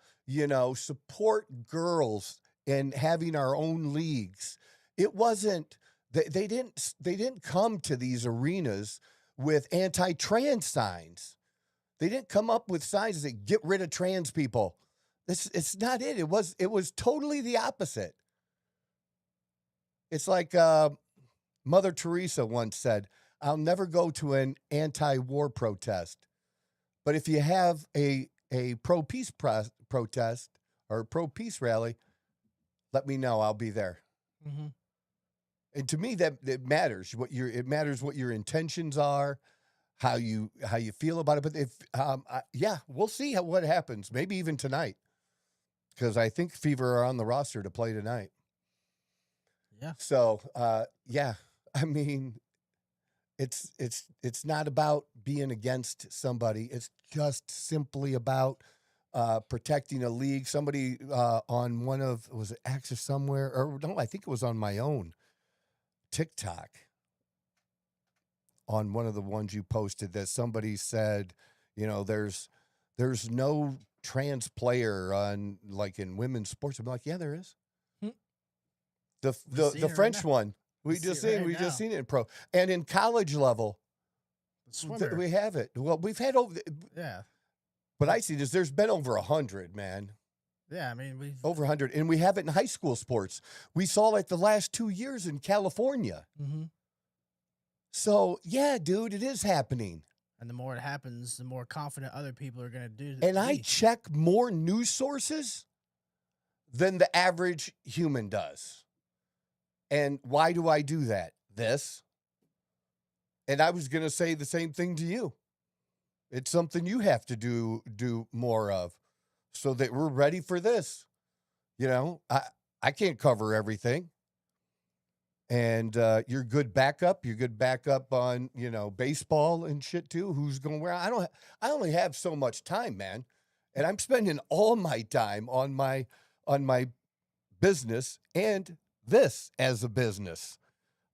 Speaker 1: support girls and having our own leagues. It wasn't, they didn't come to these arenas with anti-trans signs. They didn't come up with signs that get rid of trans people. It's not it. It was totally the opposite. It's like Mother Teresa once said, "I'll never go to an anti-war protest. But if you have a pro-peace protest or a pro-peace rally, let me know. I'll be there." Mm-hmm. And to me, that it matters. It matters what your intentions are, how you feel about it. But if we'll see what happens. Maybe even tonight, because I think Fever are on the roster to play tonight.
Speaker 4: Yeah.
Speaker 1: So I mean, it's not about being against somebody. It's just simply about protecting a league. Somebody on was it Axis somewhere? Or no, I think it was on my own TikTok. On one of the ones you posted, that somebody said, there's no trans player on in women's sports. I'm like, yeah, there is. The French one. We just seen it in pro and in college level. We have it. Well, we've had But I see this. There's been over 100, man.
Speaker 4: Yeah, I mean we've
Speaker 1: over 100, and we have it in high school sports. We saw it the last 2 years in California. Mm-hmm. So yeah, dude, it is happening.
Speaker 4: And the more it happens, the more confident other people are going to do.
Speaker 1: And I check more news sources than the average human does. And why do I do that? And I was going to say the same thing to you. It's something you have to do more of so that we're ready for this. You know, I can't cover everything. And you're good backup. You're good backup on, you know, baseball and shit too. Who's going where? I only have so much time, man. And I'm spending all my time on my business and this as a business.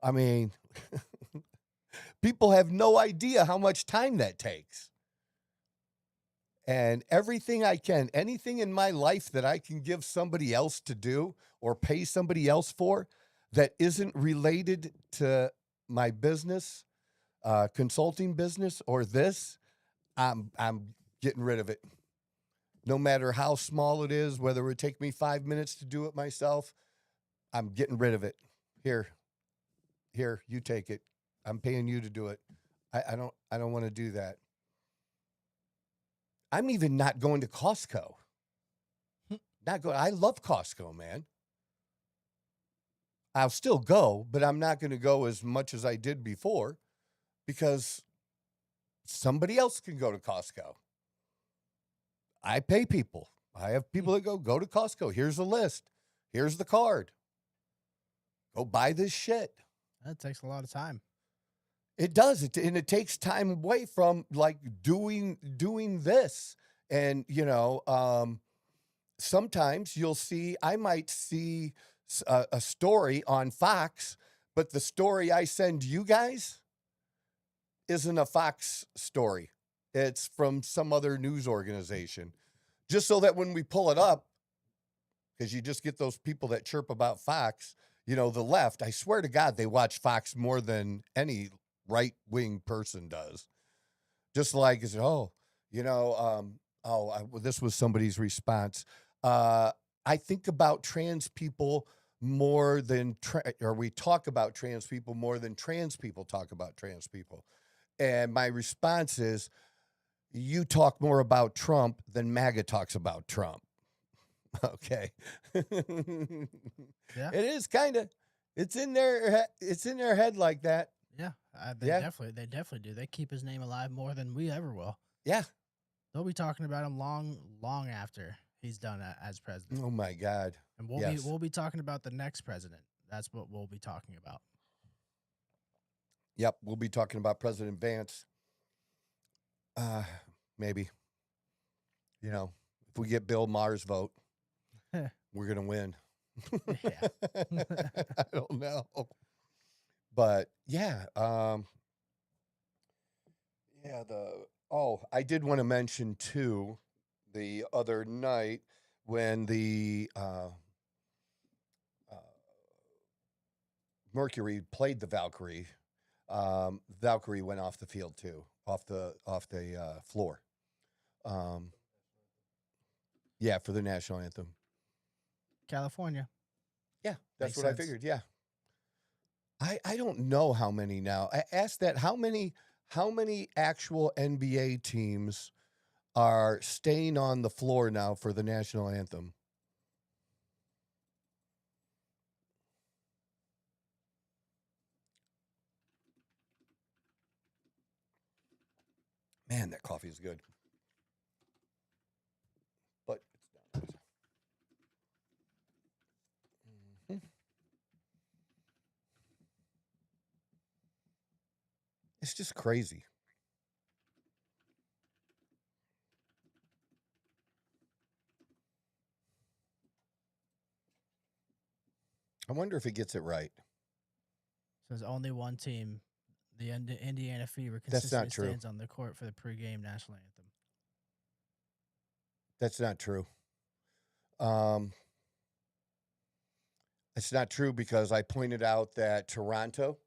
Speaker 1: I mean, people have no idea how much time that takes. And everything I can, anything in my life that I can give somebody else to do or pay somebody else for that isn't related to my business, consulting business or this, I'm getting rid of it. No matter how small it is, whether it would take me 5 minutes to do it myself, I'm getting rid of it. Here, you take it. I'm paying you to do it. I don't want to do that. I'm even not going to Costco. I love Costco, man. I'll still go, but I'm not going to go as much as I did before because somebody else can go to Costco. I pay people. I have people that go to Costco. Here's a list. Here's the card. Go buy this shit.
Speaker 4: That takes a lot of time.
Speaker 1: It does. And it takes time away from like doing this. And, you know, sometimes I might see a story on Fox, but the story I send you guys isn't a Fox story. It's from some other news organization. Just so that when we pull it up, because you just get those people that chirp about Fox, you know, the left, I swear to God, they watch Fox more than any right-wing person does. Just like, this was somebody's response. I think about trans people more than, we talk about trans people more than trans people talk about trans people. And my response is, you talk more about Trump than MAGA talks about Trump. Okay.
Speaker 4: Yeah.
Speaker 1: It is kind of, it's in their head like that.
Speaker 4: Yeah. They definitely do. They keep his name alive more than we ever will.
Speaker 1: Yeah.
Speaker 4: They'll be talking about him long after he's done as president.
Speaker 1: Oh my God.
Speaker 4: And we'll be talking about the next president. That's what we'll be talking about.
Speaker 1: Yep. We'll be talking about President Vance. Maybe, you know, if we get Bill Maher's vote, we're going to win.
Speaker 4: Yeah.
Speaker 1: I don't know. But yeah. I did want to mention too, the other night when the Mercury played the Valkyrie, Valkyrie went off the field too, off the floor. Yeah, for the national anthem.
Speaker 4: California.
Speaker 1: Yeah, that's
Speaker 4: Makes
Speaker 1: what
Speaker 4: sense.
Speaker 1: I figured. Yeah. I don't know how many now. I asked that how many actual NBA teams are staying on the floor now for the national anthem? Man, that coffee is good. But it's not. Mhm. It's just crazy. I wonder if he gets it right.
Speaker 4: So there's only one team, the Indiana Fever,
Speaker 1: That's not
Speaker 4: consistently
Speaker 1: true.
Speaker 4: stands on the court for the pregame national anthem.
Speaker 1: That's not true. It's not true because I pointed out that Toronto,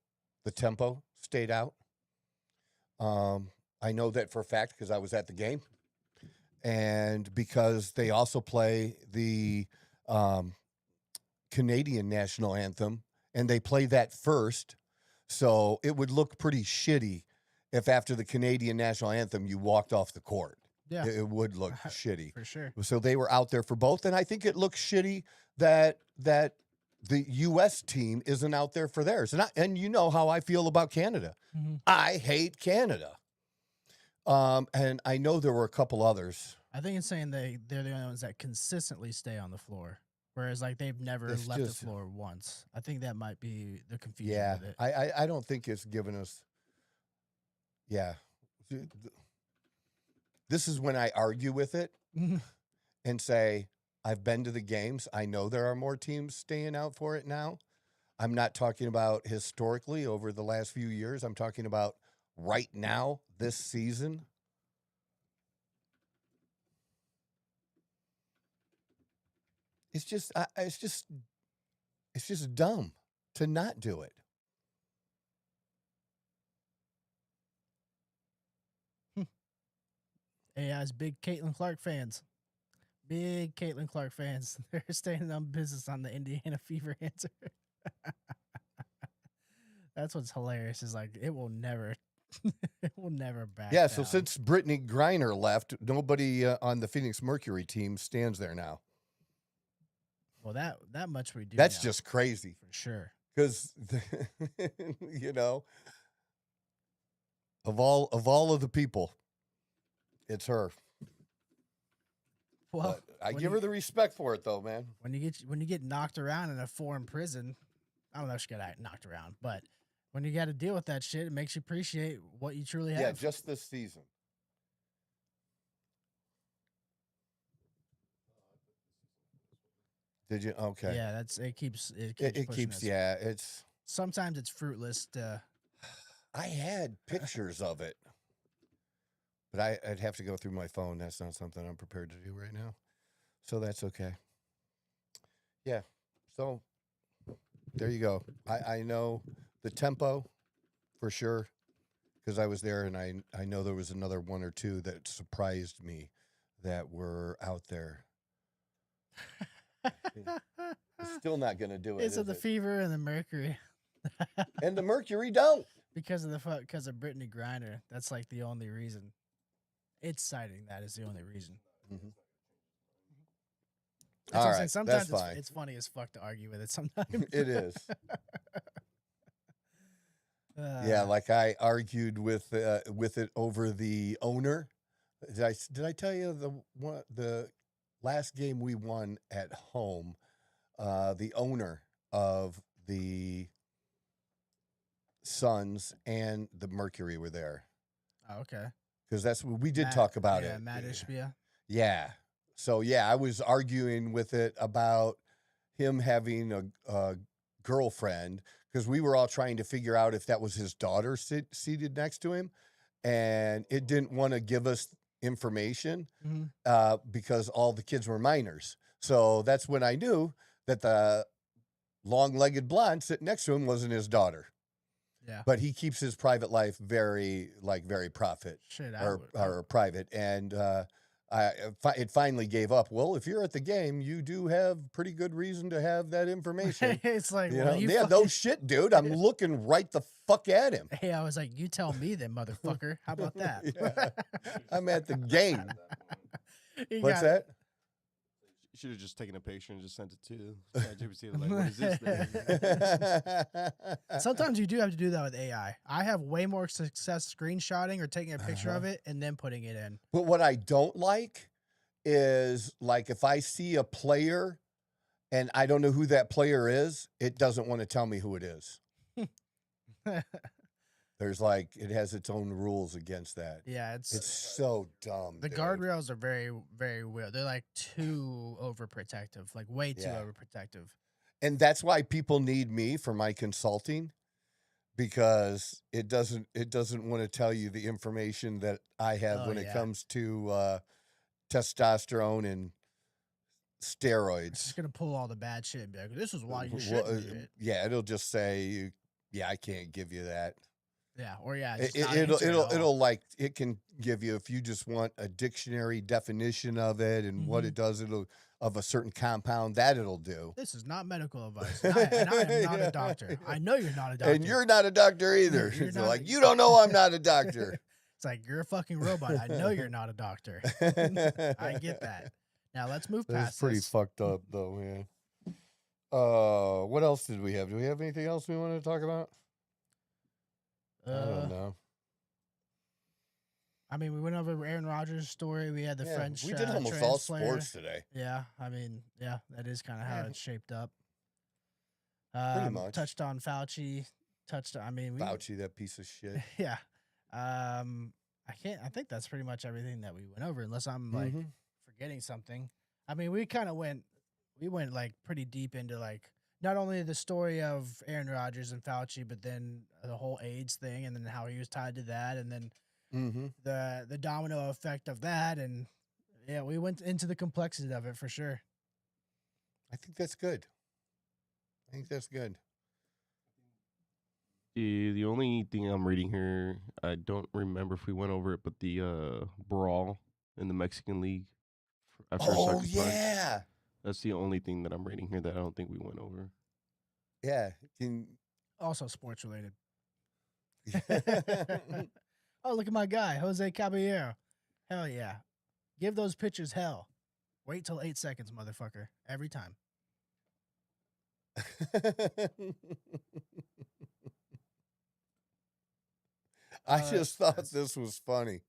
Speaker 1: the tempo, stayed out. I know that for a fact because I was at the game. And because they also play the Canadian national anthem, and they play that first. So it would look pretty shitty if after the Canadian national anthem you walked off the court.
Speaker 4: Yeah.
Speaker 1: It would look shitty.
Speaker 4: For sure.
Speaker 1: So they were out there for both. And I think it looks shitty that the U.S. team isn't out there for theirs. And you know how I feel about Canada.
Speaker 4: Mm-hmm.
Speaker 1: I hate Canada. And I know there were a couple others.
Speaker 4: I think it's saying they're the only ones that consistently stay on the floor, whereas like they've never left the floor once. I think that might be the confusion.
Speaker 1: Yeah,
Speaker 4: with it.
Speaker 1: I don't think it's given us. Yeah, this is when I argue with it and say I've been to the games. I know there are more teams staying out for it now. I'm not talking about historically over the last few years. I'm talking about right now, this season. It's just dumb to not do it.
Speaker 4: AI's big Caitlin Clark fans. Big Caitlin Clark fans. They're staying on business on the Indiana Fever answer. That's what's hilarious is like it will never back
Speaker 1: Yeah,
Speaker 4: down.
Speaker 1: so since Brittany Griner left, nobody on the Phoenix Mercury team stands there now.
Speaker 4: Well, that much we do.
Speaker 1: That's
Speaker 4: now,
Speaker 1: just crazy.
Speaker 4: for sure.
Speaker 1: Because you know, of all of the people, it's her.
Speaker 4: Well,
Speaker 1: But I give her the respect for it, though, man.
Speaker 4: when you get knocked around in a foreign prison, I don't know if she got knocked around, but when you got to deal with that shit, it makes you appreciate what you truly have.
Speaker 1: Yeah, just this season. Did you? Okay.
Speaker 4: Yeah, it keeps
Speaker 1: It
Speaker 4: pushing
Speaker 1: keeps.
Speaker 4: us.
Speaker 1: Yeah, it's.
Speaker 4: Sometimes it's fruitless to.
Speaker 1: I had pictures of it, but I'd have to go through my phone. That's not something I'm prepared to do right now. So that's okay. Yeah. So there you go. I know the tempo for sure because I was there, and I know there was another one or two that surprised me that were out there. It's still not going to do it.
Speaker 4: It's the
Speaker 1: is it?
Speaker 4: Fever and the Mercury.
Speaker 1: And the Mercury don't.
Speaker 4: because of Brittany Griner. That's like the only reason. It's citing that is the only reason.
Speaker 1: Mm-hmm.
Speaker 4: That's
Speaker 1: All
Speaker 4: what I'm
Speaker 1: right,
Speaker 4: saying. Sometimes
Speaker 1: that's fine.
Speaker 4: it's funny as fuck to argue with it. Sometimes
Speaker 1: It is. Yeah, like I argued with it over the owner. Did I tell you the last game we won at home? The owner of the Suns and the Mercury were there.
Speaker 4: Oh, okay.
Speaker 1: Because that's what we did talk about it.
Speaker 4: Matt Ishbia.
Speaker 1: Yeah. So yeah, I was arguing with it about him having a girlfriend because we were all trying to figure out if that was his daughter seated next to him, and it didn't want to give us information because all the kids were minors. So that's when I knew that the long-legged blonde sitting next to him wasn't his daughter.
Speaker 4: Yeah.
Speaker 1: But he keeps his private life very private or private. And it finally gave up. Well, if you're at the game, you do have pretty good reason to have that information.
Speaker 4: It's like,
Speaker 1: you
Speaker 4: well,
Speaker 1: know?
Speaker 4: you
Speaker 1: Yeah, no shit, dude. I'm looking right the fuck at him.
Speaker 4: Hey, I was like, you tell me then, motherfucker. How about that?
Speaker 1: Yeah. I'm at the game.
Speaker 4: You
Speaker 1: What's
Speaker 4: got-
Speaker 1: that?
Speaker 3: You should have just taken a picture and just sent it to ChatGPT. Like, what is this thing?
Speaker 4: Sometimes you do have to do that with AI. I have way more success screenshotting or taking a picture of it and then putting it in.
Speaker 1: But what I don't like is like if I see a player and I don't know who that player is, it doesn't want to tell me who it is. There's it has its own rules against that.
Speaker 4: Yeah,
Speaker 1: It's so dumb.
Speaker 4: the
Speaker 1: dude.
Speaker 4: guardrails are very, very weird. They're like too overprotective, like way too
Speaker 1: Yeah.
Speaker 4: overprotective.
Speaker 1: And that's why people need me for my consulting, because it doesn't want to tell you the information that I have when it comes to testosterone and
Speaker 4: It's
Speaker 1: steroids.
Speaker 4: just gonna pull all the bad shit and be like, "This is why you shouldn't do it."
Speaker 1: Yeah, it'll just say, "Yeah, I can't give you that."
Speaker 4: Yeah, or
Speaker 1: It can give you, if you just want a dictionary definition of it and what it does, of a certain compound, that it'll do.
Speaker 4: This is not medical advice. And I am not a doctor. I know you're not a doctor.
Speaker 1: And you're not a doctor either.
Speaker 4: You're
Speaker 1: So
Speaker 4: not-
Speaker 1: you don't know I'm not a doctor.
Speaker 4: It's like, you're a fucking robot. I know you're not a doctor. I get that. Now let's move
Speaker 1: That's
Speaker 4: past
Speaker 1: pretty
Speaker 4: this.
Speaker 1: fucked up, though, man. What else did we have? Do we have anything else we wanted to talk about? I don't know.
Speaker 4: I mean, we went over Aaron Rodgers' story. We had the French.
Speaker 1: We did almost
Speaker 4: trans
Speaker 1: all
Speaker 4: player.
Speaker 1: sports today.
Speaker 4: Yeah, I mean, yeah, that is kind of how it's shaped up.
Speaker 1: Pretty much.
Speaker 4: Touched on Fauci.
Speaker 1: Fauci, that piece of shit.
Speaker 4: Yeah. I think that's pretty much everything that we went over, unless I'm like forgetting something. I mean, we went like pretty deep into like not only the story of Aaron Rodgers and Fauci, but then the whole AIDS thing, and then how he was tied to that, and then the domino effect of that, and yeah, we went into the complexity of it for sure.
Speaker 1: I think that's good.
Speaker 3: The only thing I'm reading here, I don't remember if we went over it, but the brawl in the Mexican League after a sucker punch. That's the only thing that I'm reading here that I don't think we went over.
Speaker 1: Yeah.
Speaker 4: Also sports related. Oh, look at my guy, Jose Caballero. Hell yeah. Give those pitchers hell. Wait till 8 seconds, motherfucker. Every time.
Speaker 1: I just thought this was funny.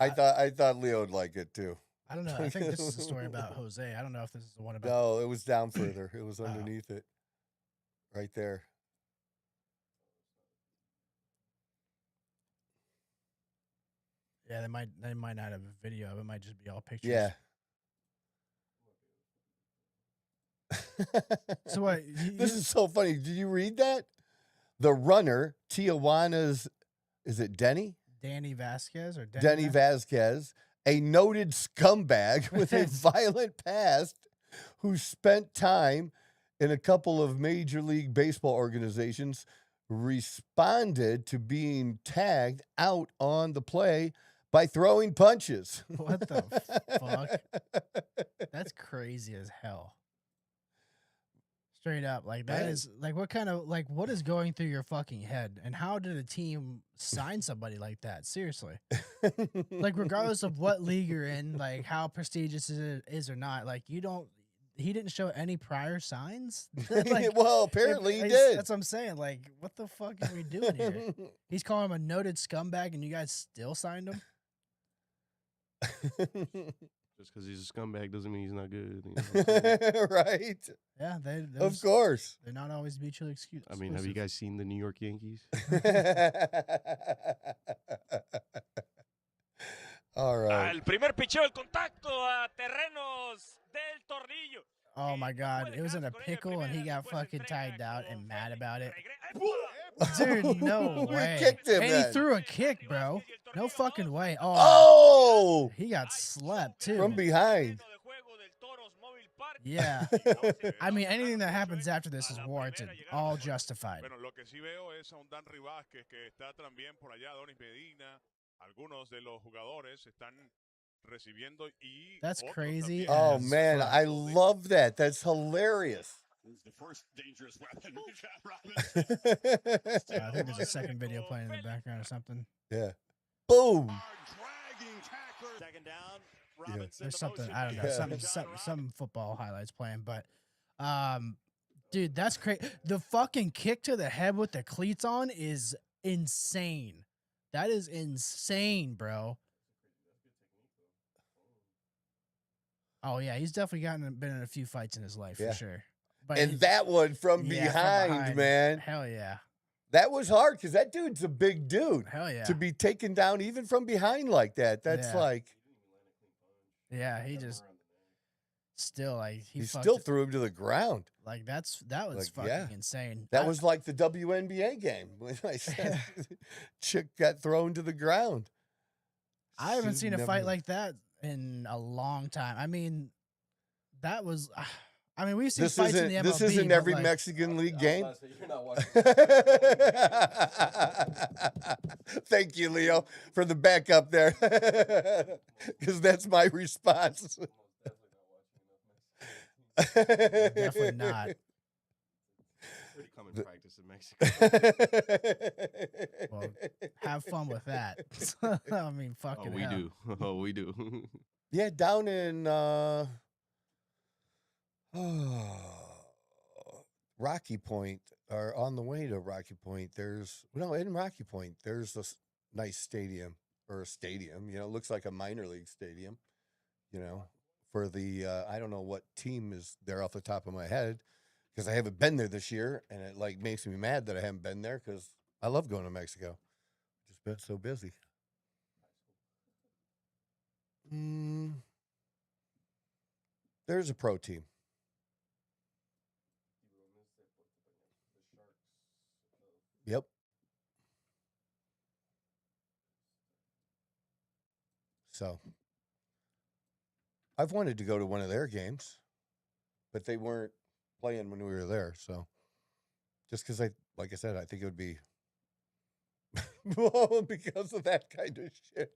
Speaker 1: I thought Leo would like it too.
Speaker 4: I don't know. I think this is a story about Jose. I don't know if this is the one about.
Speaker 1: No, it was down further. It was underneath it. Right there.
Speaker 4: Yeah, they might not have a video of it. It might just be all pictures.
Speaker 1: Yeah.
Speaker 4: So what?
Speaker 1: This is so funny. Did you read that? The runner, Tijuana's, is it Denny?
Speaker 4: Danny Vasquez or
Speaker 1: Denny Vasquez, a noted scumbag with a violent past who spent time in a couple of Major League Baseball organizations, responded to being tagged out on the play by throwing punches.
Speaker 4: What the fuck? That's crazy as hell. Straight up, like that is like what is going through your fucking head, and how did a team sign somebody like that? Seriously, like regardless of what league you're in, like how prestigious it is or not, like he didn't show any prior signs. Like,
Speaker 1: well, apparently he did.
Speaker 4: That's what I'm saying. Like, what the fuck are we doing here? He's calling him a noted scumbag, and you guys still signed him.
Speaker 3: Just because he's a scumbag doesn't mean he's not good. You
Speaker 1: know? Right?
Speaker 4: Yeah,
Speaker 1: of course.
Speaker 4: They're not always mutually excused.
Speaker 3: I mean, have you guys seen the New York Yankees?
Speaker 1: All right.
Speaker 8: El primer picheo, el contacto a terrenos del Tornillo.
Speaker 4: Oh my God, it was in a pickle, and he got fucking tagged out and mad about it. Dude, no way.
Speaker 1: Kicked him,
Speaker 4: and he threw a kick, bro. No fucking way.
Speaker 1: Oh!
Speaker 4: He got slept, too.
Speaker 1: From behind.
Speaker 4: Yeah. I mean, anything that happens after this is warranted. All justified. That's crazy.
Speaker 1: Oh, man, I love that. That's hilarious.
Speaker 9: The first dangerous weapon we've had, Robin.
Speaker 4: I think there's a second video playing in the background or something.
Speaker 1: Yeah. Boom.
Speaker 9: Second down.
Speaker 1: Yeah.
Speaker 4: There's something, I don't know, some football highlights playing, but dude, that's crazy. The fucking kick to the head with the cleats on is insane. That is insane, bro. Oh yeah, he's definitely been in a few fights in his life for sure. But
Speaker 1: and that one from behind, man.
Speaker 4: Hell yeah.
Speaker 1: That was hard because that dude's a big dude.
Speaker 4: Hell yeah.
Speaker 1: To be taken down even from behind like that, that's like.
Speaker 4: Yeah, he just still like
Speaker 1: he still threw him to the ground.
Speaker 4: Like that was like, fucking insane.
Speaker 1: That was like the WNBA game when I said chick got thrown to the ground.
Speaker 4: I haven't seen a fight like that in a long time. I mean, that was. I mean, we've seen fights in the MLB.
Speaker 1: This isn't every Mexican League game.
Speaker 3: You're not watching.
Speaker 1: Thank you, Leo, for the backup there, because that's my response.
Speaker 4: Definitely not.
Speaker 3: Pretty common practice in Mexico.
Speaker 4: Well, have fun with that. I mean, fucking.
Speaker 3: Oh, we do. Oh, we do.
Speaker 1: Yeah, down in Rocky Point, or on the way to Rocky Point, in Rocky Point, there's this nice stadium, or a stadium, it looks like a minor league stadium, for the, I don't know what team is there off the top of my head, because I haven't been there this year, and it like makes me mad that I haven't been there, because I love going to Mexico. Just been so busy. There's a pro team. Yep. So I've wanted to go to one of their games, but they weren't playing when we were there. So just because like I said, I think it would be because of that kind of shit.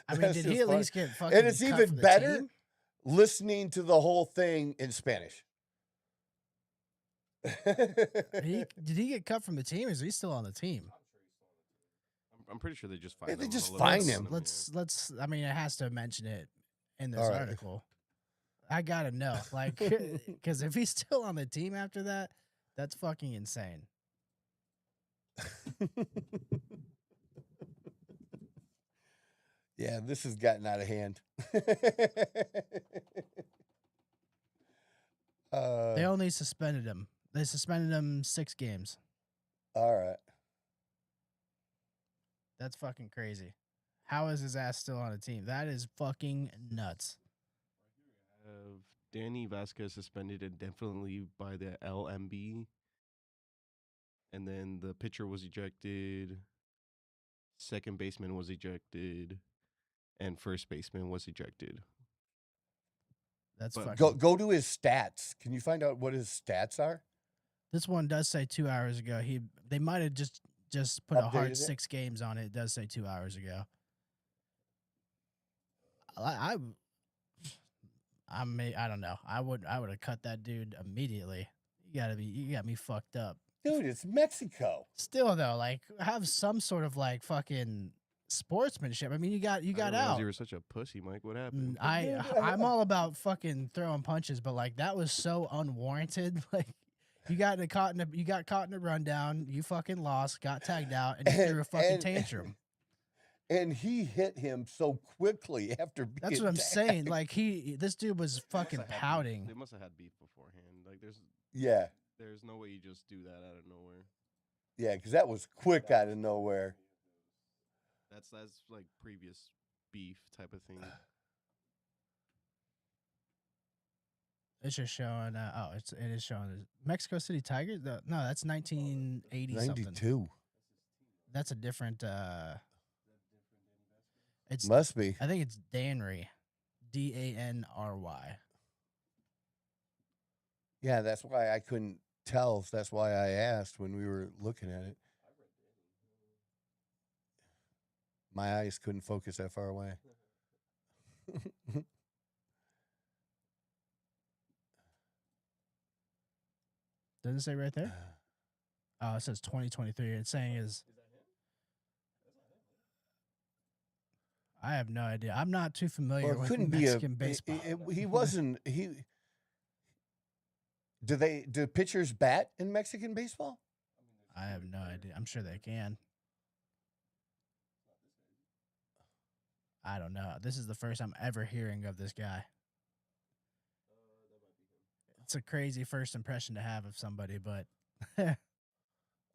Speaker 4: I mean, did he at least get fucking?
Speaker 1: And it's
Speaker 4: cut
Speaker 1: even
Speaker 4: from the
Speaker 1: better
Speaker 4: team?
Speaker 1: listening to the whole thing in Spanish.
Speaker 4: Did he get cut from the team? Or is he still on the team?
Speaker 3: I'm pretty sure they just find him.
Speaker 1: They just
Speaker 3: on a
Speaker 1: find
Speaker 3: little
Speaker 1: him.
Speaker 3: system,
Speaker 4: Let's. I mean, it has to mention it in this
Speaker 1: All right.
Speaker 4: article. I gotta know, like, because if he's still on the team after that, that's fucking insane.
Speaker 1: Yeah, this has gotten out of hand.
Speaker 4: They only suspended him. They suspended him 6 games.
Speaker 1: All right.
Speaker 4: That's fucking crazy. How is his ass still on a team? That is fucking nuts.
Speaker 3: Danny Vasquez suspended indefinitely by the LMB. And then the pitcher was ejected. Second baseman was ejected. And first baseman was ejected.
Speaker 4: That's
Speaker 3: But
Speaker 4: fucking.
Speaker 1: Go to his stats. Can you find out what his stats are?
Speaker 4: This one does say 2 hours ago. They might have just put a hard
Speaker 1: Updated it?
Speaker 4: 6 games on it. It does say 2 hours ago. I don't know. I would have cut that dude immediately. You got me fucked up.
Speaker 1: Dude, it's Mexico.
Speaker 4: Still though, like have some sort of like fucking sportsmanship. I mean, you got
Speaker 3: I didn't realize
Speaker 4: out.
Speaker 3: you were such a pussy, Mike. What happened?
Speaker 4: I'm all about fucking throwing punches, but like that was so unwarranted. Like you got caught in a rundown. You fucking lost, got tagged out, and you threw a fucking tantrum.
Speaker 1: And he hit him so quickly after being
Speaker 4: That's what I'm
Speaker 1: tagged.
Speaker 4: saying. Like this dude was fucking pouting.
Speaker 3: They must have had beef beforehand. Like
Speaker 1: Yeah.
Speaker 3: there's no way you just do that out of nowhere.
Speaker 1: Yeah, because that was quick out of nowhere.
Speaker 3: That's like previous beef type of thing.
Speaker 4: It's just showing. It is showing Mexico City Tigers. No, that's 1980 something.
Speaker 1: 92.
Speaker 4: That's a different. It's
Speaker 1: Must be.
Speaker 4: I think it's Danry, Danry.
Speaker 1: Yeah, that's why I couldn't tell. That's why I asked when we were looking at it. My eyes couldn't focus that far away.
Speaker 4: Doesn't it say right there? Oh, it says 2023. It's saying is. I have no idea. I'm not too familiar
Speaker 1: Well, it
Speaker 4: with
Speaker 1: couldn't
Speaker 4: Mexican
Speaker 1: be
Speaker 4: baseball.
Speaker 1: He wasn't. Do pitchers bat in Mexican baseball?
Speaker 4: I have no idea. I'm sure they can. I don't know. This is the first I'm ever hearing of this guy. It's a crazy first impression to have of somebody, but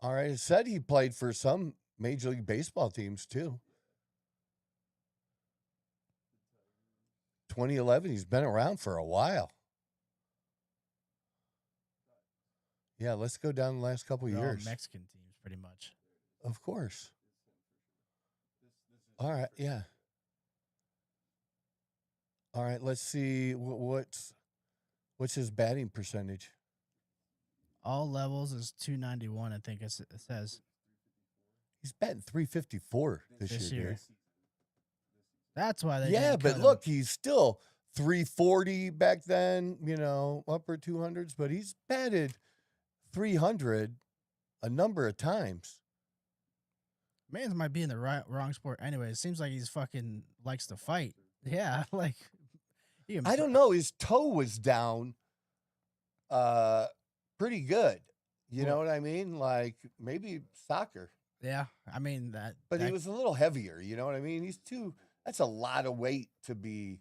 Speaker 1: All right, it said he played for some Major League Baseball teams too. 2011, he's been around for a while. Yeah, let's go down the last couple
Speaker 4: they're all
Speaker 1: years.
Speaker 4: Mexican teams, pretty much.
Speaker 1: Of course. All right, yeah. All right, let's see what's his batting percentage.
Speaker 4: All levels is 291, I think it says.
Speaker 1: He's batting 354 this year. Dude.
Speaker 4: That's why they
Speaker 1: Yeah,
Speaker 4: didn't
Speaker 1: but
Speaker 4: cut
Speaker 1: look,
Speaker 4: him.
Speaker 1: he's still 340 back then, upper 200s, but he's batted 300 a number of times.
Speaker 4: Mans might be in the wrong sport anyway. It seems like he's fucking likes to fight. Yeah, like
Speaker 1: I don't know. His toe was down pretty good. You know what I mean? Like maybe soccer.
Speaker 4: Yeah, I mean that.
Speaker 1: But he was a little heavier. You know what I mean? That's a lot of weight to be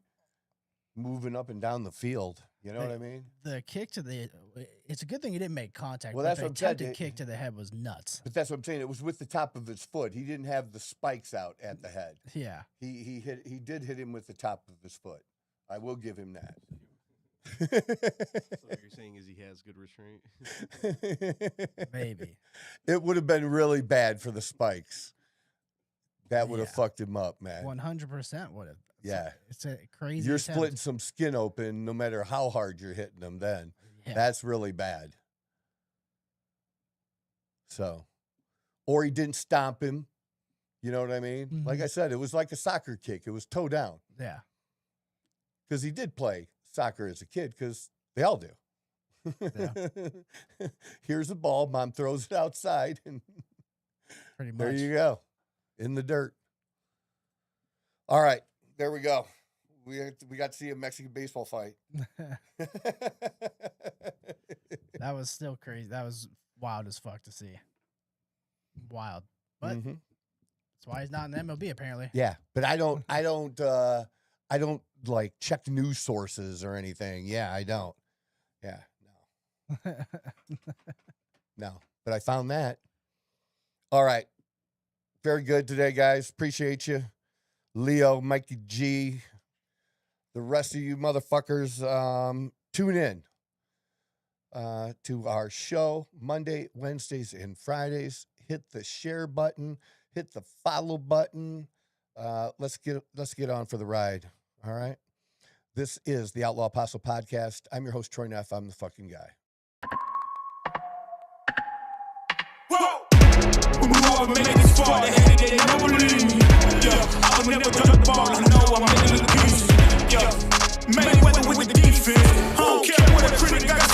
Speaker 1: moving up and down the field. You know what I mean?
Speaker 4: The kick to the. It's a good thing he didn't make contact.
Speaker 1: Well,
Speaker 4: but
Speaker 1: that's
Speaker 4: the
Speaker 1: what I'm saying.
Speaker 4: attempted kick to the head was nuts.
Speaker 1: But that's what I'm saying. It was with the top of his foot. He didn't have the spikes out at the head.
Speaker 4: Yeah.
Speaker 1: He did hit him with the top of his foot. I will give him that.
Speaker 3: So what you're saying is he has good restraint?
Speaker 4: Maybe.
Speaker 1: It would have been really bad for the spikes. That would have fucked him up, man.
Speaker 4: 100% would have.
Speaker 1: Yeah.
Speaker 4: It's a crazy
Speaker 1: You're
Speaker 4: attempt.
Speaker 1: splitting some skin open no matter how hard you're hitting them then.
Speaker 4: Yeah.
Speaker 1: That's really bad. So, or he didn't stomp him. You know what I mean?
Speaker 4: Mm-hmm.
Speaker 1: Like I said, it was like a soccer kick. It was toe down.
Speaker 4: Yeah.
Speaker 1: Because he did play soccer as a kid, because they all do.
Speaker 4: Yeah.
Speaker 1: Here's the ball. Mom throws it outside, and
Speaker 4: Pretty much.
Speaker 1: there you go, in the dirt. All right, there we go. We got to see a Mexican baseball fight.
Speaker 4: That was still crazy. That was wild as fuck to see. Wild, but that's why he's not in the MLB apparently.
Speaker 1: Yeah, but I don't like check news sources or anything. Yeah, I don't. Yeah, no. No, but I found that. All right. Very good today, guys. Appreciate you. Leo, Mikey G, the rest of you motherfuckers, tune in to our show Monday, Wednesdays, and Fridays. Hit the share button. Hit the follow button. Let's get on for the ride. All right. This is the Outlaw Apostle Podcast. I'm your host, Troy Neff. I'm the fucking guy.
Speaker 2: Whoa! Who knew I would make it this far? They hated it, they never believe me. Yeah, I would never drop the ball. I know I'm making the pieces. Yeah, Mayweather with the defense. I don't care what a critic got